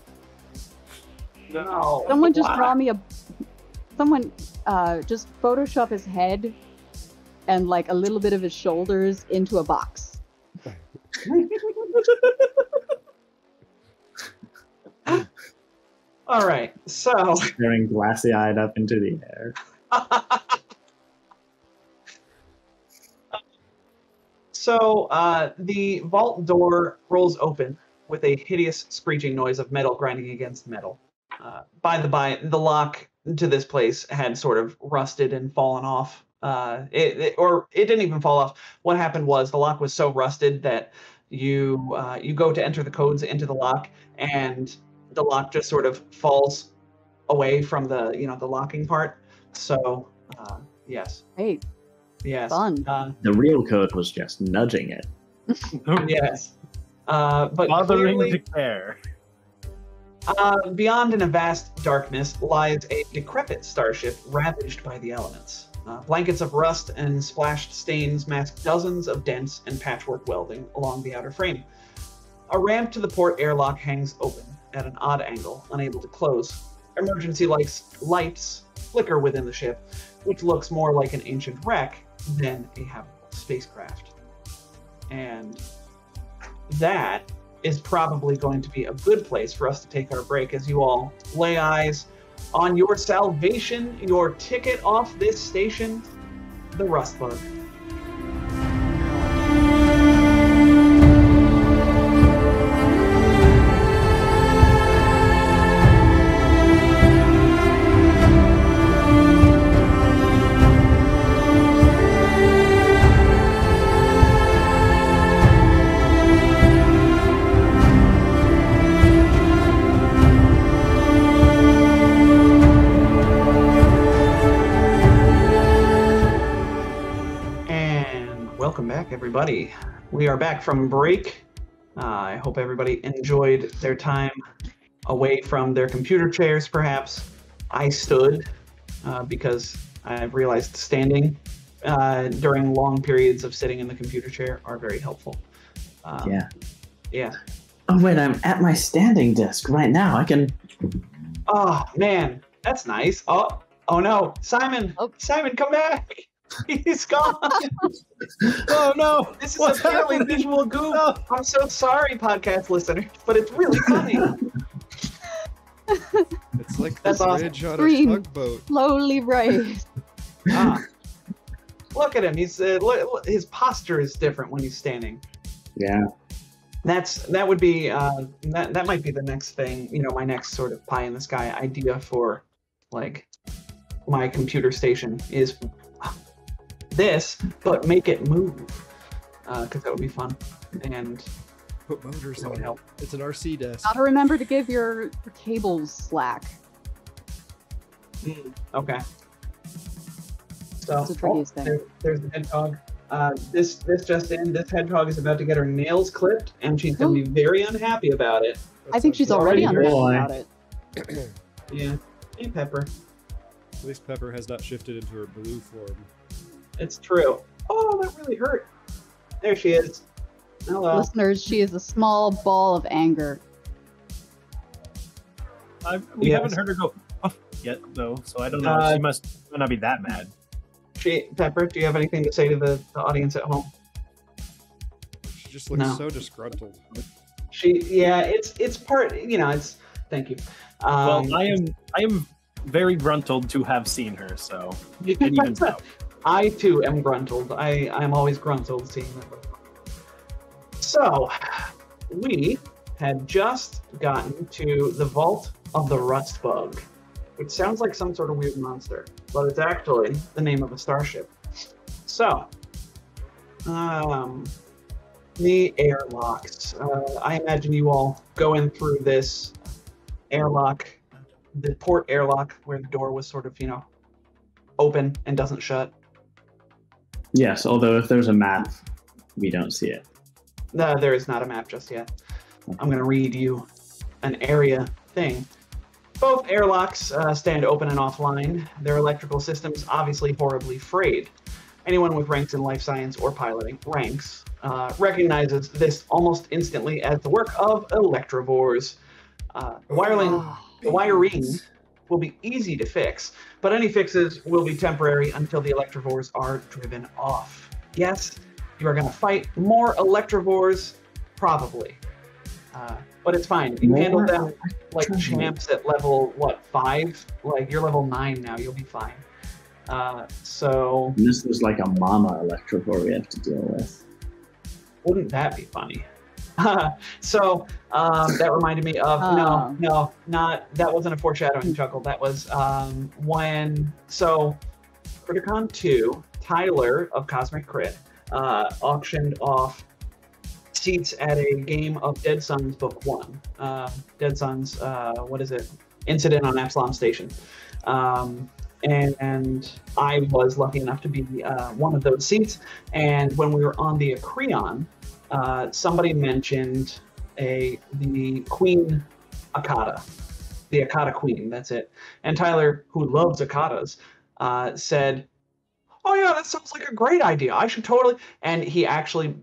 No. Someone just Why? draw me Someone just Photoshop his head and like a little bit of his shoulders into a box. All right. So. Staring glassy-eyed up into the air. So the vault door rolls open with a hideous screeching noise of metal grinding against metal. By the by, the lock to this place had sort of rusted and fallen off. It didn't even fall off. What happened was the lock was so rusted that you go to enter the codes into the lock, and the lock just sort of falls away from the the locking part. So yes. Hey, Yes. fun. The real code was just nudging it. Yes. But Bothering clearly, to care. beyond in a vast darkness lies a decrepit starship ravaged by the elements. Blankets of rust and splashed stains mask dozens of dents and patchwork welding along the outer frame. A ramp to the port airlock hangs open at an odd angle, unable to close. Emergency lights flicker within the ship, which looks more like an ancient wreck than a habitable spacecraft. And that is probably going to be a good place for us to take our break as you all lay eyes on your salvation, your ticket off this station, the Rust Bug. Welcome back, everybody. We are back from break. I hope everybody enjoyed their time away from their computer chairs, perhaps. I stood because I've realized standing during long periods of sitting in the computer chair are very helpful. Yeah. Yeah. Oh, wait, I'm at my standing desk right now. I can... Oh, man. That's nice. Oh no. Simon. Oh. Simon, come back. He's gone. Oh no! This is What's a purely happening? visual goof. No. I'm so sorry, podcast listeners, but it's really funny. It's like That's the awesome. bridge on a Scream. tugboat. Slowly raised. Look at him. He's his posture is different when he's standing. Yeah. That would be that might be the next thing. My next sort of pie in the sky idea for like my computer station is this, but make it move, because that would be fun and Put motors that would on it. help. It's an RC desk. Gotta remember to give your cables slack. Okay. So It's the trickiest thing. there's the hedgehog. This just in. This hedgehog is about to get her nails clipped, and she's gonna be very unhappy about it. I think she's already Already unhappy boy. about it. Yeah. Hey, Pepper. At least Pepper has not shifted into her blue form. It's true. Oh, that really hurt. There she is. Hello. Listeners, she is a small ball of anger. We Yes. haven't heard her go yet, though, so I don't know. She must not be that mad. Pepper, do you have anything to say to the audience at home? She just looks No. so disgruntled. It's part, it's, thank you. Well, I am very gruntled to have seen her, so it evens out. I too am gruntled. I'm always gruntled seeing that. So, we had just gotten to the Vault of the Rust Bug, which sounds like some sort of weird monster, but it's actually the name of a starship. So, the airlocks. I imagine you all go in through this airlock, the port airlock, where the door was sort of, open and doesn't shut. Yes, although if there's a map, we don't see it. No, there is not a map just yet. I'm going to read you an area thing. Both airlocks stand open and offline. Their electrical systems obviously horribly frayed. Anyone with ranks in life science or piloting ranks recognizes this almost instantly as the work of electrovores. The wiring will be easy to fix, but any fixes will be temporary until the electrovores are driven off. Yes, you are going to fight more electrovores, probably. But it's fine. You handle them like champs at level, 5? Like, you're level 9 now. You'll be fine. So... And this was like a mama electrovore we have to deal with. Wouldn't that be funny? So, that reminded me of... that wasn't a foreshadowing chuckle. That was when... So, Criticon 2, Tyler of Cosmic Crit, auctioned off seats at a game of Dead Suns Book 1. Dead Suns, Incident on Absalom Station. And I was lucky enough to be one of those seats. And when we were on the Acreon, somebody mentioned the Queen Akata. The Akata Queen, that's it. And Tyler, who loves Akatas, said, "Oh yeah, that sounds like a great idea. I should totally..." And he actually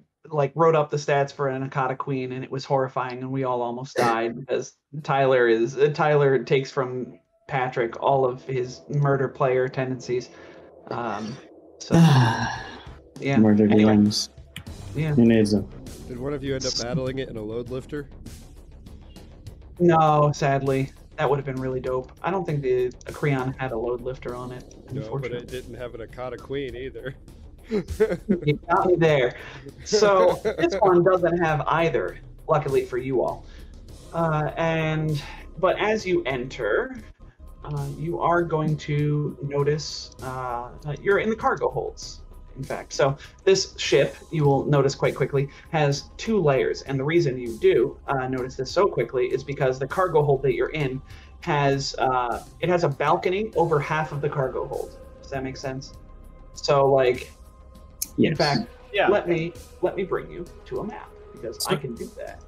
wrote up the stats for an Akata Queen, and it was horrifying, and we all almost died because Tyler takes from Patrick all of his murder player tendencies. Yeah. Murder Anyway. DMs. Yeah. Who needs them? Did one of you end up battling it in a load lifter? No, sadly. That would have been really dope. I don't think the Acreon had a load lifter on it. No, but Unfortunately. it didn't have an Akata Queen either. You got me there. So this one doesn't have either, luckily for you all. But as you enter, you are going to notice you're in the cargo holds. In fact, so this ship, you will notice quite quickly, has 2 layers, and the reason you do notice this so quickly is because the cargo hold that you're in has a balcony over half of the cargo hold. Does that make sense? So, Yes. in fact, Yeah. let me bring you to a map because I can do that.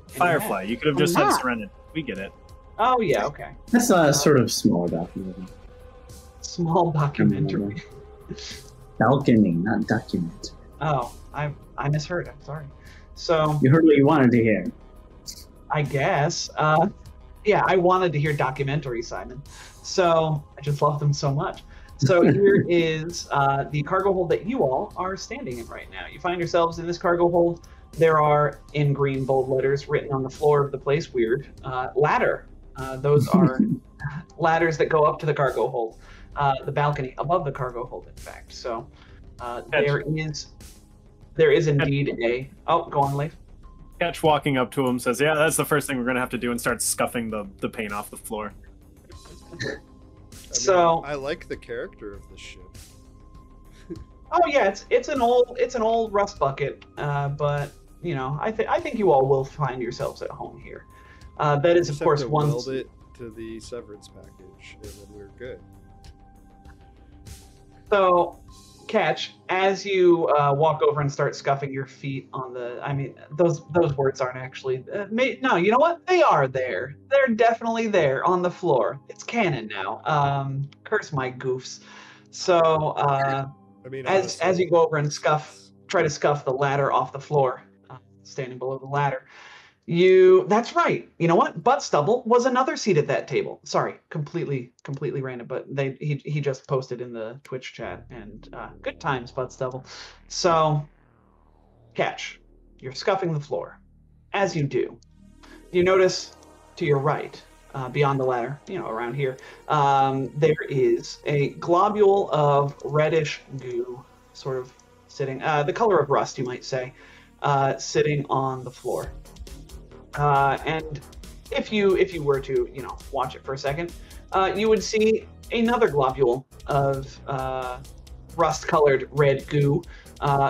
Firefly, you could have just said map. Serenity. We get it. Oh yeah, okay. That's a sort of small documentary. Small documentary. Balcony, not document. Oh, I misheard. I'm sorry. So You heard what you wanted to hear. I guess, yeah, I wanted to hear documentary, Simon. So I just love them so much. So here is the cargo hold that you all are standing in right now. You find yourselves in this cargo hold. There are, in green bold letters written on the floor of the place, weird, ladder. Those are ladders that go up to the cargo hold. The balcony above the cargo hold, in fact. So there is indeed a... Oh, go on, Leif. Ketch walking up to him says, "Yeah, that's the first thing we're gonna have to do," and starts scuffing the paint off the floor. So- I like the character of the ship. Oh yeah, it's an old rust bucket, but I think you all will find yourselves at home here. That is, Just of course, have to one. weld it to the severance package, and then we're good. So, Catch, as you walk over and start scuffing your feet on the... I mean, those words aren't actually... no, you know what? They are there. They're definitely there on the floor. It's canon now. Curse my goofs. So, I mean, as honestly, you go over and scuff try to scuff the ladder off the floor, standing below the ladder. That's right. You know what? Butt Stubble was another seat at that table. Sorry, completely random, but he just posted in the Twitch chat, and good times, Butt Stubble. So, Catch, you're scuffing the floor. As you do, you notice to your right, beyond the ladder, around here, there is a globule of reddish goo, sort of sitting, the color of rust, you might say, sitting on the floor. And if you were to, watch it for a second, you would see another globule of rust-colored red goo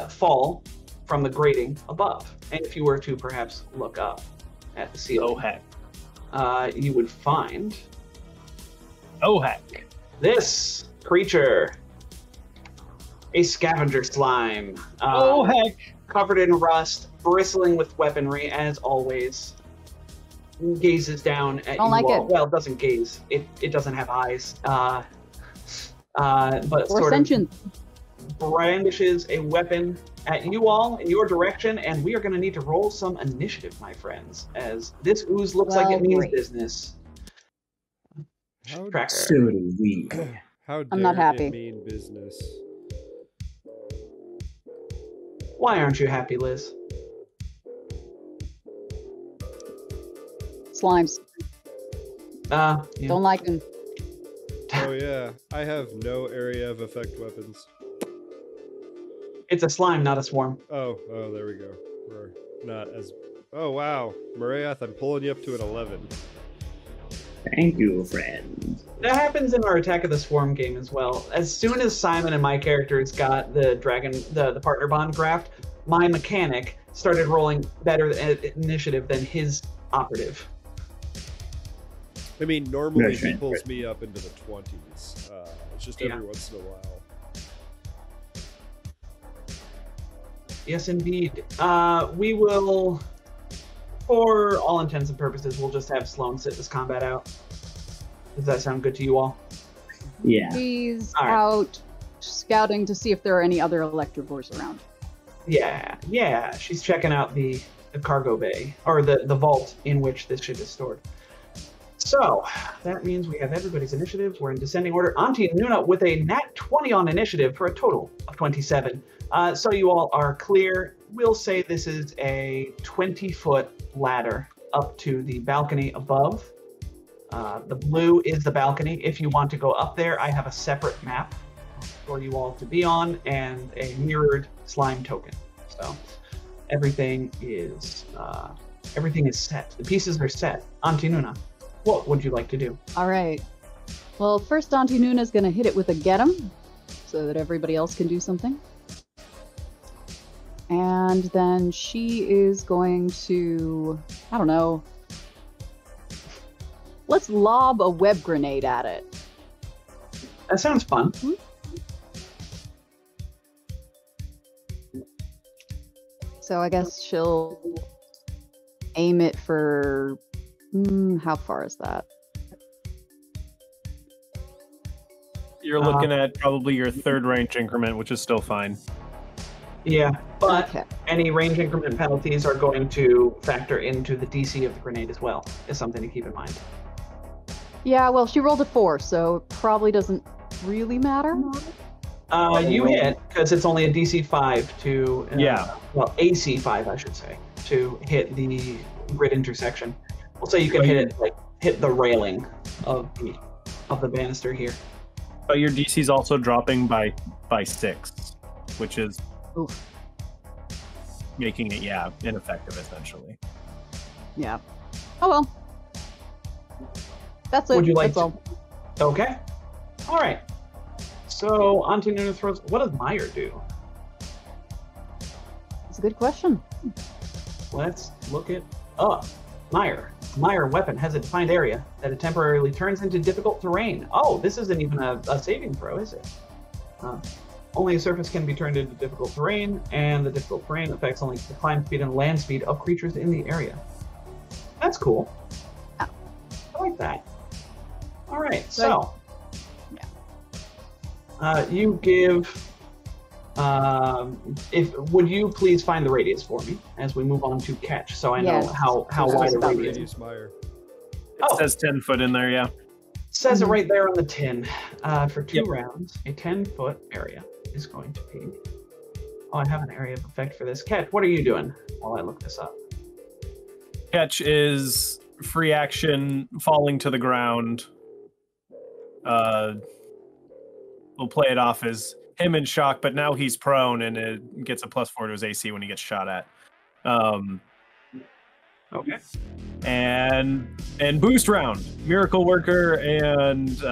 fall from the grating above. And if you were to perhaps look up at the ceiling, Oh heck. You would find Oh heck. this creature, a scavenger slime. Oh heck. Covered in rust, bristling with weaponry as always, gazes down at Don't you like all. it. Well, it doesn't gaze. It doesn't have eyes. But Or sort sentient. of brandishes a weapon at you all in your direction, and we are going to need to roll some initiative, my friends, as this ooze looks like Well, it means great. business. How, Tracker. So do we. how I'm not dare happy. it mean business? Why aren't you happy, Liz? Slimes. Yeah. Don't like them. Oh yeah, I have no area of effect weapons. It's a slime, not a swarm. Oh, there we go. We're not as. Oh wow, Marayath, I'm pulling you up to an 11. Thank you, friend. That happens in our Attack of the Swarm game as well. As soon as Simon and my characters got the the partner bond graft, my mechanic started rolling better at initiative than his operative. I mean, normally No, he sure. pulls me up into the 20s. It's just Yeah. every once in a while. Yes, indeed. We will, for all intents and purposes, we'll just have Sloan sit this combat out. Does that sound good to you all? Yeah. He's All right. out scouting to see if there are any other Electrovores around. Yeah. She's checking out the cargo bay, or the vault in which this shit is stored. So, that means we have everybody's initiatives. We're in descending order. Auntie Nuna with a nat 20 on initiative for a total of 27. So you all are clear. We'll say this is a 20-foot ladder up to the balcony above. The blue is the balcony. If you want to go up there, I have a separate map for you all to be on and a mirrored slime token. So everything is set. The pieces are set. Auntie Nuna, what would you like to do? All right. Well, first Auntie Nuna's going to hit it with a get 'em so that everybody else can do something. And then she is going to, I don't know, let's lob a web grenade at it. That sounds fun. So I guess she'll aim it for, how far is that? You're looking at probably your third range increment, which is still fine. Yeah, but Okay. any range increment penalties are going to factor into the DC of the grenade as well, is something to keep in mind. Yeah, well, she rolled a 4, so it probably doesn't really matter. You hit, because it's only a DC 5 to... Yeah. Well, AC 5, I should say, to hit the grid intersection. We'll say you can hit it, like, hit the railing of the banister here. But your DC's also dropping by 6, which is Oof. making it, ineffective essentially. Yeah. Oh well. That's it. Would you like That's to- all. Okay. All right. So, Auntie Nuna throws... What does Meyer do? It's a good question. Let's look it up. Meyer. Meyer weapon has a defined area that it temporarily turns into difficult terrain. Oh, this isn't even a saving throw, is it? Only a surface can be turned into difficult terrain, and the difficult terrain affects only the climb speed and land speed of creatures in the area. That's cool. Oh. I like that. All right, so you give If would you please find the radius for me as we move on to catch, so I know Yes. how Says wide a about radius. radius Meyer. It says 10 foot in there, yeah. Says it Mhm. right there on the tin. For 2 Yep. rounds, a 10-foot area is going to be. Oh, I have an area of effect for this. Catch, what are you doing while I look this up? Catch is free action, falling to the ground. We'll play it off as him in shock, but now he's prone and it gets a +4 to his AC when he gets shot at. Okay. And boost round, miracle worker, and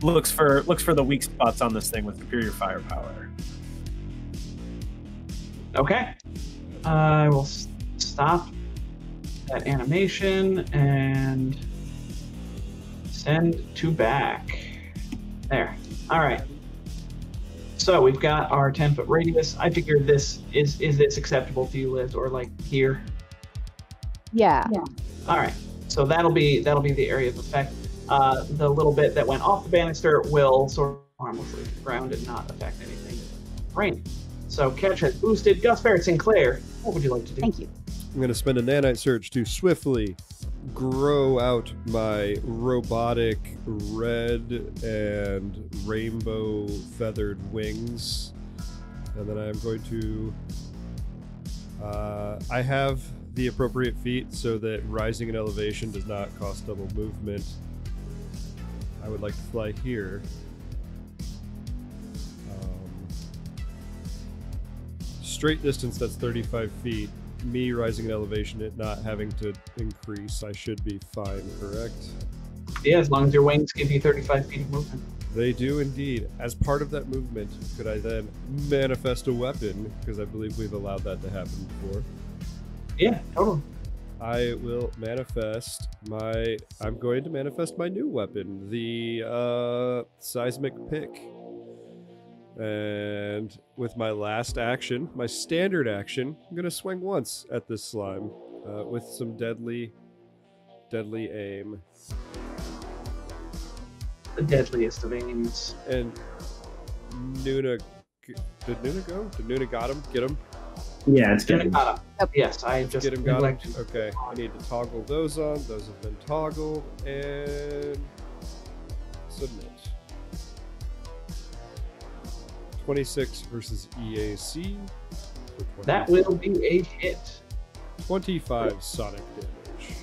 looks for the weak spots on this thing with superior firepower. Okay. I will stop that animation and send to back. There. All right. So we've got our 10-foot radius. I figured this is this acceptable to you, Liz, or like here? Yeah. All right. So that'll be the area of effect. The little bit that went off the banister will sort of harmlessly hit the ground and not affect anything. Rain. So Catch has boosted. Gus Barrett Sinclair, what would you like to do? Thank you. I'm going to spend a nanite surge to swiftly grow out my robotic red and rainbow feathered wings. And then I'm going to... I have the appropriate feat so that rising in elevation does not cost double movement. I would like to fly here. Straight distance, that's 35 feet. Me rising in elevation, it not having to increase, I should be fine, correct? Yeah, as long as your wings give you 35 feet of movement. They do indeed. As part of that movement, could I then manifest a weapon? Because I believe we've allowed that to happen before. Yeah, totally. I will manifest my... I'm going to manifest my new weapon, the seismic pick. And with my last action, my standard action, I'm going to swing once at this slime with some deadly aim. The deadliest of aims. And Nuna... Did Nuna go? Did Nuna got him? Get him? Yeah, it's good. Yes, I just Get him, got him. neglected. Okay, I need to toggle those on. Those have been toggled. And... submit. 26 versus EAC. That will be a hit. 25 sonic damage.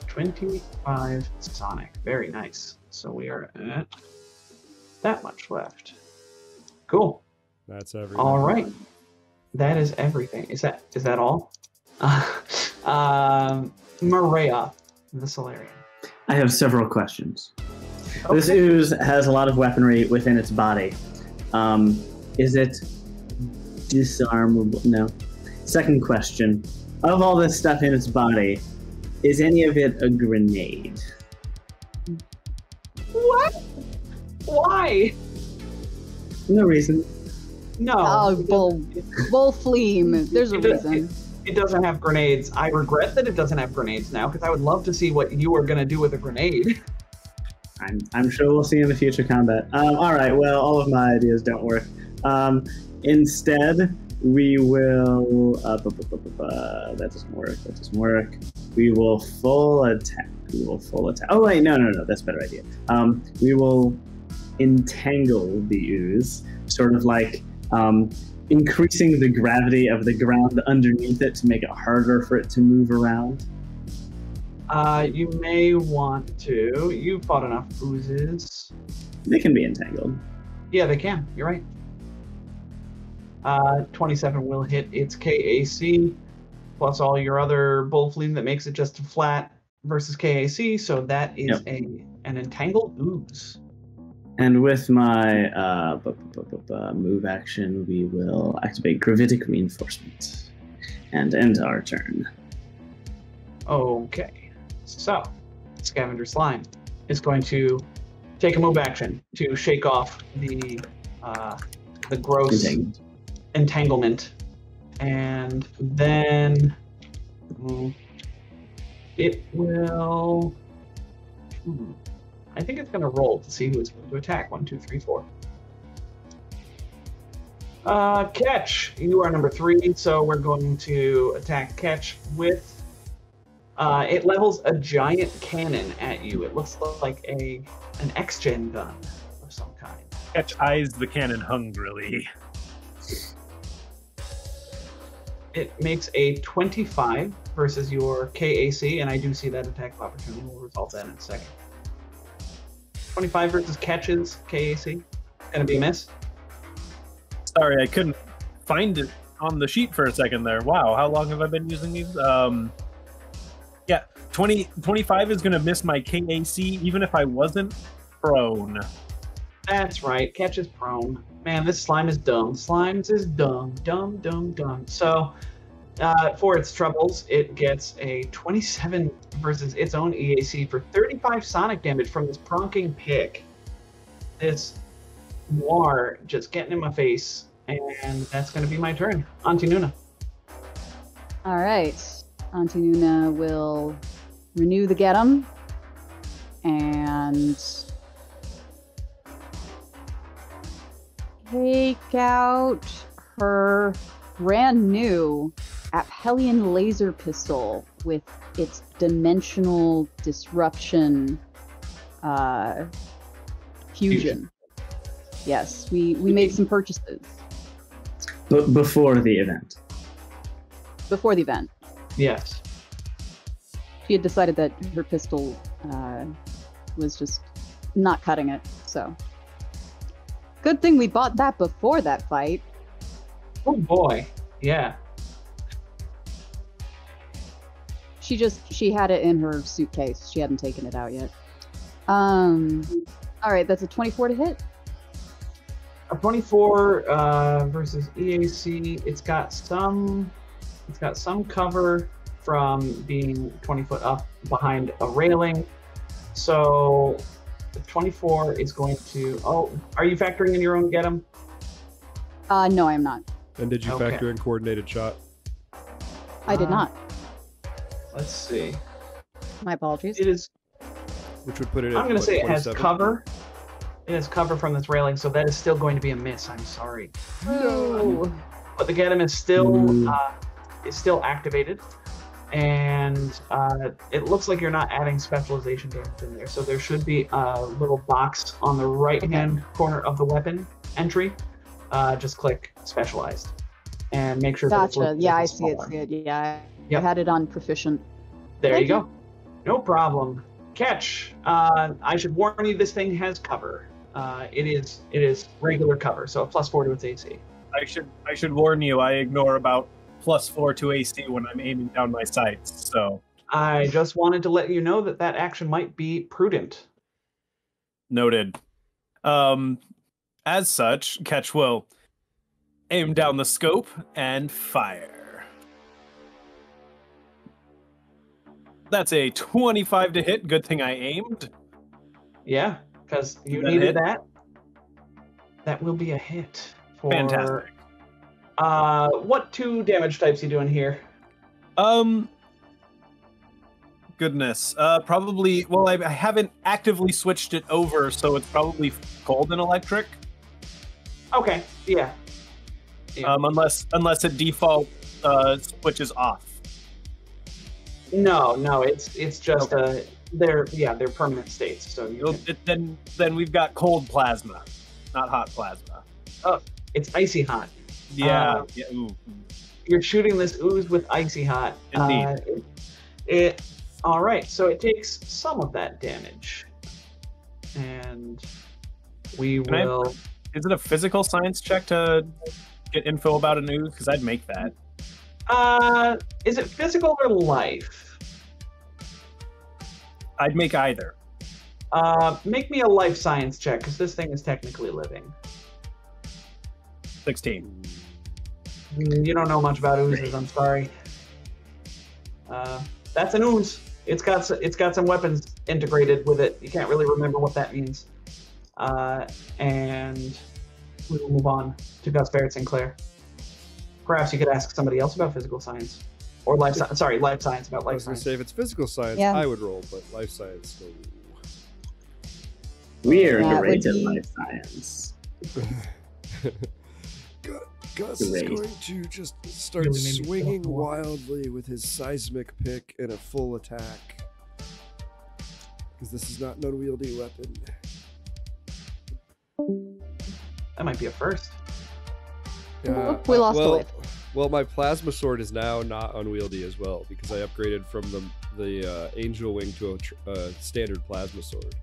25 sonic. Very nice. So we are at that much left. Cool. That's everything. All right. That is everything. Is that all? Maria, the Solarian. I have several questions. This ooze has a lot of weaponry within its body. Is it disarmable? No. Second question. Of all this stuff in its body, is any of it a grenade? What? Why? No reason. No. Oh, bull flame. There's a reason. It doesn't have grenades. I regret that it doesn't have grenades now, because I would love to see what you are going to do with a grenade. I'm sure we'll see in the future combat. All right, well, all of my ideas don't work. Instead, we will... that doesn't work. That doesn't work. We will full attack. Oh, wait, no. That's a better idea. We will entangle the ooze, sort of like increasing the gravity of the ground underneath it to make it harder for it to move around. You may want to. You've fought enough oozes. They can be entangled. Yeah, they can. You're right. 27 will hit its KAC, plus all your other bull fleam that makes it just a flat versus KAC. So that is an entangled ooze. And with my move action, we will activate gravitic reinforcement and end our turn. Okay. So, Scavenger Slime is going to take a move action to shake off the gross entanglement, and then it will. I think it's going to roll to see who it's going to attack. 1, 2, 3, 4. Catch, you are number 3, so we're going to attack Catch with. It levels a giant cannon at you. It looks like an X-Gen gun of some kind. Catch eyes the cannon hungrily. It makes a 25 versus your KAC, and I do see that attack of opportunity. We'll resolve that in a second. 25 versus Catch's KAC. Gonna be a miss. Sorry, I couldn't find it on the sheet for a second there. Wow, how long have I been using these? Yeah, 25 is going to miss my KAC even if I wasn't prone. That's right, Catch is prone. Man, this slime is dumb. Slimes is dumb. Dumb, dumb, dumb. So, for its troubles, it gets a 27 versus its own EAC for 35 sonic damage from this pronking pick. This Noir just getting in my face, and that's going to be my turn. Auntie Nuna. All right. Auntie Nuna will renew the get 'em and take out her brand new Aphelion laser pistol with its dimensional disruption fusion. Yes, we made some purchases. Before the event. Before the event. Yes. She had decided that her pistol was just not cutting it, so. Good thing we bought that before that fight. Oh boy. Yeah. She had it in her suitcase. She hadn't taken it out yet. Alright, that's a 24 to hit. A 24 versus EAC. It's got some cover from being 20 foot up behind a railing. So the 24 is going to. Oh, are you factoring in your own get 'em? No, I am not. And did you factor in coordinated shot? I did not. Let's see. My apologies. It is. Which would put it at, I'm going to say it has 27? cover. It has cover from this railing, so that is still going to be a miss. I'm sorry. No. But the get 'em is still activated, and it looks like you're not adding specialization damage in there. So there should be a little box on the right-hand corner of the weapon entry. Just click specialized, and make sure. Gotcha. Yeah, I see it. Yeah, I had it on proficient. There you go. No problem. Catch. I should warn you, this thing has cover. It is regular cover, so a +4 to its AC. I should warn you, I ignore about +4 to AC when I'm aiming down my sights, so. I just wanted to let you know that action might be prudent. Noted. As such, Catch will aim down the scope and fire. That's a 25 to hit. Good thing I aimed. Yeah, because you needed that. That will be a hit. Fantastic. What 2 damage types you doing here? Goodness. Probably. Well, I haven't actively switched it over, so it's probably cold and electric. Okay. Yeah. Unless it default switches off. No. It's just they're permanent states. So then we've got cold plasma, not hot plasma. Oh, it's icy hot. Yeah. Ooh. You're shooting this ooze with icy hot. Indeed. All right. So it takes some of that damage, and we will. Is it a physical science check to get info about an ooze? Because I'd make that. Is it physical or life? I'd make either. Make me a life science check, because this thing is technically living. 16. You don't know much about oozes. I'm sorry. That's an ooze. It's got some weapons integrated with it. You can't really remember what that means. And we will move on to Gus Barrett Sinclair. Perhaps you could ask somebody else about physical science. Or life science about I life was going to science. say, if it's physical science, Yeah. I would roll, but life science, no. We are That would great at be- life science. Gus is Great. going to just start Really made me swinging feel wildly with his seismic pick in a full attack. Because this is not an unwieldy weapon. That might be a first. We lost a well, wave. well, my plasma sword is now not unwieldy as well because I upgraded from the angel wing to a standard plasma sword.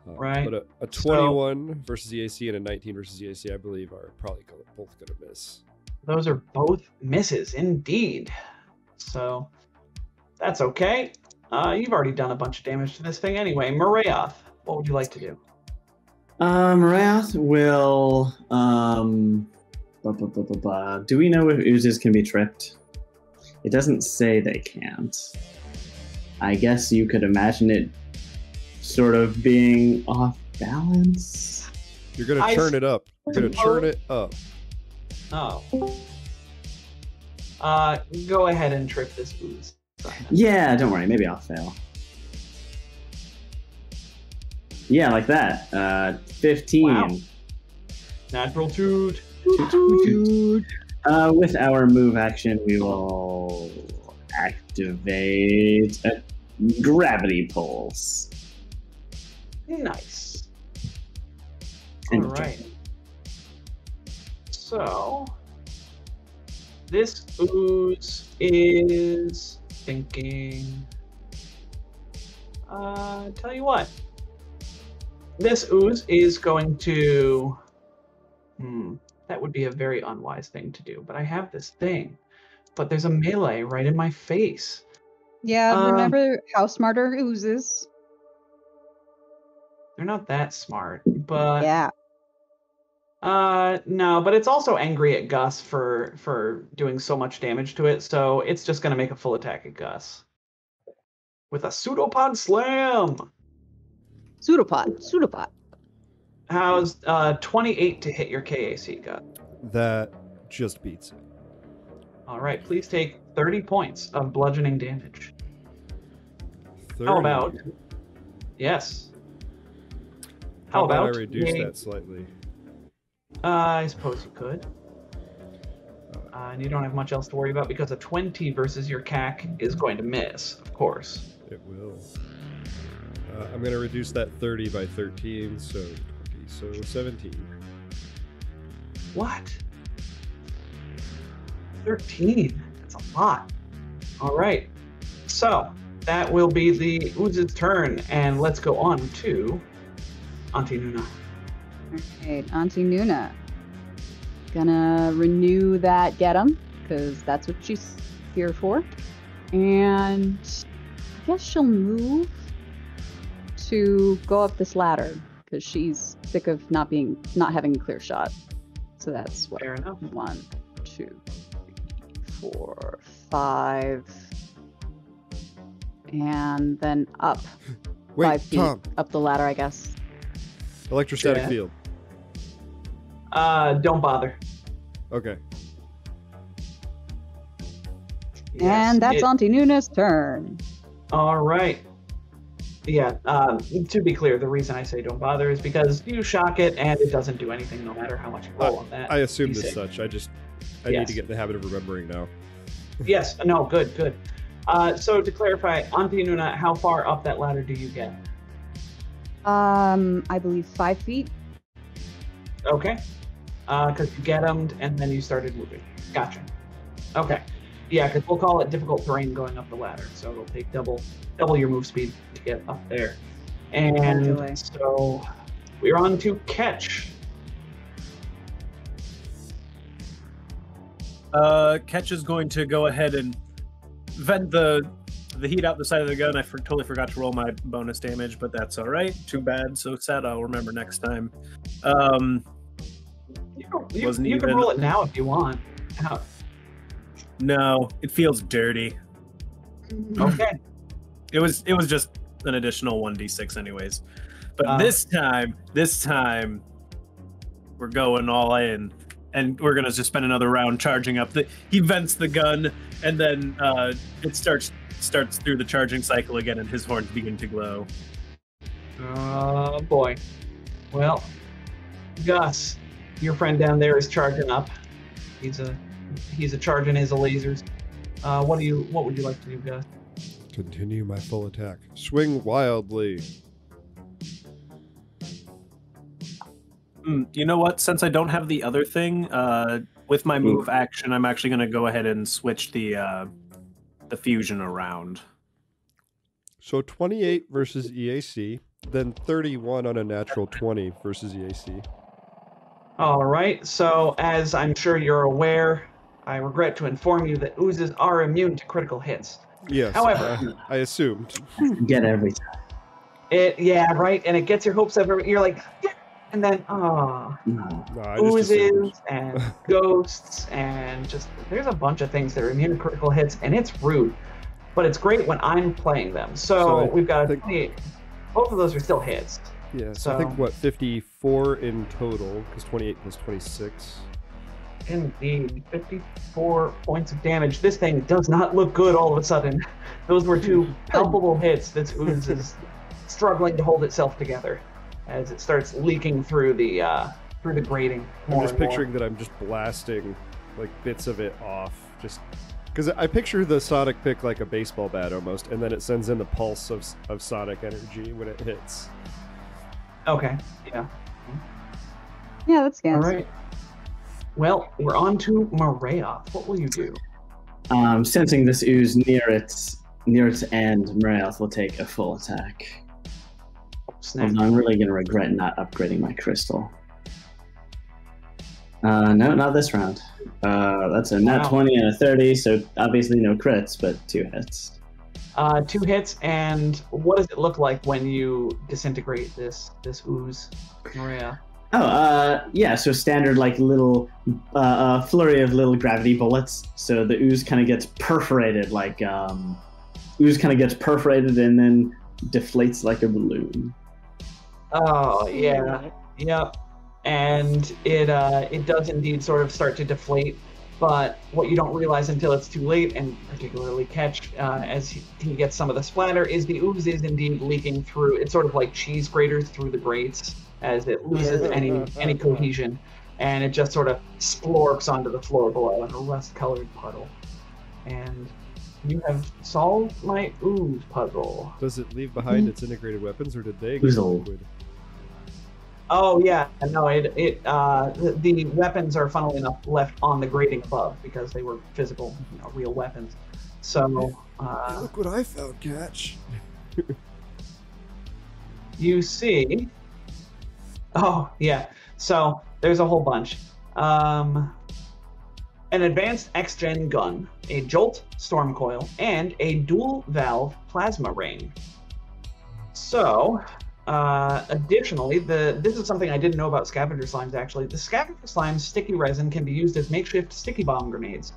Right. But a 21 versus the AC and a 19 versus the AC, I believe, are probably both going to miss. Those are both misses, indeed. So that's okay. You've already done a bunch of damage to this thing anyway. Marayoth, what would you like to do? Marath will. Do we know if oozes can be tripped? It doesn't say they can't. I guess you could imagine it sort of being off balance. You're going to turn it up. You're going to churn it up. Oh. Go ahead and trip this ooze. Yeah, don't worry. Maybe I'll fail. Yeah, like that. 15. Wow. Natural toot. With our move action, we will activate a gravity pulse. Nice. And All right. So this ooze is thinking. Tell you what. This ooze is going to. That would be a very unwise thing to do. But I have this thing. But there's a melee right in my face. Yeah, remember how smart are oozes? They're not that smart, but Yeah. no, but it's also angry at Gus for doing so much damage to it, so it's just gonna make a full attack at Gus with a pseudopod slam. Pseudopod. How's 28 to hit your KAC, Gus? That just beats it. All right, please take 30 points of bludgeoning damage. 30. How about? Yes. How about I about reduce a- that slightly? I suppose you could. And you don't have much else to worry about because a 20 versus your CAC is going to miss, of course. It will. I'm going to reduce that 30 by 13, so 20, so 17. What? 13. That's a lot. All right. So that will be the Ooze's turn, and let's go on to Auntie Nuna. Alright, Auntie Nuna. Gonna renew that get 'em, because that's what she's here for. And I guess she'll move to go up this ladder, because she's sick of not having a clear shot. So that's what? Fair enough. 1, 2, 3, 4, 5. And then up Wait, 5 feet Tom. up the ladder, I guess. Electrostatic Yeah. field. Don't bother. Okay. And that's it- Auntie Nuna's turn. All right. Yeah, to be clear, the reason I say don't bother is because you shock it and it doesn't do anything no matter how much you roll on that. I assumed You as say. such. I need Yes. to get in the habit of remembering now. Yes, no, good. So to clarify, Auntie Nuna, how far up that ladder do you get? I believe 5 feet. Okay. Because you get them and then you started moving. Gotcha. Okay. Yeah, because we'll call it difficult terrain going up the ladder, so it'll take double your move speed to get up there. And Enjoy. so we're on to Ketch. Ketch is going to go ahead and vent the heat out the side of the gun. I totally forgot to roll my bonus damage, but that's all right. Too bad. So sad. I'll remember next time. You Wasn't can even- roll it now if you want. No, it feels dirty. Okay. It was just an additional 1d6 anyways. But Uh. this time we're going all in, and we're gonna just spend another round charging up. He vents the gun, and then it starts through the charging cycle again, and his horns begin to glow. Oh boy. Well, Gus, your friend down there is charging up, He's a charging his lasers. What would you like to do, Gus? Continue my full attack. Swing wildly. You know what? Since I don't have the other thing, with my move action, I'm actually going to go ahead and switch the fusion around. So 28 versus EAC, then 31 on a natural 20 versus EAC. All right. So, as I'm sure you're aware, I regret to inform you that oozes are immune to critical hits. Yes, However, I assumed. Get every time. yeah, right, and it gets your hopes up. You're like, yeah, and then No. No, I just oozes assumed. and ghosts and just there's a bunch of things that are immune to critical hits, and it's rude, but it's great when I'm playing them. So I we've got a think- 28. Both of those are still hits. Yeah, so So- I think, what, 54 in total, because 28 plus 26. Indeed, 54 points of damage. This thing does not look good all of a sudden. Those were two palpable hits. This ooze is struggling to hold itself together as it starts leaking through the grating. I'm more just and more. picturing that I'm just blasting, like, bits of it off, just... Because I picture the Sonic pick like a baseball bat almost, and then it sends in the pulse of Sonic energy when it hits. Okay, yeah. Yeah, that's All good. right. Well, we're on to Maria. What will you do? Sensing this ooze near its end, Marath will take a full attack. Snap. Although I'm really going to regret not upgrading my crystal. No, not this round. That's a nat Wow. 20 and a 30, so obviously no crits, but 2 hits. 2 hits, and what does it look like when you disintegrate this ooze, Maria? Oh, yeah, so standard, like, little flurry of little gravity bullets. So the ooze kind of gets perforated, like, ooze kind of gets perforated and then deflates like a balloon. Oh yeah, yep. And it does indeed sort of start to deflate, but what you don't realize until it's too late, and particularly Ketch, as he gets some of the splatter, is the ooze is indeed leaking through. It's sort of like cheese graters through the grates as it loses any cohesion, and it just sort of splorps onto the floor below in a rust-colored puddle. And you have solved my ooze puzzle. Does it leave behind its integrated weapons, or did they Who's get old? liquid? Oh yeah, no, the weapons are funnily enough left on the grating above because they were physical, real weapons. So Look what I found, Catch. you see, oh yeah, so there's a whole bunch. An advanced X-Gen gun, a Jolt storm coil, and a dual valve plasma ring. So, additionally, this is something I didn't know about scavenger slimes actually. The scavenger slime's sticky resin can be used as makeshift sticky bomb grenades.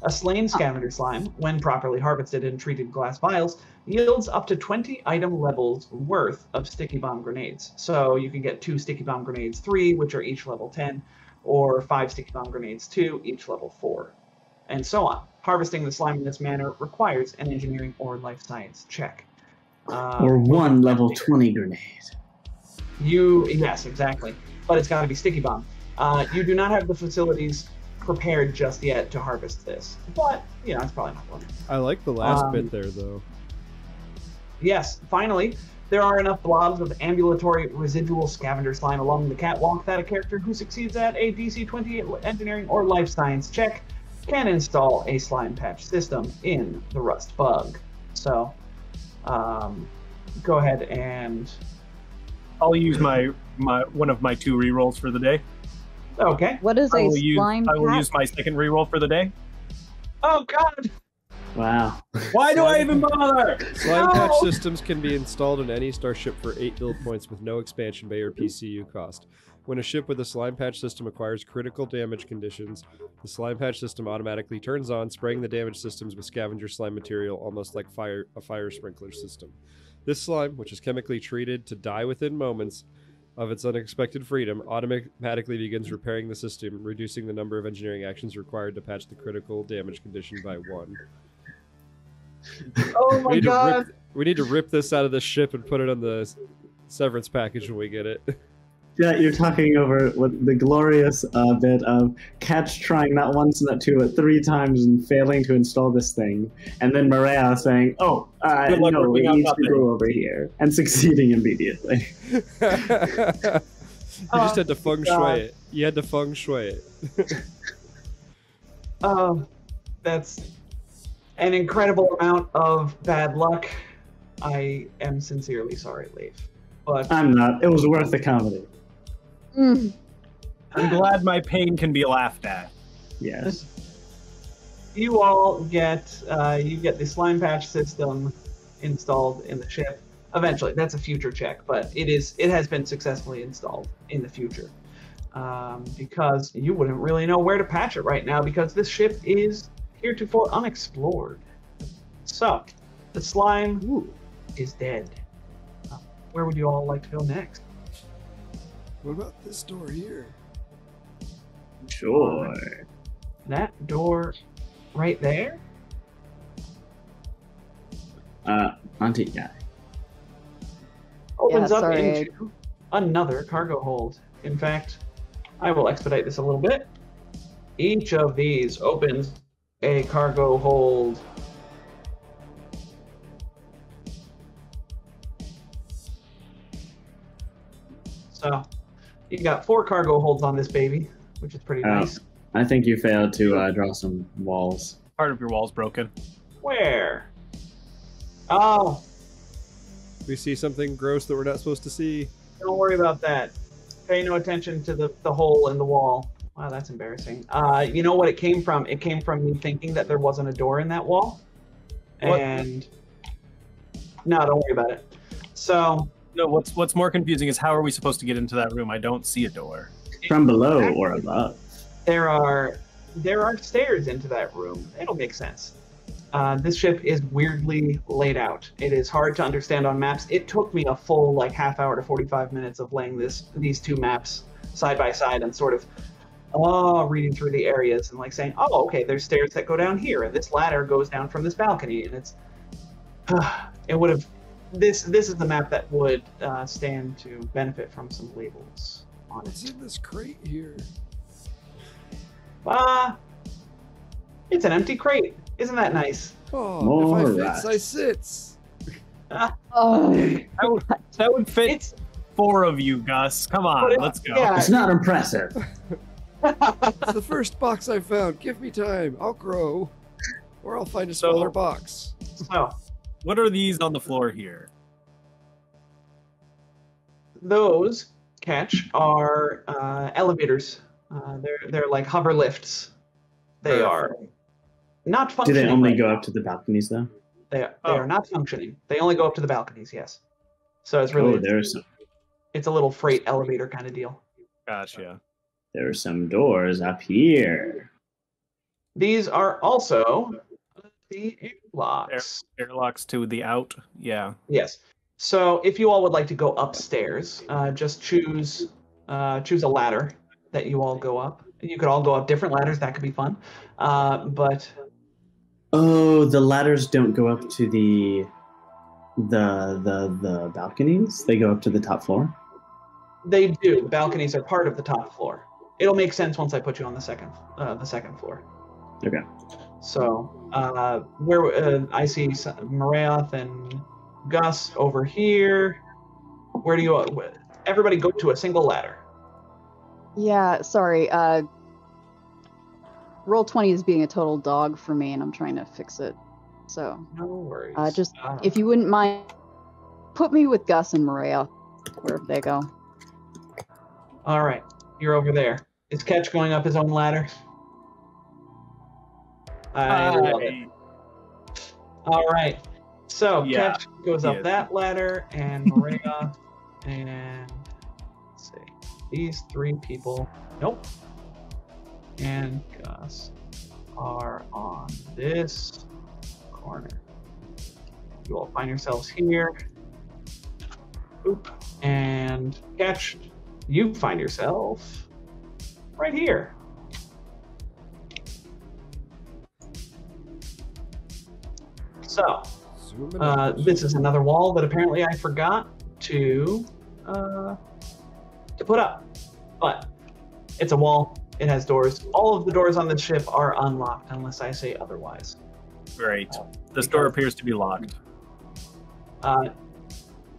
A slain scavenger slime, when properly harvested in treated glass vials, yields up to 20 item levels worth of sticky bomb grenades. So you can get 2 sticky bomb grenades 3, which are each level 10, or 5 sticky bomb grenades 2, each level 4, and so on. Harvesting the slime in this manner requires an engineering or life science check. Or 1 level 20 grenade. Yes, exactly. But it's got to be sticky bomb. You do not have the facilities prepared just yet to harvest this, but it's probably not one. I like the last bit there, though. Yes, finally, there are enough blobs of ambulatory residual scavenger slime along the catwalk that a character who succeeds at a DC 20 engineering or life science check can install a slime patch system in the Rust Bug. So, go ahead and... I'll use my one of my 2 rerolls for the day. Okay. What is I a will slime patch? use my second reroll for the day. Oh, God! Wow. Why do I even bother? Slime patch No! systems can be installed in any starship for 8 build points with no expansion bay or PCU cost. When a ship with a slime patch system acquires critical damage conditions, the slime patch system automatically turns on, spraying the damaged systems with scavenger slime material almost like a fire sprinkler system. This slime, which is chemically treated to die within moments of its unexpected freedom, automatically begins repairing the system, reducing the number of engineering actions required to patch the critical damage condition by 1. Oh, my God! We need to rip this out of the ship and put it on the severance package when we get it. Yeah, you're talking over what the glorious bit of Ketch trying not once, not two, but 3 times and failing to install this thing, and then Maria saying, "Oh, Good luck no, it working out needs to nothing." go over here," and succeeding immediately. You just had to feng shui God. it. You had to feng shui it. That's an incredible amount of bad luck. I am sincerely sorry, Leif. But I'm not. It was worth the comedy. Mm. I'm glad my pain can be laughed at. Yes. you all get the slime patch system installed in the ship. Eventually, that's a future check, but it has been successfully installed in the future. Because you wouldn't really know where to patch it right now because this ship is heretofore unexplored. So, the slime is dead. Where would you all like to go next? What about this door here? Sure. That door right there? Auntie guy. Opens Yeah, up sorry. into another cargo hold. In fact, I will expedite this a little bit. Each of these opens a cargo hold. So, you got 4 cargo holds on this baby, which is pretty Oh. nice. I think you failed to draw some walls. Part of your wall's broken. Where? Oh, We see something gross that we're not supposed to see. don't worry about that. Pay no attention to the hole in the wall. Wow, that's embarrassing. You know what it came from? It came from me thinking that there wasn't a door in that wall. What? And no, don't worry about it. So No, what's more confusing is how are we supposed to get into that room? I don't see a door. From below or above. there are stairs into that room. It'll make sense. This ship is weirdly laid out. It is hard to understand on maps. It took me a full half hour to 45 minutes of laying these 2 maps side by side and sort of reading through the areas and saying, oh, okay, there's stairs that go down here, and this ladder goes down from this balcony, and it's it would have this is the map that would stand to benefit from some labels on What's it. in this crate here? It's an empty crate. Isn't that nice? Oh, if I Alright. fits, I sits. Oh, That would fit It's 4 of you, Gus. Come on, But it- let's go. yeah. It's not impressive. It's the first box I found. Give me time. I'll grow. Or I'll find a So- smaller box. so What are these on the floor here? those are elevators. They're like hover lifts. They are not Do functioning. they only right go now. up to the balconies though? They Oh. are not functioning. They only go up to the balconies. Yes. So it's really Oh, there's it's a little freight elevator kind of deal. Gotcha. some doors up here. These are also the airlocks. Airlocks to the out. Yeah. Yes. So if you all would like to go upstairs, just choose a ladder that you all go up. You could all go up different ladders. That could be fun. But Oh, the ladders don't go up to the balconies. They go up to the top floor. they do. The balconies are part of the top floor. It'll make sense once I put you on the second floor. Okay. So where I see Marath and Gus over here. Where do you? Everybody go to a single ladder. yeah. Sorry. Roll20 is being a total dog for me, and I'm trying to fix it. So, No worries. just if you wouldn't mind, put me with Gus and Maria, wherever they go. All right, you're over there. Is Ketch going up his own ladder? I love it. All right. So Yeah, Ketch goes he up is. that ladder, and Maria, and let's see, these 3 people. Nope. And Gus are on this corner. You all find yourselves here. Oop. And Ketch, you find yourself right here. So, Zoom in. this is another wall that apparently I forgot to to put up. But it's a wall. It has doors. All of the doors on this ship are unlocked unless I say otherwise. Great. This door appears to be locked.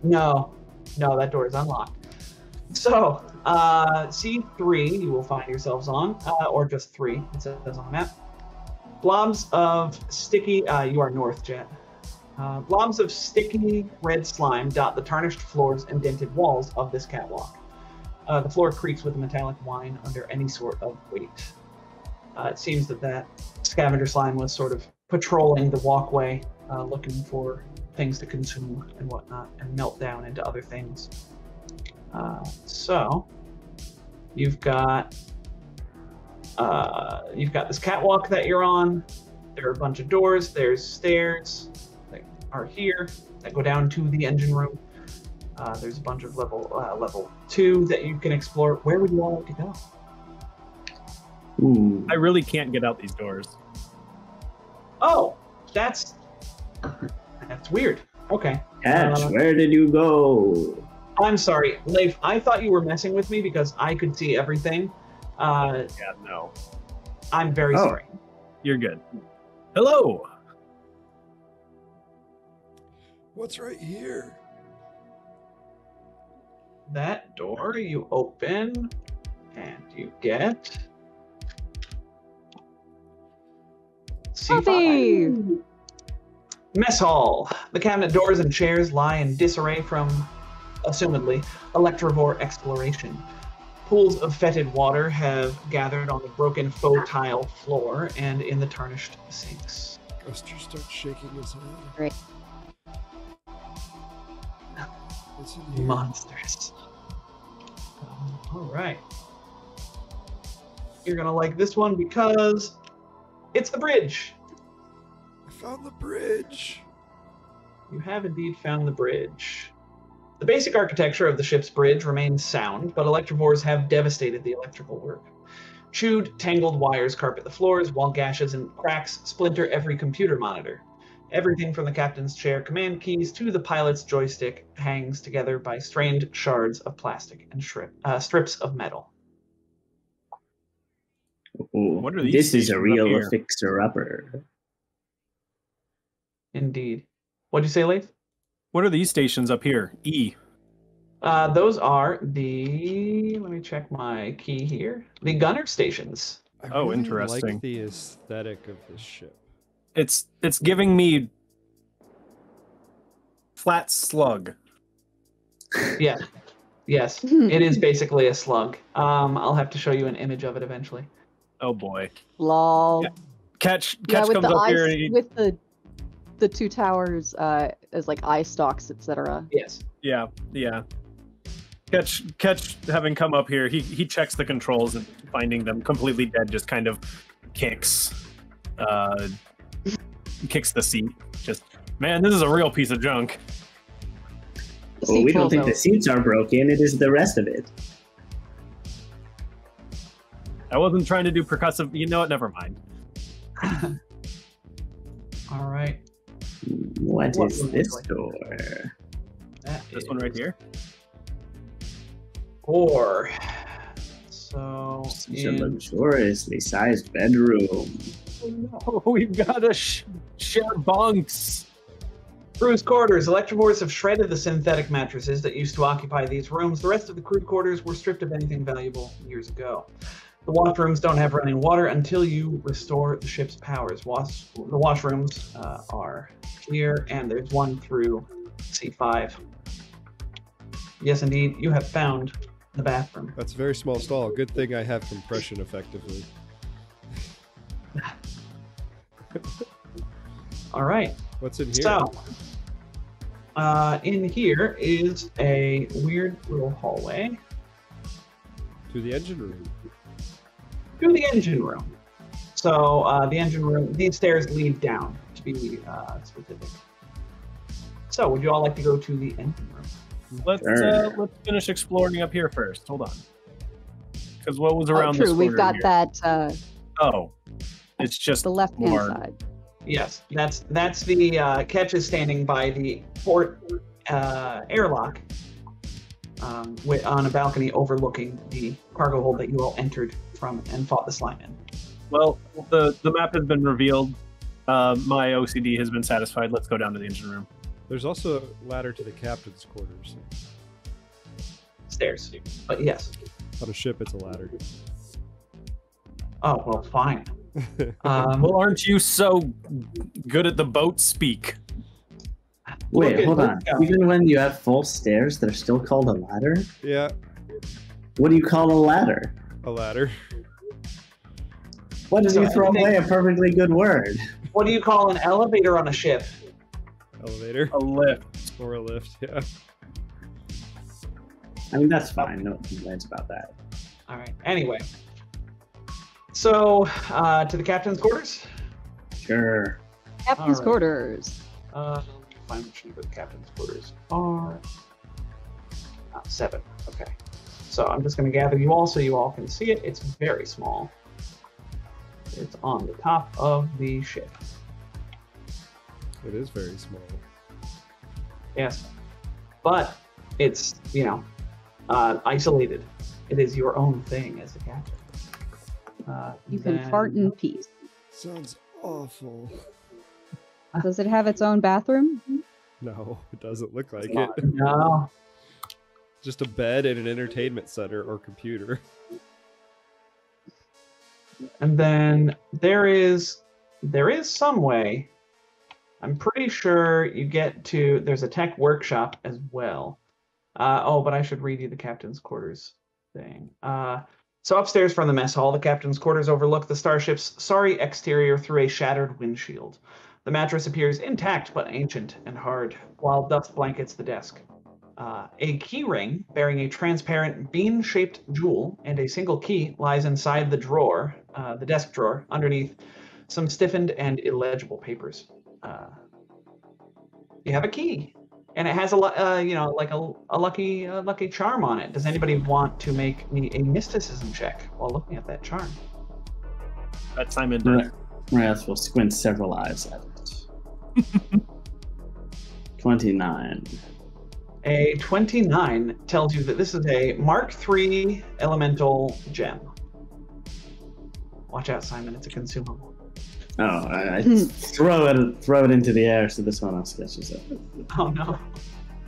No, that door is unlocked. So, C3 you will find yourselves on, or just 3, it says on the map. Blobs of sticky, you are north, Jet. Blobs of sticky red slime dot the tarnished floors and dented walls of this catwalk. The floor creaks with a metallic whine under any sort of weight. It seems that scavenger slime was sort of patrolling the walkway, looking for things to consume and whatnot, and melt down into other things. So you've got this catwalk that you're on. There are a bunch of doors. There's stairs that are here that go down to the engine room. There's a bunch of level 2 that you can explore. Where would you all like to go? Ooh. I really can't get out these doors. Oh, that's weird. Okay. Catch, where did you go? I'm sorry, Leif. I thought you were messing with me because I could see everything. Yeah, no. I'm very sorry. You're good. Hello. What's right here? That door you open, and you get C5. Mess hall. The cabinet doors and chairs lie in disarray from, assumedly, Electrovore exploration. Pools of fetid water have gathered on the broken faux tile floor and in the tarnished sinks. Guster starts shaking his head. Great. What's in here? Monsters. All right. You're gonna like this one because it's the bridge. I found the bridge. You have indeed found the bridge. The basic architecture of the ship's bridge remains sound, but Electrovores have devastated the electrical work. Chewed, tangled wires carpet the floors, while gashes and cracks splinter every computer monitor. Everything from the captain's chair command keys to the pilot's joystick hangs together by strained shards of plastic and strips of metal. Ooh, What are these this is a stations up real here? fixer-upper. Indeed. What'd you say, Leif? What are these stations up here? E. Those are the... Let me check my key here. The gunner stations. I Oh, really interesting. like the aesthetic of this ship. It's giving me flat slug. Yeah. Yes. It is basically a slug. I'll have to show you an image of it eventually. Oh boy. Lol. Yeah. Catch Yeah, with comes the up eye, here. And with the two towers as like eye stalks, etc. Yes. Yeah. Catch having come up here, he checks the controls and finding them completely dead just kind of kicks the seat. Just, man, this is a real piece of junk. Oh, we don't think the seats are broken. It is the rest of it. I wasn't trying to do percussive. You know what? Never mind. All right. What What is would this you like? door? That This one right is here. 4. So Such a luxuriously sized bedroom. Oh, we've got to share bunks. crew's quarters. Electrovores have shredded the synthetic mattresses that used to occupy these rooms. The rest of the crew quarters were stripped of anything valuable years ago. The washrooms don't have running water until you restore the ship's powers. The washrooms are here, and there's one through C5. Yes, indeed, you have found the bathroom. That's a very small stall. Good thing I have compression effectively. All right. What's in here? So, in here is a weird little hallway To the engine room. to the engine room. So, the engine room, these stairs lead down, to be specific. So, would you all like to go to the engine room? Let's finish exploring up here first. Hold on. Because what was Oh, around this true. We've corner got here? that Oh, it's just the left hand more. side. Yes, that's the Ketch is standing by the port airlock. on a balcony overlooking the cargo hold that you all entered from and fought the slime in. Well, the map has been revealed. My OCD has been satisfied. Let's go down to the engine room. There's also a ladder to the captain's quarters. Stairs. But yes. On a ship, it's a ladder. Oh, well, fine. Well, aren't you so good at the boat speak? Wait, hold on. Yeah. Even when you have full stairs, they're still called a ladder? Yeah, What do you call a ladder? a ladder. What did So you throw anything- away a perfectly good word? What do you call an elevator on a ship? Elevator. A lift. Or a lift, yeah. I mean, that's fine. No one complains about that. All right. Anyway. So, to the captain's quarters. Sure. Captain's Alright. quarters. Find which number the captain's quarters are. 7. Okay. So I'm just going to gather you all so you all can see it. It's very small. It's on the top of the ship. It is very small. Yes. But it's, isolated. It is your own thing as the captain. You can fart in peace. Sounds awful. Does it have its own bathroom? No, it doesn't look like No. it. No. Just a bed and an entertainment center or computer. And then there is some way. I'm pretty sure you get to. There's a tech workshop as well. But I should read you the captain's quarters thing. So upstairs from the mess hall, the captain's quarters overlook the starship's sorry exterior through a shattered windshield. The mattress appears intact but ancient and hard, while dust blankets the desk. A key ring bearing a transparent bean-shaped jewel and a single key lies inside the drawer, the desk drawer, underneath some stiffened and illegible papers. You have a key, and it has a lucky charm on it. Does anybody want to make me a mysticism check while looking at that charm? That Simon did. Wrath will squint several eyes at it. 29. A 29 tells you that this is a Mark III elemental gem. Watch out, Simon. It's a consumable. Oh, I throw it into the air so this one else catches it. Oh no.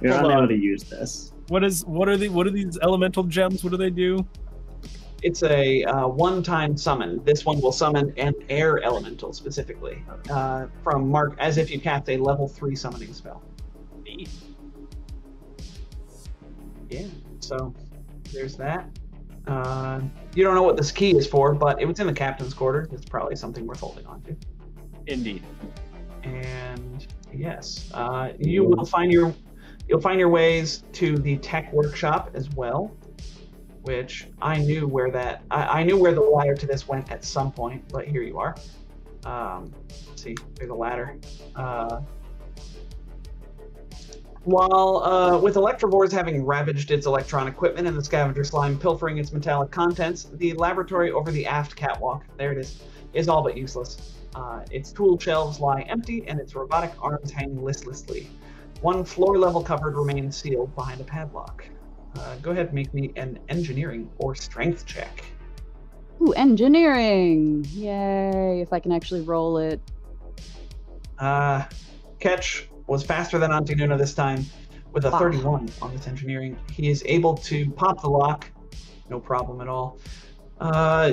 We're Hold unable on. to use this. What are these elemental gems? What do they do? It's a one-time summon. This one will summon an air elemental specifically from Mark, as if you cast a level 3 summoning spell. Neat. Yeah. So there's that. You don't know what this key is for, but it was in the captain's quarters. It's probably something worth holding on to. Indeed. And yes, you'll find your ways to the tech workshop as well, which I knew where I knew where the ladder to this went at some point, but here you are. Let's see, there's a ladder. While with Electrovores having ravaged its electron equipment and the scavenger slime pilfering its metallic contents, the laboratory over the aft catwalk, there it is all but useless. Its tool shelves lie empty and its robotic arms hang listlessly. One floor level cupboard remains sealed behind a padlock. Go ahead and make me an engineering or strength check. Ooh, engineering! Yay, if I can actually roll it. Ketch was faster than Antinuna this time with a 31 on this engineering. He is able to pop the lock, no problem at all.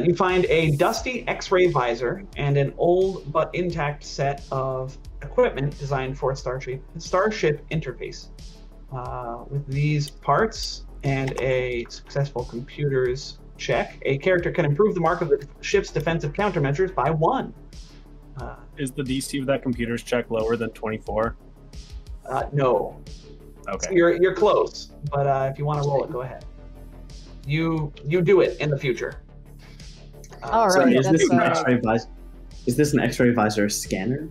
You find a dusty X-ray visor and an old but intact set of equipment designed for a starship interface. With these parts and a successful computer's check, a character can improve the mark of the ship's defensive countermeasures by 1. Is the DC of that computer's check lower than 24? No. Okay. You're close, but if you want to roll it, go ahead. You do it in the future. All So right, is that's this an all right. X-ray visor? Is this an X-ray visor scanner?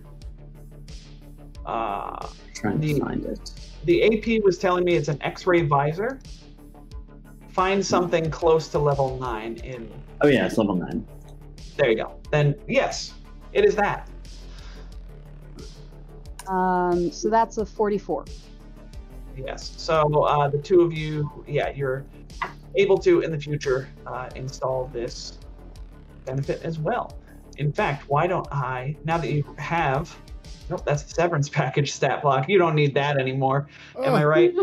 Trying to find it. The AP was telling me it's an X-ray visor. Find something close to level 9 in. Oh yeah, it's level 9. There you go. Then yes, it is that. So that's a 44. Yes. So the two of you, yeah, you're able to in the future install this benefit as well. In fact, why don't I, now that you have, nope, that's the severance package stat block. You don't need that anymore. Am I right?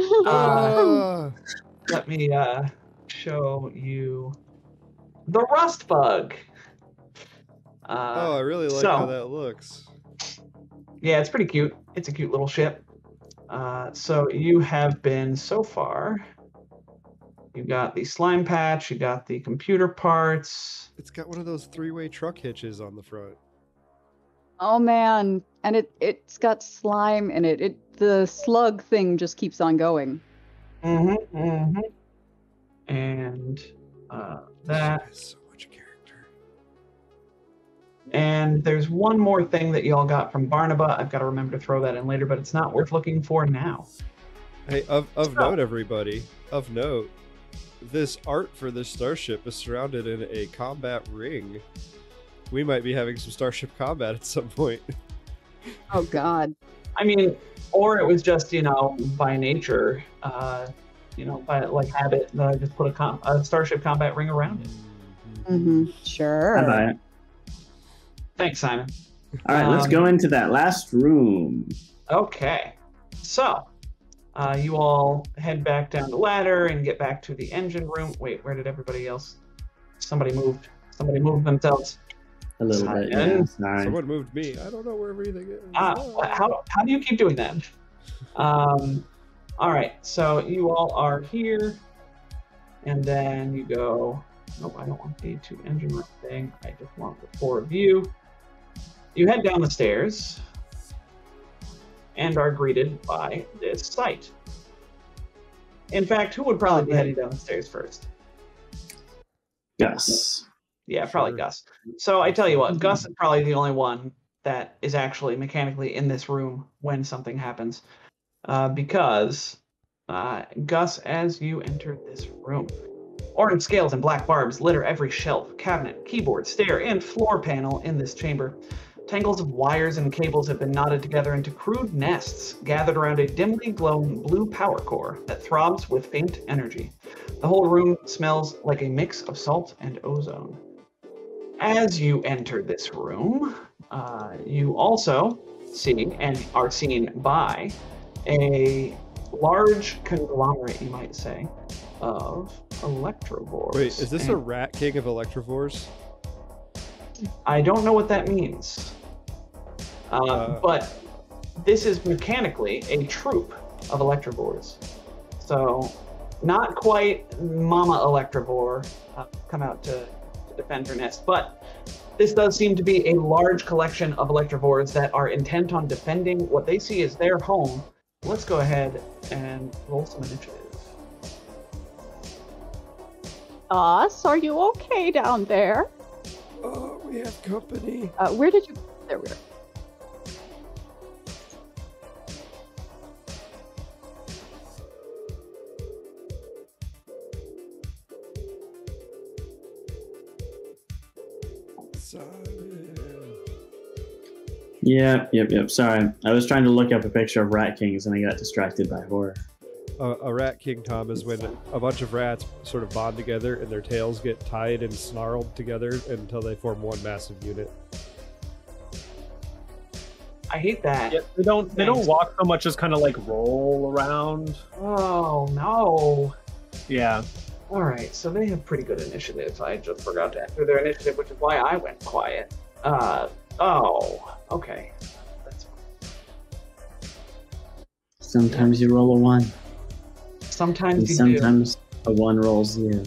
Let me show you the Rust Bug. I really like how that looks. Yeah, it's pretty cute. It's a cute little ship. So you have been so far. You got the slime patch. You got the computer parts. It's got one of those 3-way truck hitches on the front. Oh man, and it's got slime in it. The slug thing just keeps on going. Mm-hmm. Mm-hmm. And that. So much character. And there's one more thing that y'all got from Barnaba. I've got to remember to throw that in later, but it's not worth looking for now. Hey, of note, everybody. Of note, this art for this starship is surrounded in a combat ring. We might be having some starship combat at some point. Oh god. I mean, or it was just, by nature, by like habit, just put a starship combat ring around it. Mm-hmm. Sure. How about it? Thanks, Simon. All right, let's go into that last room. Okay. So, you all head back down the ladder and get back to the engine room. Wait, where did everybody else? Somebody moved. Somebody moved themselves. A little bit, yeah. Sorry. Someone moved me. I don't know where everything is. How do you keep doing that? All right, so you all are here, and then you go. Nope, I don't want the to engine room thing. I just want the 4 of you. You head down the stairs and are greeted by this sight. In fact, who would probably be heading down the stairs first? Gus. Yeah, probably Gus. So I tell you what, Gus is probably the only one that is actually mechanically in this room when something happens. Because Gus, as you enter this room, orange scales and black barbs litter every shelf, cabinet, keyboard, stair, and floor panel in this chamber. Tangles of wires and cables have been knotted together into crude nests gathered around a dimly glowing blue power core that throbs with faint energy. The whole room smells like a mix of salt and ozone. As you enter this room, you also see and are seen by a large conglomerate, you might say, of electrovores. Wait, is this a rat king of electrovores? I don't know what that means. But this is mechanically a troop of electrovores. So, not quite Mama Electrovore come out to defend her nest, but this does seem to be a large collection of electrovores that are intent on defending what they see as their home. Let's go ahead and roll some initiative. Us, are you okay down there? Oh, we have company. Where did you? There we are. Yep. Sorry. I was trying to look up a picture of rat kings and I got distracted by horror. A rat king, Tom, is when a bunch of rats sort of bond together and their tails get tied and snarled together until they form one massive unit. I hate that. Yeah, they don't walk so much as kind of like roll around. Oh no. Yeah. All right, so they have pretty good initiative. I just forgot to enter their initiative, which is why I went quiet. Oh, okay. That's fine. Sometimes you roll a 1. Sometimes And you sometimes a 1 rolls you.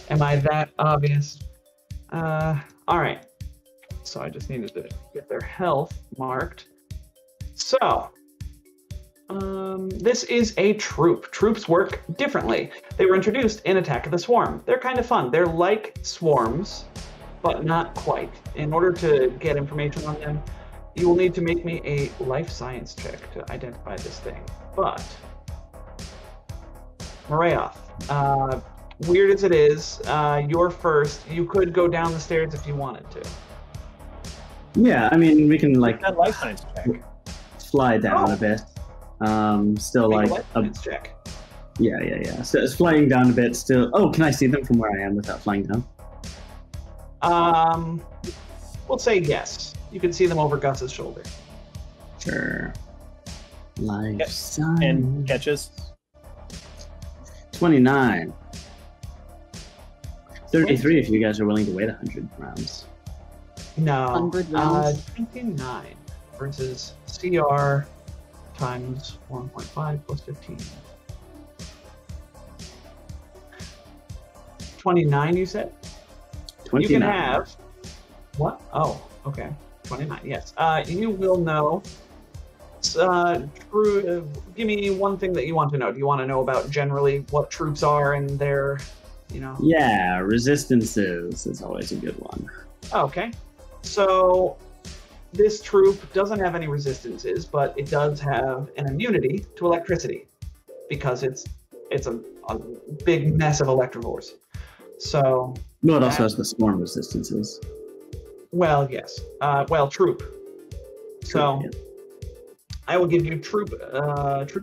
Am I that obvious? All right. So I just needed to get their health marked. So, this is a troop. Troops work differently. They were introduced in Attack of the Swarm. They're kind of fun. They're like swarms, but not quite. In order to get information on them, you will need to make me a life science check to identify this thing. But, Marayoth, weird as it is, you're first. You could go down the stairs if you wanted to. Yeah, I mean, we can like That life science check. slide down a bit. Still Make a like life science check. yeah. So it's flying down a bit still. Oh, can I see them from where I am without flying down? We'll say yes. You can see them over Gus's shoulder. Sure. Life Yep. science. And catches. 29. 33 if you guys are willing to wait 100 rounds. No. 100 rounds. 29 versus CR times 1.5 plus 15. 29, you said? 29. You can have. What? Oh, okay. 29, yes. You will know. Give me one thing that you want to know. Do you want to know about generally what troops are and their, Yeah, resistances is always a good one. Okay. So this troop doesn't have any resistances, but it does have an immunity to electricity because it's a big mess of electrovores. So, No, it also has the swarm resistances. well, yes. Troop. So Yeah. I will give you troop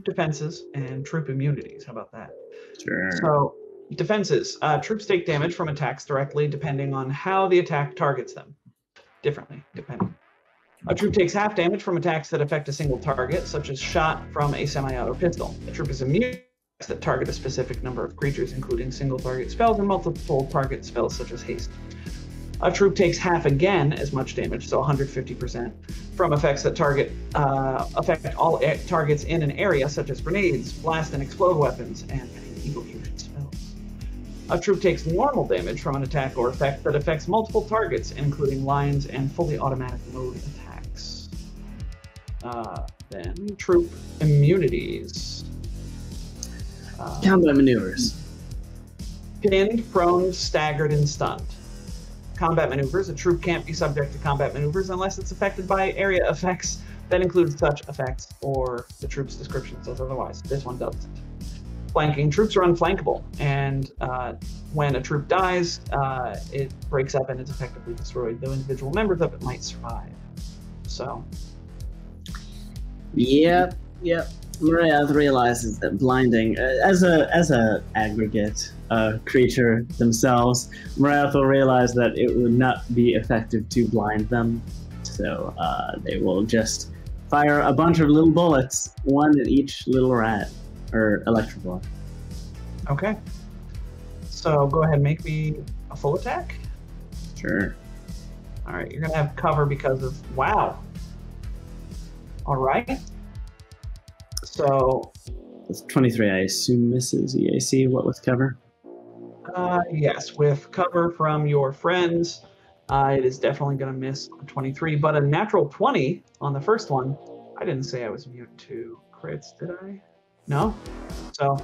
defenses and troop immunities. How about that? Sure. So defenses. Troops take damage from attacks directly depending on how the attack targets them. Differently, depending. A troop takes half damage from attacks that affect a single target, such as shot from a semi-auto pistol. A troop is immune to attacks that target a specific number of creatures, including single target spells and multiple target spells such as haste. A troop takes half again as much damage, so 150%, from effects that affect all targets in an area, such as grenades, blast and explode weapons, and eagle fusion spells. A troop takes normal damage from an attack or effect that affects multiple targets, including lines and fully automatic mode attacks. Then troop immunities. Combat maneuvers. Pinned, prone, staggered, and stunned. Combat maneuvers. A troop can't be subject to combat maneuvers unless it's affected by area effects that include such effects or the troop's description says otherwise. This one doesn't. Flanking. Troops are unflankable, and when a troop dies, it breaks up and is effectively destroyed, though individual members of it might survive. So, Yep. Moriath realizes that blinding, as a aggregate creature themselves, Moriath will realize that it would not be effective to blind them. So they will just fire a bunch of little bullets, one at each little rat or electrovore. okay. So go ahead and make me a full attack. Sure. All right, you're gonna have cover because of wow. All right. So, That's 23, I assume misses EAC. What with cover? yes, with cover from your friends, it is definitely going to miss a 23, but a natural 20 on the first one. I didn't say I was immune to crits, did I? No? So,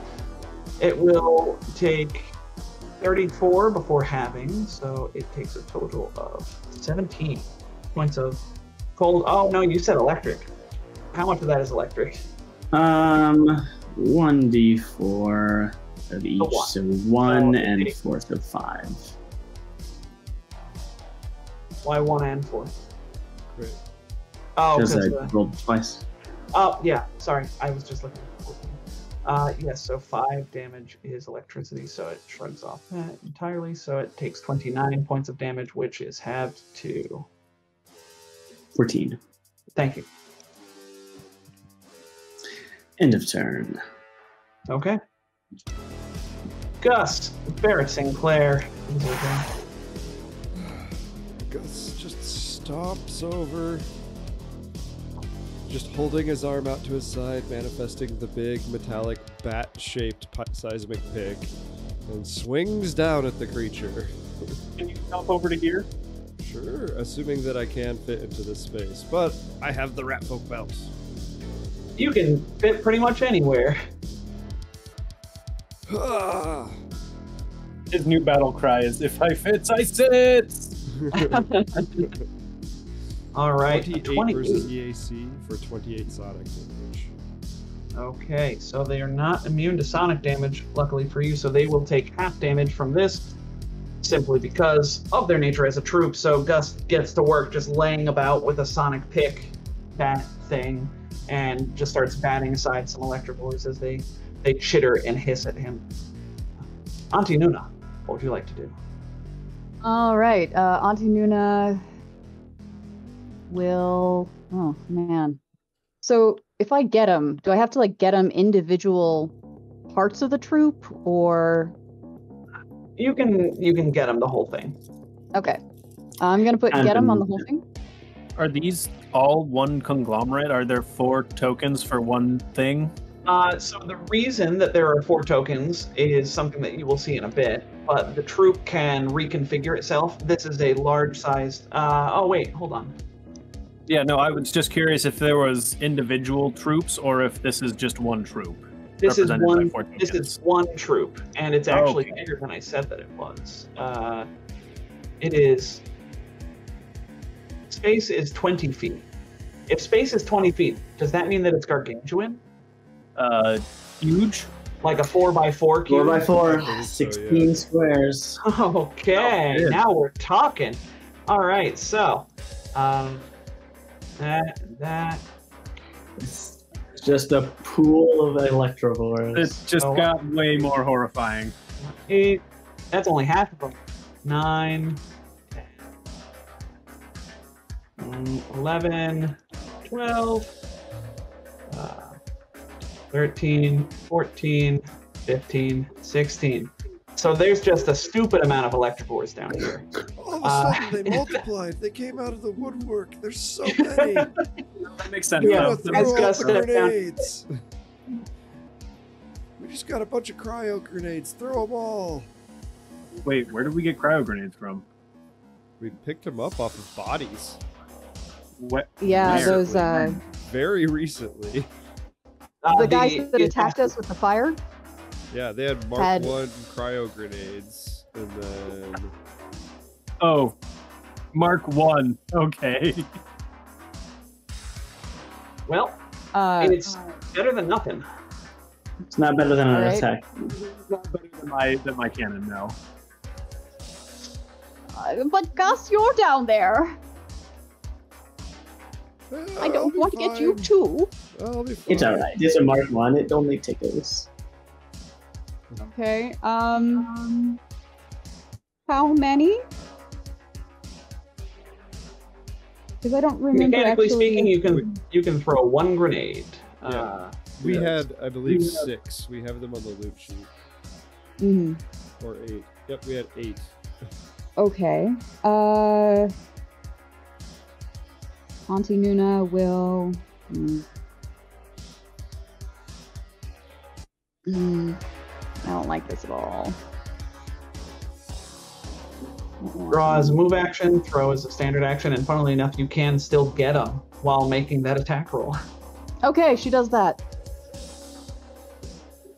it will take 34 before halving, so it takes a total of 17 points of cold. Oh, no, you said electric. How much of that is electric? 1d4 of each, one. so 1 Oh, and okay. 4, so 5. Why 1 and 4? Great. Oh, Because because I rolled twice. oh yeah, sorry, I was just looking at the 14. Yes, so 5 damage is electricity, so it shrugs off that entirely. So it takes 29 points of damage, which is halved to. 14. Thank you. End of turn. Okay. Gus, Barrett Sinclair. Is okay. Gus just stomps over, just holding his arm out to his side, manifesting the big metallic bat-shaped seismic pick, and swings down at the creature. Can you jump over to here? Sure, assuming that I can fit into this space, but I have the rat folk belt. You can fit pretty much anywhere. Ah! His new battle cry is, "If I fit, I sit!" All right, 28 versus EAC for 28 sonic damage. Okay, so they are not immune to sonic damage, luckily for you, so they will take half damage from this simply because of their nature as a troop. So Gus gets to work just laying about with a sonic pick, that thing, and just starts batting aside some electrovores as they chitter and hiss at him. Auntie Nuna, what would you like to do? All right, Auntie Nuna will. Oh man. So if I get him, do I have to like get him individual parts of the troop, or? You can get him the whole thing. Okay, I'm gonna put get him on the whole thing. Are these all one conglomerate? Are there 4 tokens for one thing? So the reason that there are 4 tokens is something that you will see in a bit, but the troop can reconfigure itself. This is a large-sized. Oh wait, hold on. Yeah, no, I was just curious if there was individual troops or if this is just one troop. This is represented by one. 4 This tokens. is one troop, and it's actually okay. bigger than I said that it was. It is. Space is 20 feet. If space is 20 feet, does that mean that it's gargantuan? Huge. Like a 4x4 cube? 4x4, so, 16 yeah. squares. Okay, Oh, now we're talking. All right, so that. It's just a pool of electrovores. It just Oh. got way more horrifying. 8. That's only half of them. 9, 10, 11, 12, 13, 14, 15, 16. So there's just a stupid amount of electrovores down here. All of a sudden, they multiplied. They came out of the woodwork. There's so many. That makes sense. Yeah, We're though. gonna as throw Gus out the stepped down- grenades. We just got a bunch of cryo grenades. Throw them all. Wait, where did we get cryo grenades from? We picked them up off of bodies What? Yeah, Where? those very recently. the guys that attacked us with the fire. Yeah, they had Mark Had- 1 cryo grenades, and then Oh, Mark 1. Okay. Well, it's better than nothing. It's not better than an Alright. attack. Not better than my cannon, no. But Gus, you're down there. I I'll don't be want to get you fine. too. I'll be fine. It's alright. These are Mark 1. It only tickles. Okay. How many? Because I don't remember Mechanically actually. speaking, you can throw 1 grenade. Yeah. We Yes. had, I believe, We have- 6. We have them on the loot sheet. Mhm. Or 8. Yep, we had 8. Okay. Auntie Nuna will. I don't like this at all. Draw as a move action, throw as a standard action, and funnily enough, you can still get them while making that attack roll. Okay, she does that.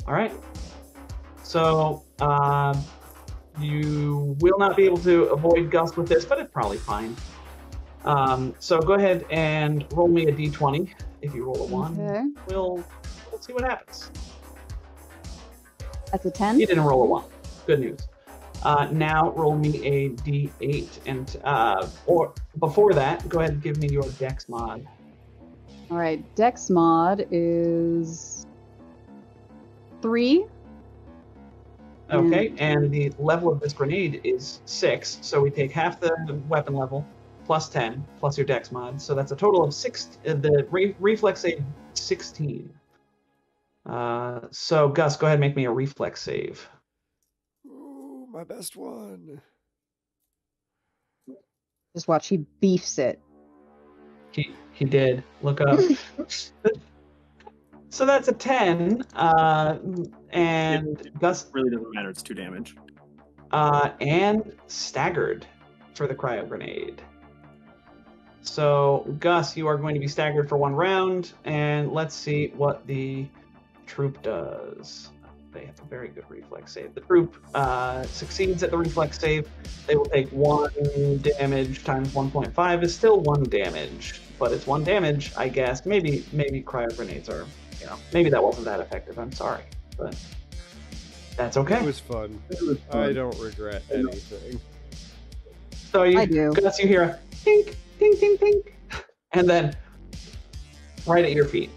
All right. So you will not be able to avoid Gus with this, but it's probably fine. So go ahead and roll me a d20. If you roll a 1, Okay. we'll see what happens. That's a 10. You didn't roll a 1. Good news. Now roll me a d8, and or before that, go ahead and give me your Dex mod. All right, Dex mod is 3. Okay, and the level of this grenade is 6, so we take half the weapon level plus 10 plus your Dex mod, so that's a total of 6. The reflex save 16. So Gus, go ahead and make me a reflex save. Ooh, my best one. Just watch, he beefs it. He did. Look up. So that's a 10, and Gus Really doesn't matter. It's 2 damage. and staggered for the cryo grenade. So Gus, you are going to be staggered for 1 round, and let's see what the troop does. They have a very good reflex save. The troop succeeds at the reflex save. They will take 1 damage times 1.5 is still 1 damage, but it's 1 damage, I guess. Maybe cryo grenades are, maybe that wasn't that effective. I'm sorry, but that's okay. It was fun. I don't regret anything. So I do. Gus, you hear a tink, tink, tink, tink, and then right at your feet.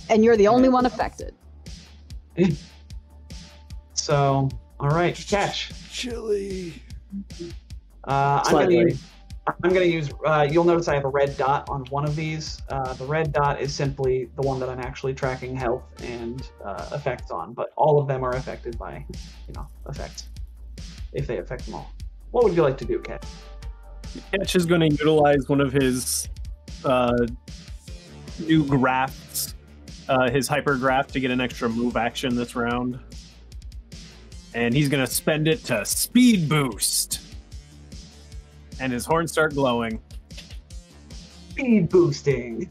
And you're the only one affected. So, all right, catch. Chili. Slightly. I'm gonna use. You'll notice I have a red dot on one of these. The red dot is simply the one that I'm actually tracking health and effects on, but all of them are affected by, effects. If they affect them all. What would you like to do, Cat? Ketch is going to utilize one of his new grafts, his hypergraph, to get an extra move action this round. And he's going to spend it to speed boost. And his horns start glowing. Speed boosting.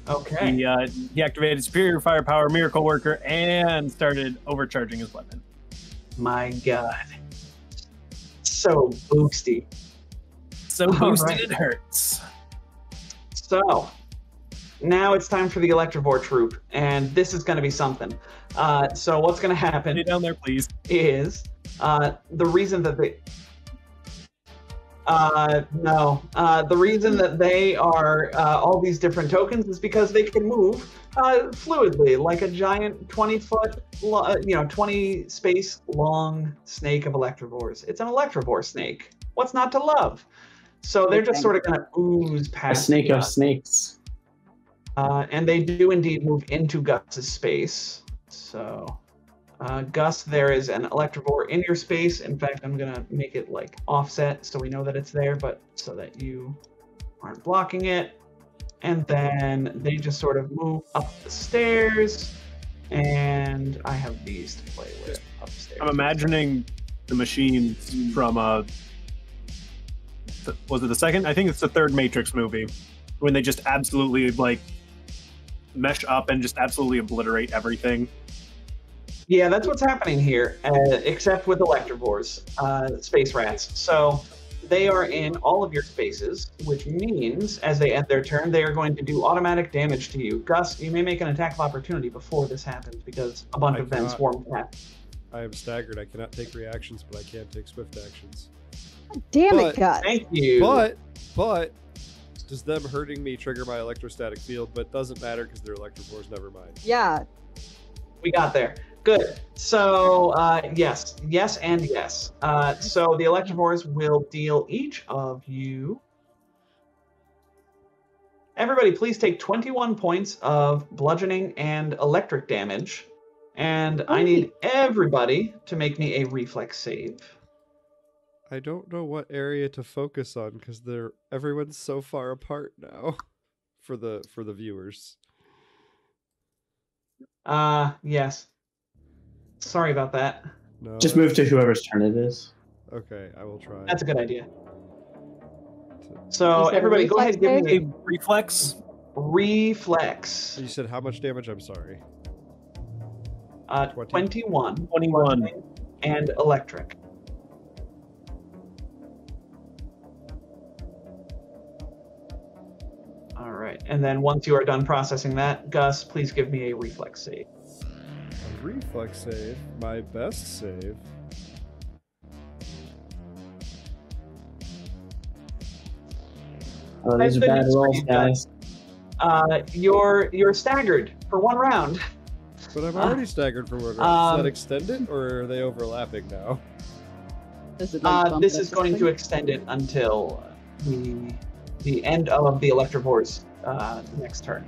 Okay. He activated Superior Firepower, Miracle Worker, and started overcharging his weapon. My God. So boosty. So boosted it hurts. So, now it's time for the Electivore troop, and this is going to be something. So what's going to happen Stay down there, please. is the reason that they... the reason that they are all these different tokens is because they can move fluidly, like a giant 20-foot, 20 space long snake of Electivores. It's an Electivore snake. What's not to love? So they're just sort of going to ooze A past. snake of Gus. snakes. And they do indeed move into Gus's space. So, Gus, there is an Electivore in your space. In fact, I'm going to make it like offset so we know that it's there, but so that you aren't blocking it. And then they just sort of move up the stairs. And I have these to play with upstairs. I'm imagining the machines from was it the second? I think it's the third Matrix movie, when they just absolutely like mesh up and just absolutely obliterate everything. Yeah, that's what's happening here, except with Electivores, space rats. So they are in all of your spaces, which means as they end their turn, they are going to do automatic damage to you. Gus, you may make an attack of opportunity before this happens because a bunch of them swarm past. I am staggered. I cannot take reactions, but I can take swift actions. Damn But- it, Gus. Thank you. But does them hurting me trigger my electrostatic field? But doesn't matter because they're Electivores. Never mind. Yeah. We got there. Good. So, yes, and yes. So the Electivores will deal each of you. Everybody, please take 21 points of bludgeoning and electric damage. And I need everybody to make me a reflex save. I don't know what area to focus on because everyone's so far apart now. For the viewers. Yes. Sorry about that. No. Just move to whoever's turn it is. Okay, I will try. That's a good idea. You So said everybody, go reflex ahead and give me A reflex. a reflex. You said how much damage? I'm sorry. 21. 21. And electric. All right, and then once you are done processing that, Gus, please give me a reflex save. A reflex save, my best save. Oh, these are Good bad news for rolls, you, guys. You're staggered for one round. But I'm already staggered for one round. Does that um, extend it, or are they overlapping now? Does it like bump This up is going to thing? extend it until the end of the Electivore's next turn.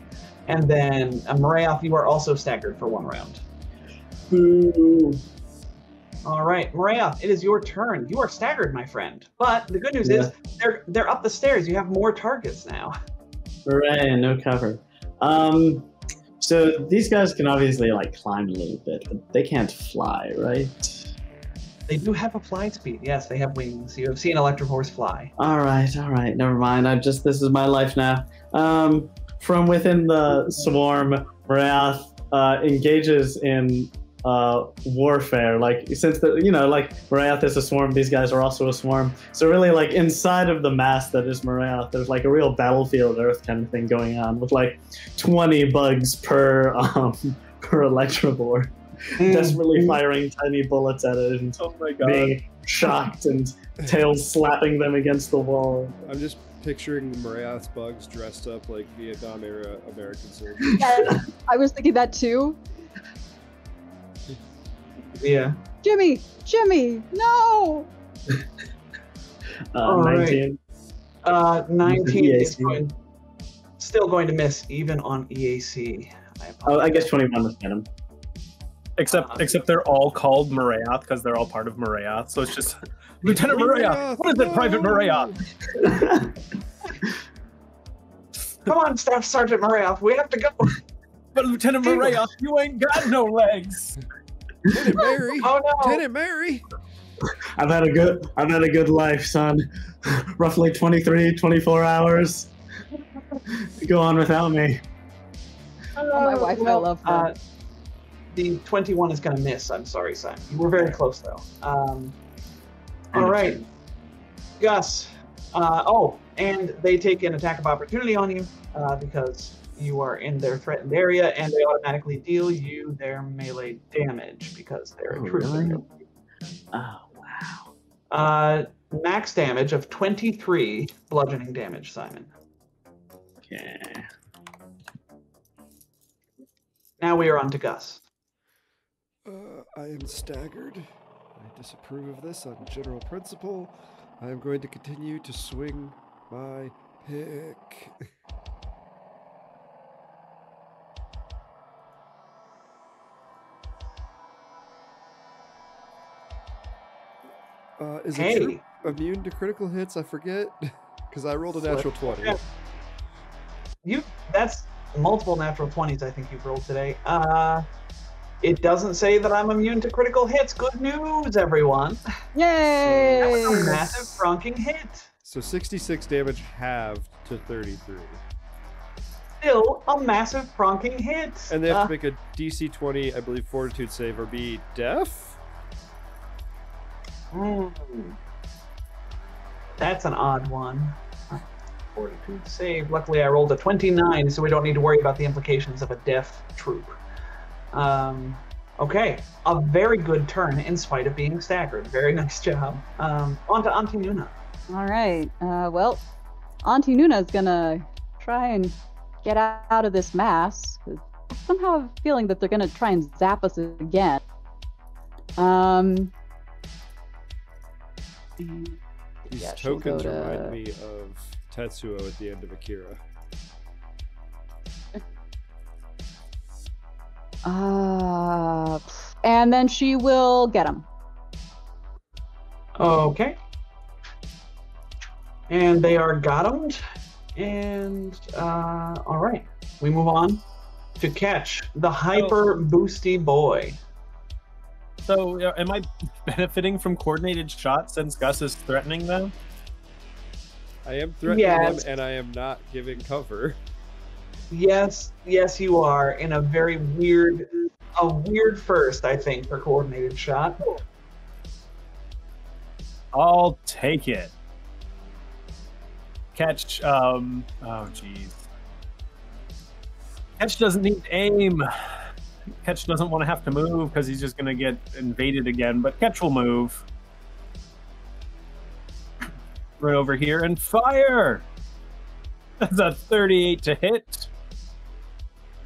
And then, Marayoth, you are also staggered for one round. Boo. All right, Marayoth, it is your turn. You are staggered, my friend. But the good news is they're up the stairs. You have more targets now. Hooray, no cover. So these guys can obviously like climb a little bit, but they can't fly, right? They do have applied speed. Yes, they have wings. You have seen Electivores fly. All right, never mind. This is my life now. From within the swarm, Marath engages in warfare. Like since Marath is a swarm, these guys are also a swarm. So really, like inside of the mass that is Marath, there's like a real battlefield Earth kind of thing going on with like 20 bugs per per Electivore. desperately firing tiny bullets at it and Oh my god. being shocked and tails slapping them against the wall. I'm just picturing the Morath bugs dressed up like Vietnam era American soldiers. Yeah, I was thinking that too. Yeah. Jimmy, no. All right. 19. 19 is EAC. still going to miss even on EAC. Oh, I guess 21 was hit him. Except they're all called Morath because they're all part of Morath. So it's just Lieutenant Morath. What is it, Private Morath? Come on, Staff Sergeant Morath, we have to go. But Lieutenant Morath, you ain't got no legs. Lieutenant Mary! Oh no! Lieutenant Mary! I've had a good life, son. Roughly 23, 24 hours. Go on without me. My wife, I love her. The 21 is going to miss. I'm sorry, Simon. You were very close, though. All right. Gus. And they take an attack of opportunity on you because you are in their threatened area, and they automatically deal you their melee damage because they're a trooper. Really? Oh, wow. Max damage of 23 bludgeoning damage, Simon. Okay. Now we are on to Gus. I am staggered. I disapprove of this on general principle. I am going to continue to swing my pick. Is a troop immune to critical hits? I forget. Because I rolled a natural 20. Yeah. That's multiple natural 20s I think you've rolled today. It doesn't say that I'm immune to critical hits. Good news, everyone. Yay! That was a massive frunking hit. So 66 damage halved to 33. Still a massive frunking hit. And they have to make a DC 20, I believe, fortitude save or be deaf? That's an odd one. Fortitude save. Luckily, I rolled a 29, so we don't need to worry about the implications of a deaf troop. Okay, a very good turn in spite of being staggered. Very nice job. On to Auntie Nuna. All right. Well, Auntie Nuna is gonna try and get out of this mass. Somehow I have a feeling that they're gonna try and zap us again. These Yeah, she'll tokens go to- remind me of Tetsuo at the end of Akira. And then she will get him. Okay. And they are gottomed. And, all right. We move on to Catch, the hyper boosty boy. So, am I benefiting from coordinated shots since Gus is threatening them? I am threatening Yes. them, and I am not giving cover. Yes, you are in a very weird first, I think, for coordinated shot. I'll take it. Catch, oh jeez. Catch doesn't need to aim. Catch doesn't want to have to move because he's just going to get invaded again, but Catch will move. Right over here and fire! That's a 38 to hit.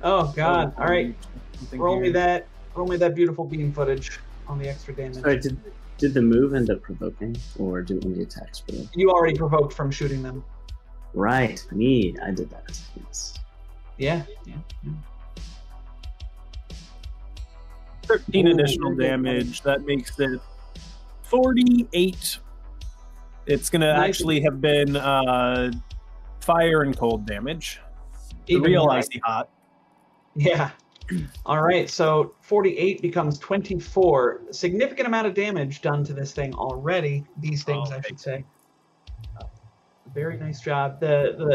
Oh God! All right, Something roll me here. that beautiful beam footage on the extra damage. Sorry, did the move end up provoking, or do only attacks provoke? You already provoked from shooting them. Right, me, I did that. Yes. Yeah. 13 Ooh, additional very good. damage. That makes it 48. It's going to Nice. actually have been fire and cold damage. The Even real more. icy hot. Yeah. All right, so 48 becomes 24. Significant amount of damage done to this thing already. These things, I should say. Very nice job.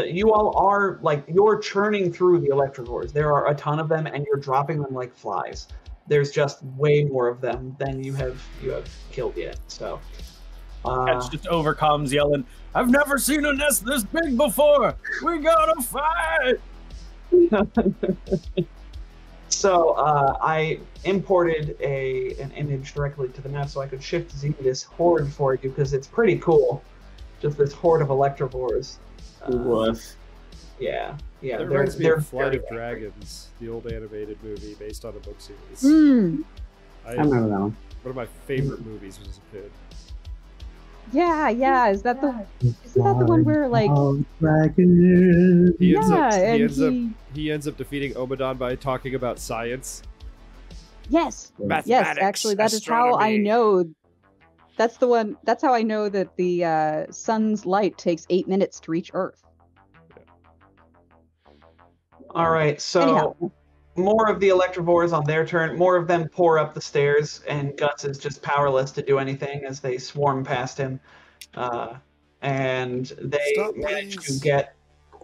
You all are you're churning through the electrocores. There are a ton of them, and you're dropping them like flies. There's just way more of them than you have killed yet. So. Catch just overcomes, yelling, "I've never seen a nest this big before! We gotta fight!" So I imported an image directly to the map so I could shift Z this horde for you because it's pretty cool. Just this horde of Electrovores. Woof. Yeah. That reminds me of Flight of Dragons, the old animated movie based on a book series. I remember that one. One of my favorite movies as a kid. Yeah. Isn't that the one where like He ends up defeating Omadon by talking about science. Yes. Actually, that is how I know. That's the one. That's how I know that the sun's light takes 8 minutes to reach Earth. All right, so Anyhow. more of the Electrovores on their turn. More of them pour up the stairs, and Gus is just powerless to do anything as they swarm past him. And they manage to get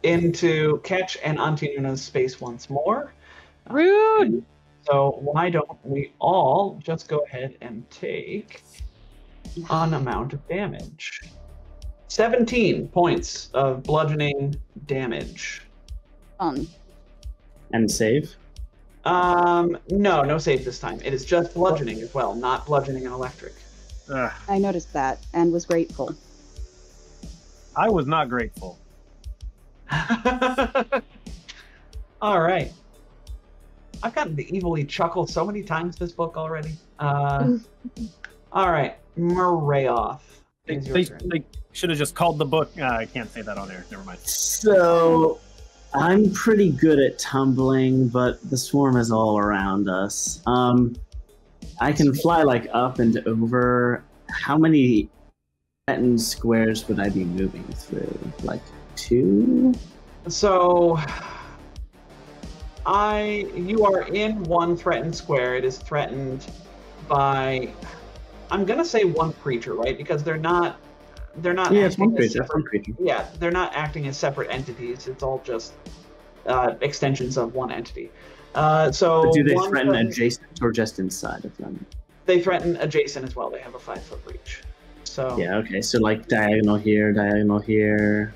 into Ketch and Auntie Nuna's space once more. Rude! So why don't we all just go ahead and take an amount of damage. 17 points of bludgeoning damage. And save? No save this time. It is just bludgeoning as well, not bludgeoning and electric. I noticed that and was grateful. I was not grateful. All right. I've gotten to evilly chuckle so many times this book already. All right, Marayoth. They should have just called the book. I can't say that on air. Never mind. So, I'm pretty good at tumbling, but the swarm is all around us. I can fly like up and over. How many threatened squares would I be moving through? Like 2? So, you are in one threatened square. It is threatened by, I'm gonna say one creature, right? Because they're not. Yeah, it's one creature. Yeah, they're not acting as separate entities. It's all just extensions of one entity. So but do they threaten adjacent or just inside of them? They threaten adjacent as well. They have a 5-foot reach. So yeah, okay. So like diagonal here.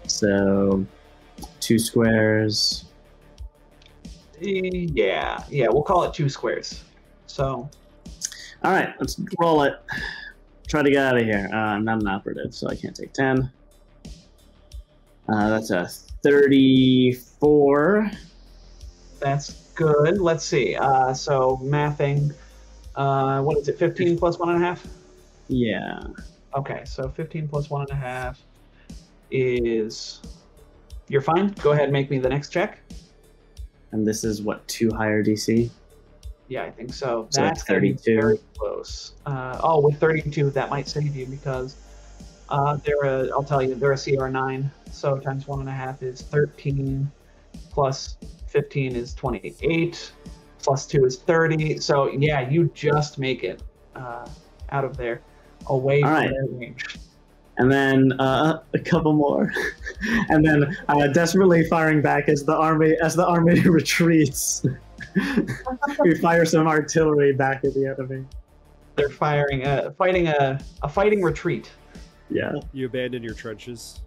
So 2 squares. Yeah. We'll call it 2 squares. So. All right, let's roll it. Try to get out of here. I'm not an operative, so I can't take 10. That's a 34. That's good. Let's see. So mathing. What is it? 15 plus 1.5? Yeah. Okay, so 15 plus 1.5 is. You're fine. Go ahead and make me the next check. And this is what, 2 higher DC? Yeah, I think so. So that's 32. Very close. With 32, that might save you because I'll tell you, they're a CR9. So times 1.5 is 13, plus 15 is 28, plus 2 is 30. So yeah, you just make it out of there, away from their range. And then a couple more, and then desperately firing back as the army retreats. We fire some artillery back at the enemy. They're fighting a fighting retreat. Yeah. You abandon your trenches.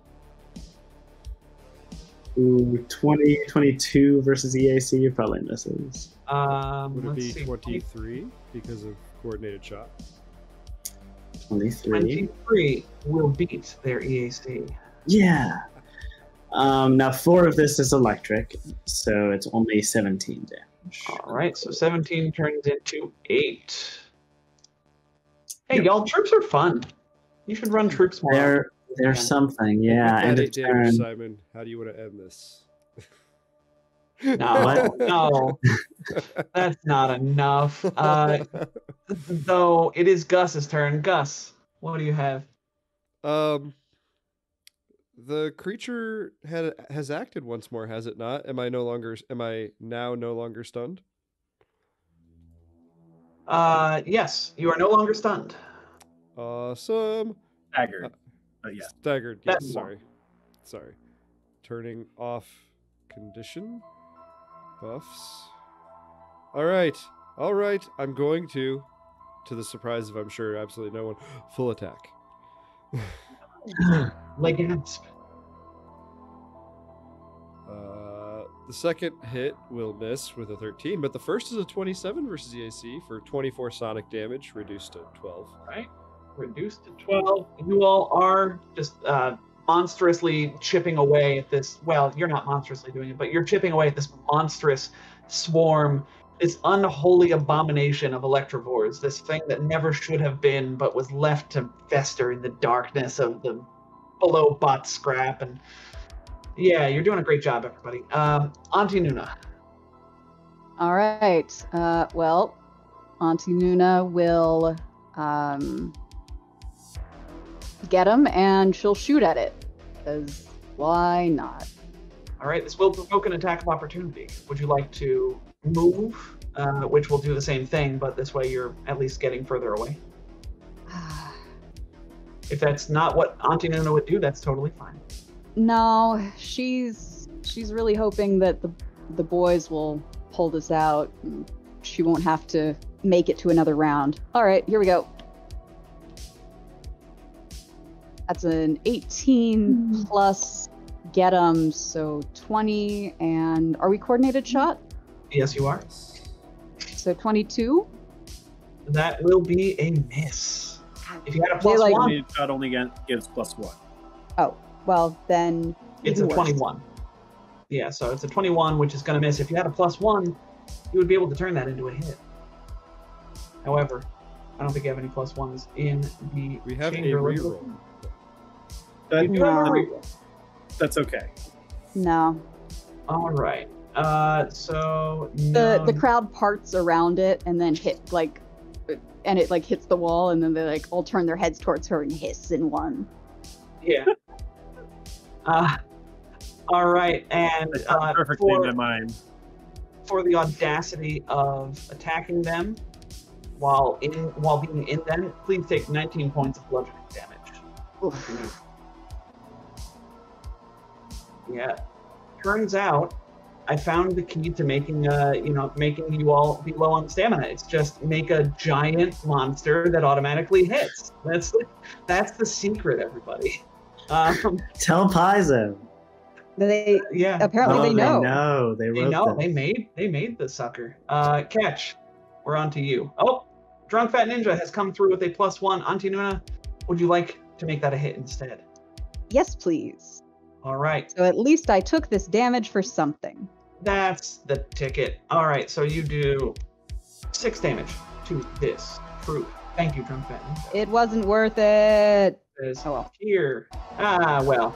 Ooh, 20, 22 versus EAC probably misses. Would it be 23 because of coordinated shot? 23 will beat their EAC. Yeah. Now 4 of this is electric, so it's only 17 damage. All right, so 17 turns into 8. Hey, y'all, troops are fun. You should run troops more. They're something, yeah. And a damage, Simon. How do you want to end this? No, that's not enough. Though it is Gus's turn. Gus, what do you have? The creature has acted once more, has it not? Am I now no longer stunned? Yes, you are no longer stunned. Awesome. Staggered. Yeah. Staggered. Yes. Sorry. Turning off condition buffs. All right. I'm going to the surprise of, I'm sure, absolutely no one, full attack. Like gasp. The second hit will miss with a 13, but the first is a 27 versus the AC for 24 sonic damage, reduced to 12. Right? Reduced to 12. You all are just monstrously chipping away at this. Well, you're not monstrously doing it, but you're chipping away at this monstrous swarm, this unholy abomination of Electrovores, this thing that never should have been, but was left to fester in the darkness of the below bot scrap. And yeah, you're doing a great job, everybody. Auntie Nuna. All right. Well, Auntie Nuna will get him, and she'll shoot at it. Because why not? All right, this will provoke an attack of opportunity. Would you like to move, which will do the same thing, but this way you're at least getting further away? If that's not what Auntie Nuna would do, that's totally fine. No, she's really hoping that the boys will pull this out. And she won't have to make it to another round. All right, here we go. That's an 18 plus get 'em, so 20. And are we coordinated shot? Yes, you are. So 22. That will be a miss. If you had a They, plus like- one, Coordinated shot only gives +1. Oh, well then. it's even a worse. 21. Yeah, so it's a 21, which is going to miss. If you had a plus one, you would be able to turn that into a hit. However, I don't think you have any plus ones in the We have a chamber. reroll. You do have a No. reroll. That's okay. No. All right. So The crowd parts around it and then hit like, and it like hits the wall, and then they like all turn their heads towards her and hiss in one. Yeah. All right, and That's perfectly in my mind. for the audacity of attacking them while being in them, please take 19 points of bludgeoning damage. Oof. Yeah. Turns out I found the key to making you all be low on stamina. It's just make a giant monster that automatically hits. That's the secret, everybody. Tell Paizo. They Yeah. apparently they know. They They wrote know. them. They made the sucker. Catch. We're on to you. Oh, Drunk Fat Ninja has come through with a +1. Auntie Nuna, would you like to make that a hit instead? Yes, please. All right. So at least I took this damage for something. That's the ticket. All right, so you do 6 damage to this troop. Thank you, Drunk Fat Ninja. It wasn't worth it. Says Oh well. here. Well.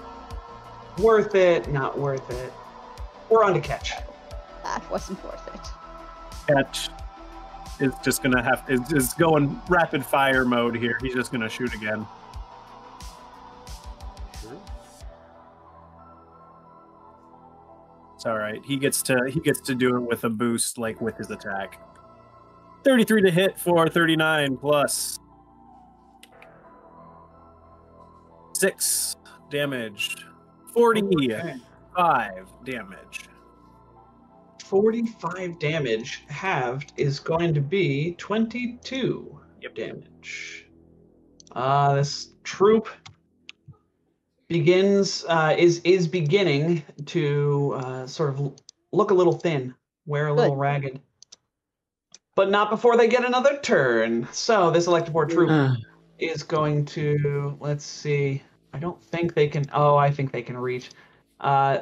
Worth it, not worth it. We're on to Catch. That wasn't worth it. Catch is just gonna is going rapid fire mode here. He's just gonna shoot again. Sure. It's all right. He gets to do it with a boost, like with his attack. 33 to hit for 39 plus 6 damage. 45 Okay. damage. 45 damage halved is going to be 22 damage. This troop is beginning to sort of look a little thin, wear a little Good. ragged, but not before they get another turn. So this Electivore troop is going to, let's see. I don't think they can. Oh, I think they can reach.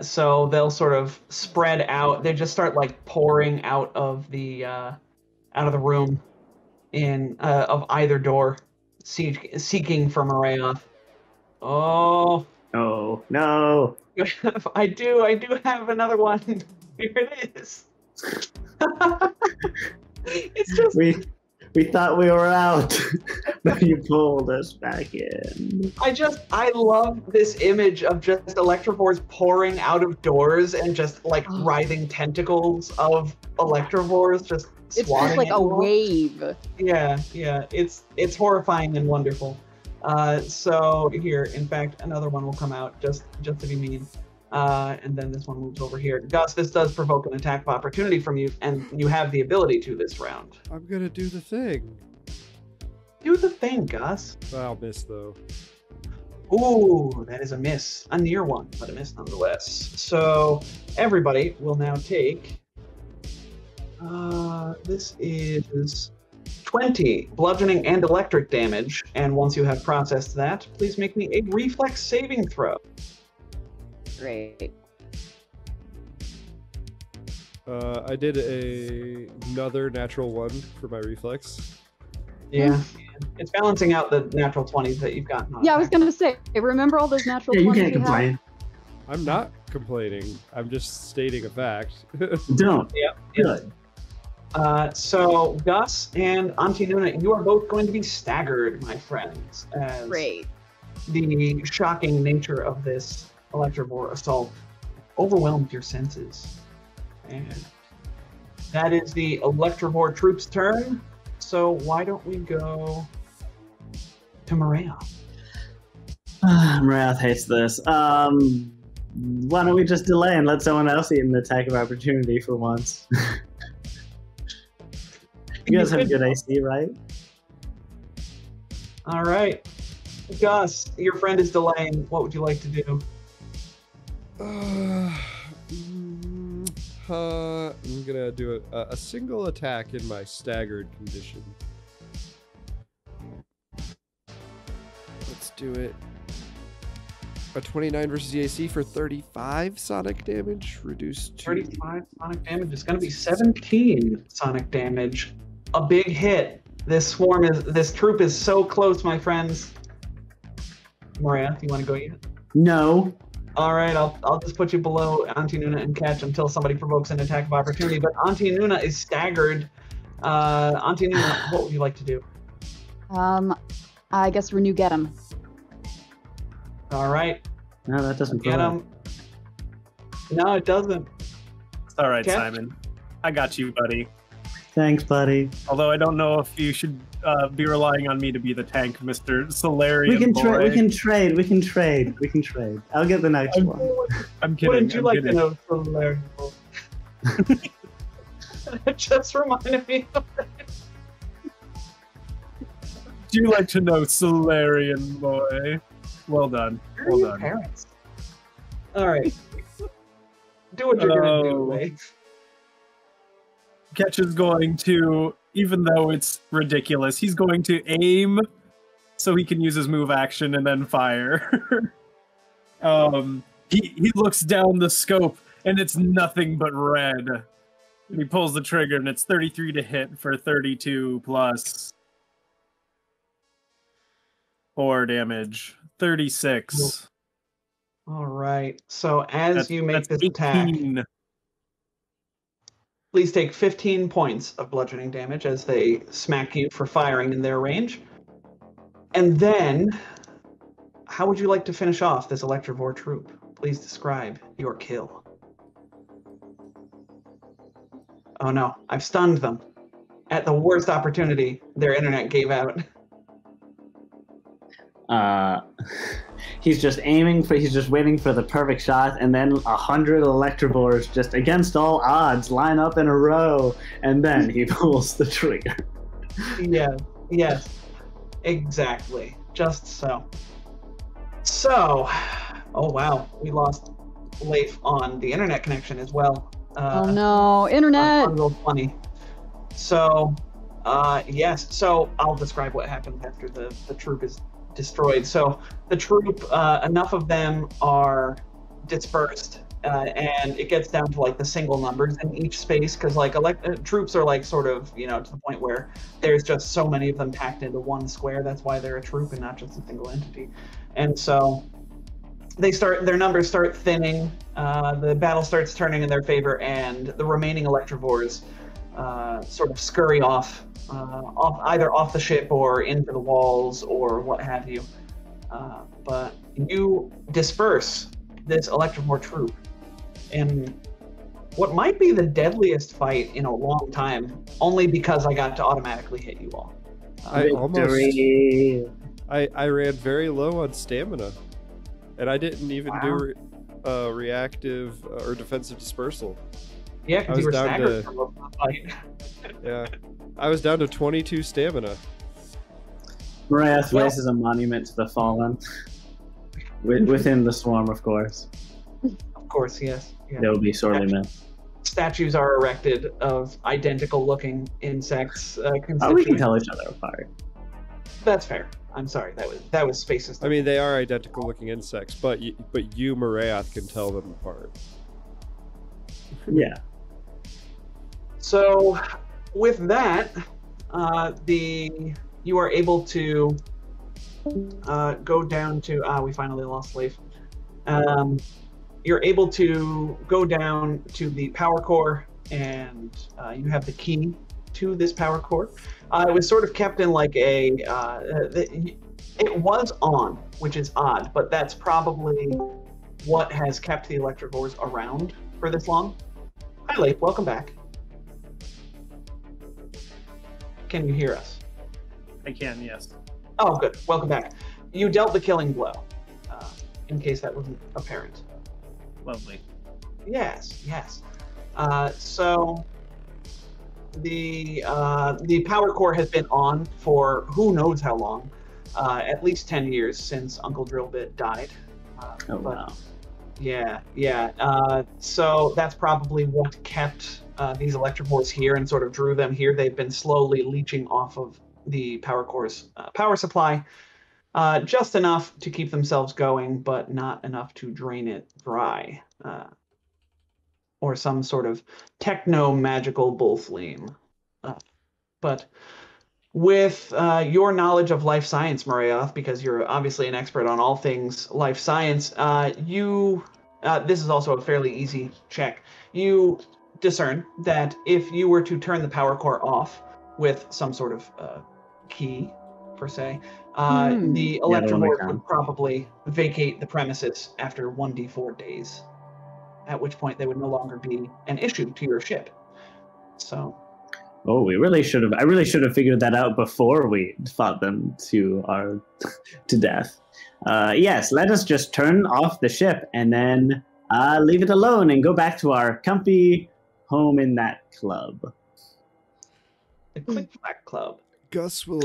So they'll sort of spread out. They just start like pouring out of the room in of either door, seeking for Marayoth. Oh, Oh no! I do have another one. Here it is. It's just We thought we were out, but you pulled us back in. I love this image of just Electivores pouring out of doors and just like writhing tentacles of Electivores just It's swatting just like at a you all. wave. Yeah, it's horrifying and wonderful. So here, in fact, another one will come out just to be mean. And then this one moves over here. Gus, this does provoke an attack of opportunity from you, and you have the ability to this round. I'm gonna do the thing. Do the thing, Gus. I'll miss though. Ooh, that is a miss. A near one, but a miss nonetheless. So everybody will now take. This is 20 bludgeoning and electric damage. And once you have processed that, please make me a reflex saving throw. Great. I did another natural 1 for my reflex. Yeah. It's balancing out the natural 20s that you've gotten. Yeah, I was gonna say, remember all those natural Yeah, you 20s can't you had? complain. I'm not complaining. I'm just stating a fact. Don't. Yeah. Good. So Gus and Auntie Nuna, you are both going to be staggered, my friends, as Great. the shocking nature of this Electrovore assault overwhelmed your senses. And that is the Electrovore troops' turn. So why don't we go to Maria? Marath hates this. Why don't we just delay and let someone else eat an attack of opportunity for once? You guys have good AC, right? All right. Gus, your friend is delaying. What would you like to do? I'm gonna do a single attack in my staggered condition. Let's do it. A 29 versus the AC for 35 sonic damage, reduced to 35 sonic damage. It's going to be 17 sonic damage. A big hit. This troop is so close, my friends. Maria, you want to go yet? No. All right, I'll just put you below Auntie Nuna and catch until somebody provokes an attack of opportunity. But Auntie Nuna is staggered. Auntie Nuna, what would you like to do? I guess renew get him. All right, No, that doesn't get him. No, it doesn't. It's all right, Cap? Simon. I got you, buddy. Thanks, buddy. Although I don't know if you should be relying on me to be the tank, Mr. Solarian. We can boy. trade. We can trade. I'll get the next one. I'm kidding. Wouldn't you I'm like kidding. to know Solarian? It just reminded me of that. Would you like to know Solarian boy? Well done. Where are Well your done. parents? All right. Do what you're going to do, Wade. Ketch is going to, even though it's ridiculous, he's going to aim so he can use his move action and then fire. He looks down the scope and it's nothing but red. And he pulls the trigger and it's 33 to hit for 32 plus 4 damage. 36. All right. So as you make this 18. attack, please take 15 points of bludgeoning damage as they smack you for firing in their range. And then, how would you like to finish off this Electrovore troop? Please describe your kill. Oh no, I've stunned them. At the worst opportunity, their internet gave out. He's just waiting for the perfect shot, and then 100 Electrovores just against all odds line up in a row, and then he pulls the trigger. Yes, exactly. Just so. So, oh wow, we lost Leif on the internet connection as well. Oh no, internet! On roll 20. So, yes. So I'll describe what happens after the troop is destroyed. So the troop, enough of them are dispersed, and it gets down to like the single numbers in each space because like troops are like sort of to the point where there's just so many of them packed into one square. That's why they're a troop and not just a single entity. And so their numbers start thinning. The battle starts turning in their favor, and the remaining Electrovores sort of scurry off either off the ship or into the walls or what have you. But you disperse this Electrovore troop in what might be the deadliest fight in a long time, only because I got to automatically hit you all. I Victory. I ran very low on stamina, and I didn't even do reactive or defensive dispersal. Yeah, I because was you were down staggered to- for most of the fight. Yeah, I was down to 22 stamina. Marath Well- raises a monument to the fallen. Within the swarm, of course. Of course, yes. Yeah. They will be sorely missed. Statues are erected of identical-looking insects. Oh, we can constituent- tell each other apart. That's fair. I'm sorry. That was Space's. I mean, they are identical-looking insects, but you, Marath, can tell them apart. Yeah. So, with that, you are able to go down to. We finally lost Leif. You're able to go down to the power core, and you have the key to this power core. It was sort of kept in like a. It was on, which is odd, but that's probably what has kept the electrivores around for this long. Hi, Leif. Welcome back. Can you hear us? I can, yes. Oh, good. Welcome back. You dealt the killing blow, in case that wasn't apparent. Lovely. Yes, yes. So the power core has been on for who knows how long, at least 10 years since Uncle Drillbit died. Oh, wow. Yeah. So that's probably what kept these electrovores here and sort of drew them here. They've been slowly leeching off of the power core's power supply, just enough to keep themselves going, but not enough to drain it dry, or some sort of techno-magical bull flame. But with your knowledge of life science, Marayoth, because you're obviously an expert on all things life science, this is also a fairly easy check. You discern that if you were to turn the power core off with some sort of key, per se, the electrovores would probably vacate the premises after 1d4 days, at which point they would no longer be an issue to your ship. So... Oh, I really should have figured that out before we fought them to death. Yes, let us just turn off the ship and then leave it alone and go back to our comfy home in that club. The Click Clack Club. Gus will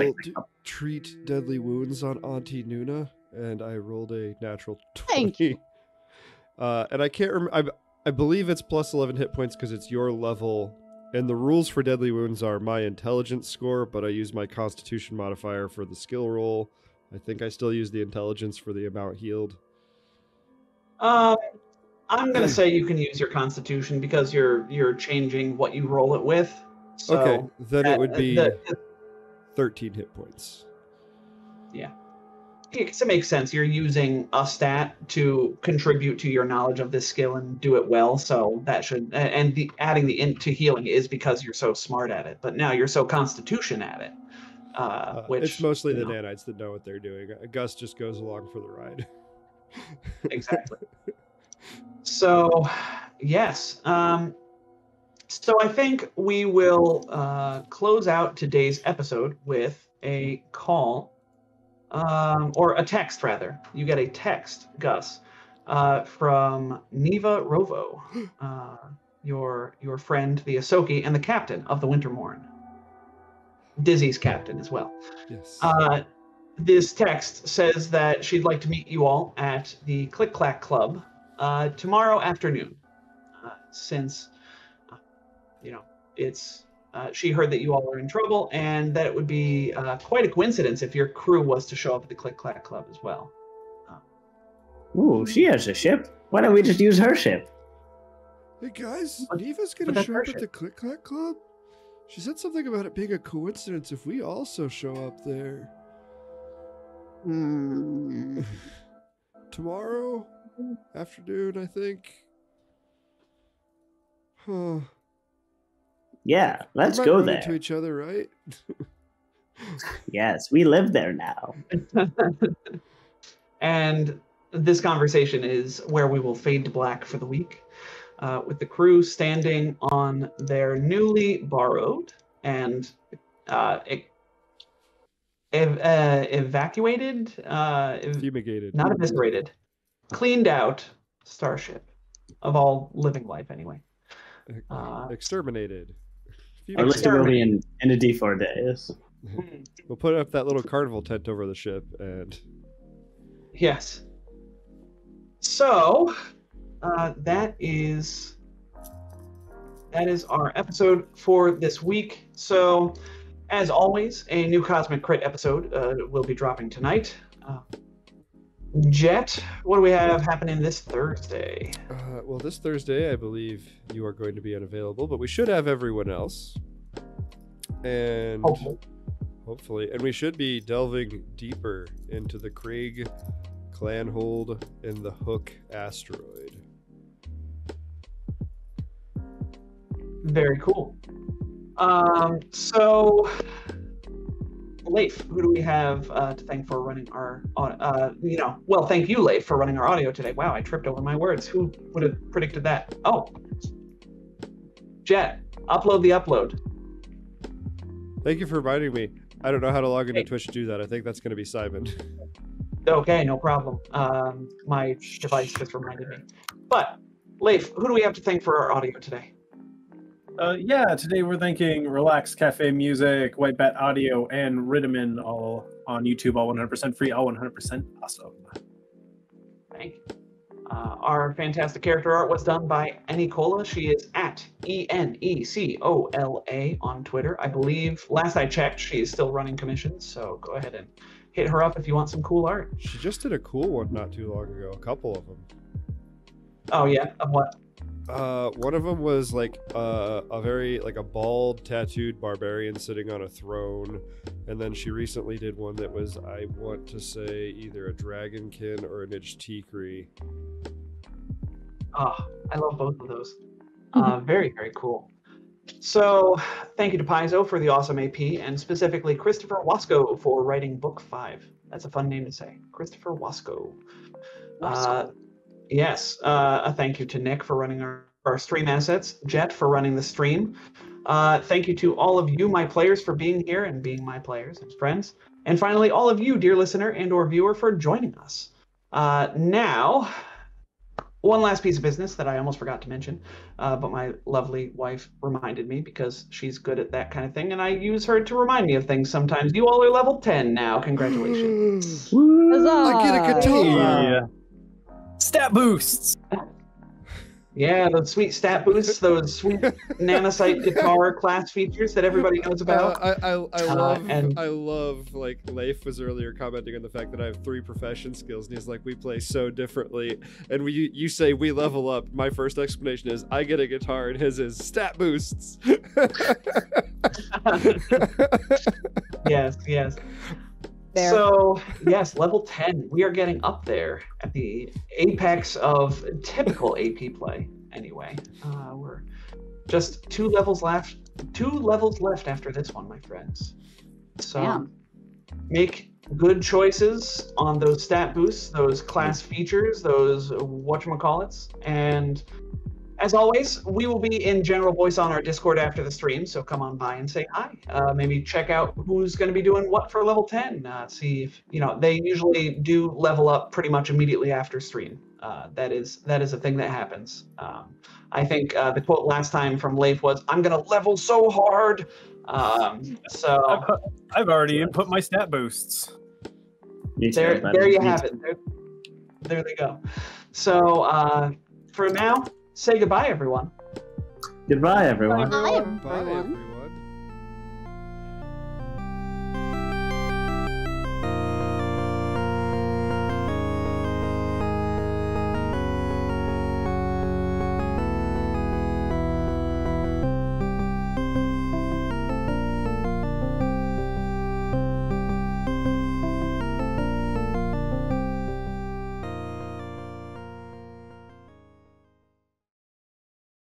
treat deadly wounds on Auntie Nuna, and I rolled a natural 20. Thank you. And I can't remember. I believe it's plus 11 hit points because it's your level. And the rules for deadly wounds are my intelligence score, but I use my constitution modifier for the skill roll. I think I still use the intelligence for the amount healed. I'm gonna say you can use your constitution because you're changing what you roll it with. So okay, then it would be 13 hit points. Yeah. It makes sense. You're using a stat to contribute to your knowledge of this skill and do it well. So that should, and adding the int to healing is because you're so smart at it. But now you're so constitution at it. Which it's mostly the nanites that know what they're doing. Gus just goes along for the ride. Exactly. So, yes. So I think we will close out today's episode with a call. Or a text, rather. You get a text, Gus, from Neva Rovo, your friend, the Ahsoki, and the captain of the Wintermorn. Dizzy's captain as well. Yes. This text says that she'd like to meet you all at the Click Clack Club tomorrow afternoon, since, it's... she heard that you all are in trouble, and that it would be quite a coincidence if your crew was to show up at the Click Clack Club as well. Ooh, she has a ship. Why don't we just use her ship? Hey guys, But- Neva's but gonna that's show her up at ship. the Click Clack Club? She said something about it being a coincidence if we also show up there. Hmm. Tomorrow afternoon, I think. Huh. Yeah, let's We might go run there. into each other, right? Yes, we live there now. And this conversation is where we will fade to black for the week, with the crew standing on their newly borrowed and evacuated, Fumigated. not eviscerated, cleaned out starship of all living life anyway. Exterminated. Our list will be in a D4 days. We'll put up that little carnival tent over the ship, and Yes. So that is our episode for this week. So, as always, a new Cosmic Crit episode will be dropping tonight. Jet, what do we have happening this Thursday? Well, this Thursday, I believe you are going to be unavailable, but we should have everyone else. And hopefully, and we should be delving deeper into the Krieg Clanhold and the Hook asteroid. Very cool. So, Leif, who do we have to thank for running our, well, thank you, Leif, for running our audio today. Wow, I tripped over my words. Who would have predicted that? Oh, Jet, upload the upload. Thank you for reminding me. I don't know how to log into Twitch to do that. I think that's going to be Simon. Okay, no problem. My device just reminded me. But, Leif, who do we have to thank for our audio today? Today we're thanking Relax Cafe Music, White Bat Audio, and Riddiman, all on YouTube, all 100% free, all 100% awesome. Thank you. Our fantastic character art was done by Enicola. She is at ENECOLA on Twitter. I believe, last I checked, she is still running commissions, so go ahead and hit her up if you want some cool art. She just did a cool one not too long ago, a couple of them. Oh, yeah? Of what? One of them was like a bald tattooed barbarian sitting on a throne, and then she recently did one that was, I want to say, either a dragonkin or an Ijtikri. Oh, I love both of those. Very, very cool. So, thank you to Paizo for the awesome AP, and specifically Christopher Wasco for writing book 5. That's a fun name to say, Christopher Wasco. Yes, a thank you to Nick for running our stream assets, Jet for running the stream. Thank you to all of you, my players, for being here and being my players and friends. And finally, all of you, dear listener and or viewer, for joining us. Now, one last piece of business that I almost forgot to mention, but my lovely wife reminded me because she's good at that kind of thing, and I use her to remind me of things sometimes. You all are level 10 now. Congratulations. I get a guitar. Yeah. Stat boosts. Yeah, those sweet stat boosts, those sweet nanosite guitar class features that everybody knows about. I love, like, Leif was earlier commenting on the fact that I have 3 profession skills, and he's like, we play so differently. And you say we level up. My first explanation is I get a guitar, and his is stat boosts. Yes. There. So, yes, level 10. We are getting up there at the apex of typical AP play, anyway. We're just 2 levels left. 2 levels left after this one, my friends. So, make good choices on those stat boosts, those class features, those whatchamacallits, and as always, we will be in general voice on our Discord after the stream, so come on by and say hi. Maybe check out who's going to be doing what for level 10. See if, they usually do level up pretty much immediately after stream. That is a thing that happens. I think the quote last time from Leif was, "I'm going to level so hard." So I've already input my stat boosts. There you have it. There they go. So for now, say goodbye, everyone. Goodbye, everyone. Bye, everyone. Bye, everyone.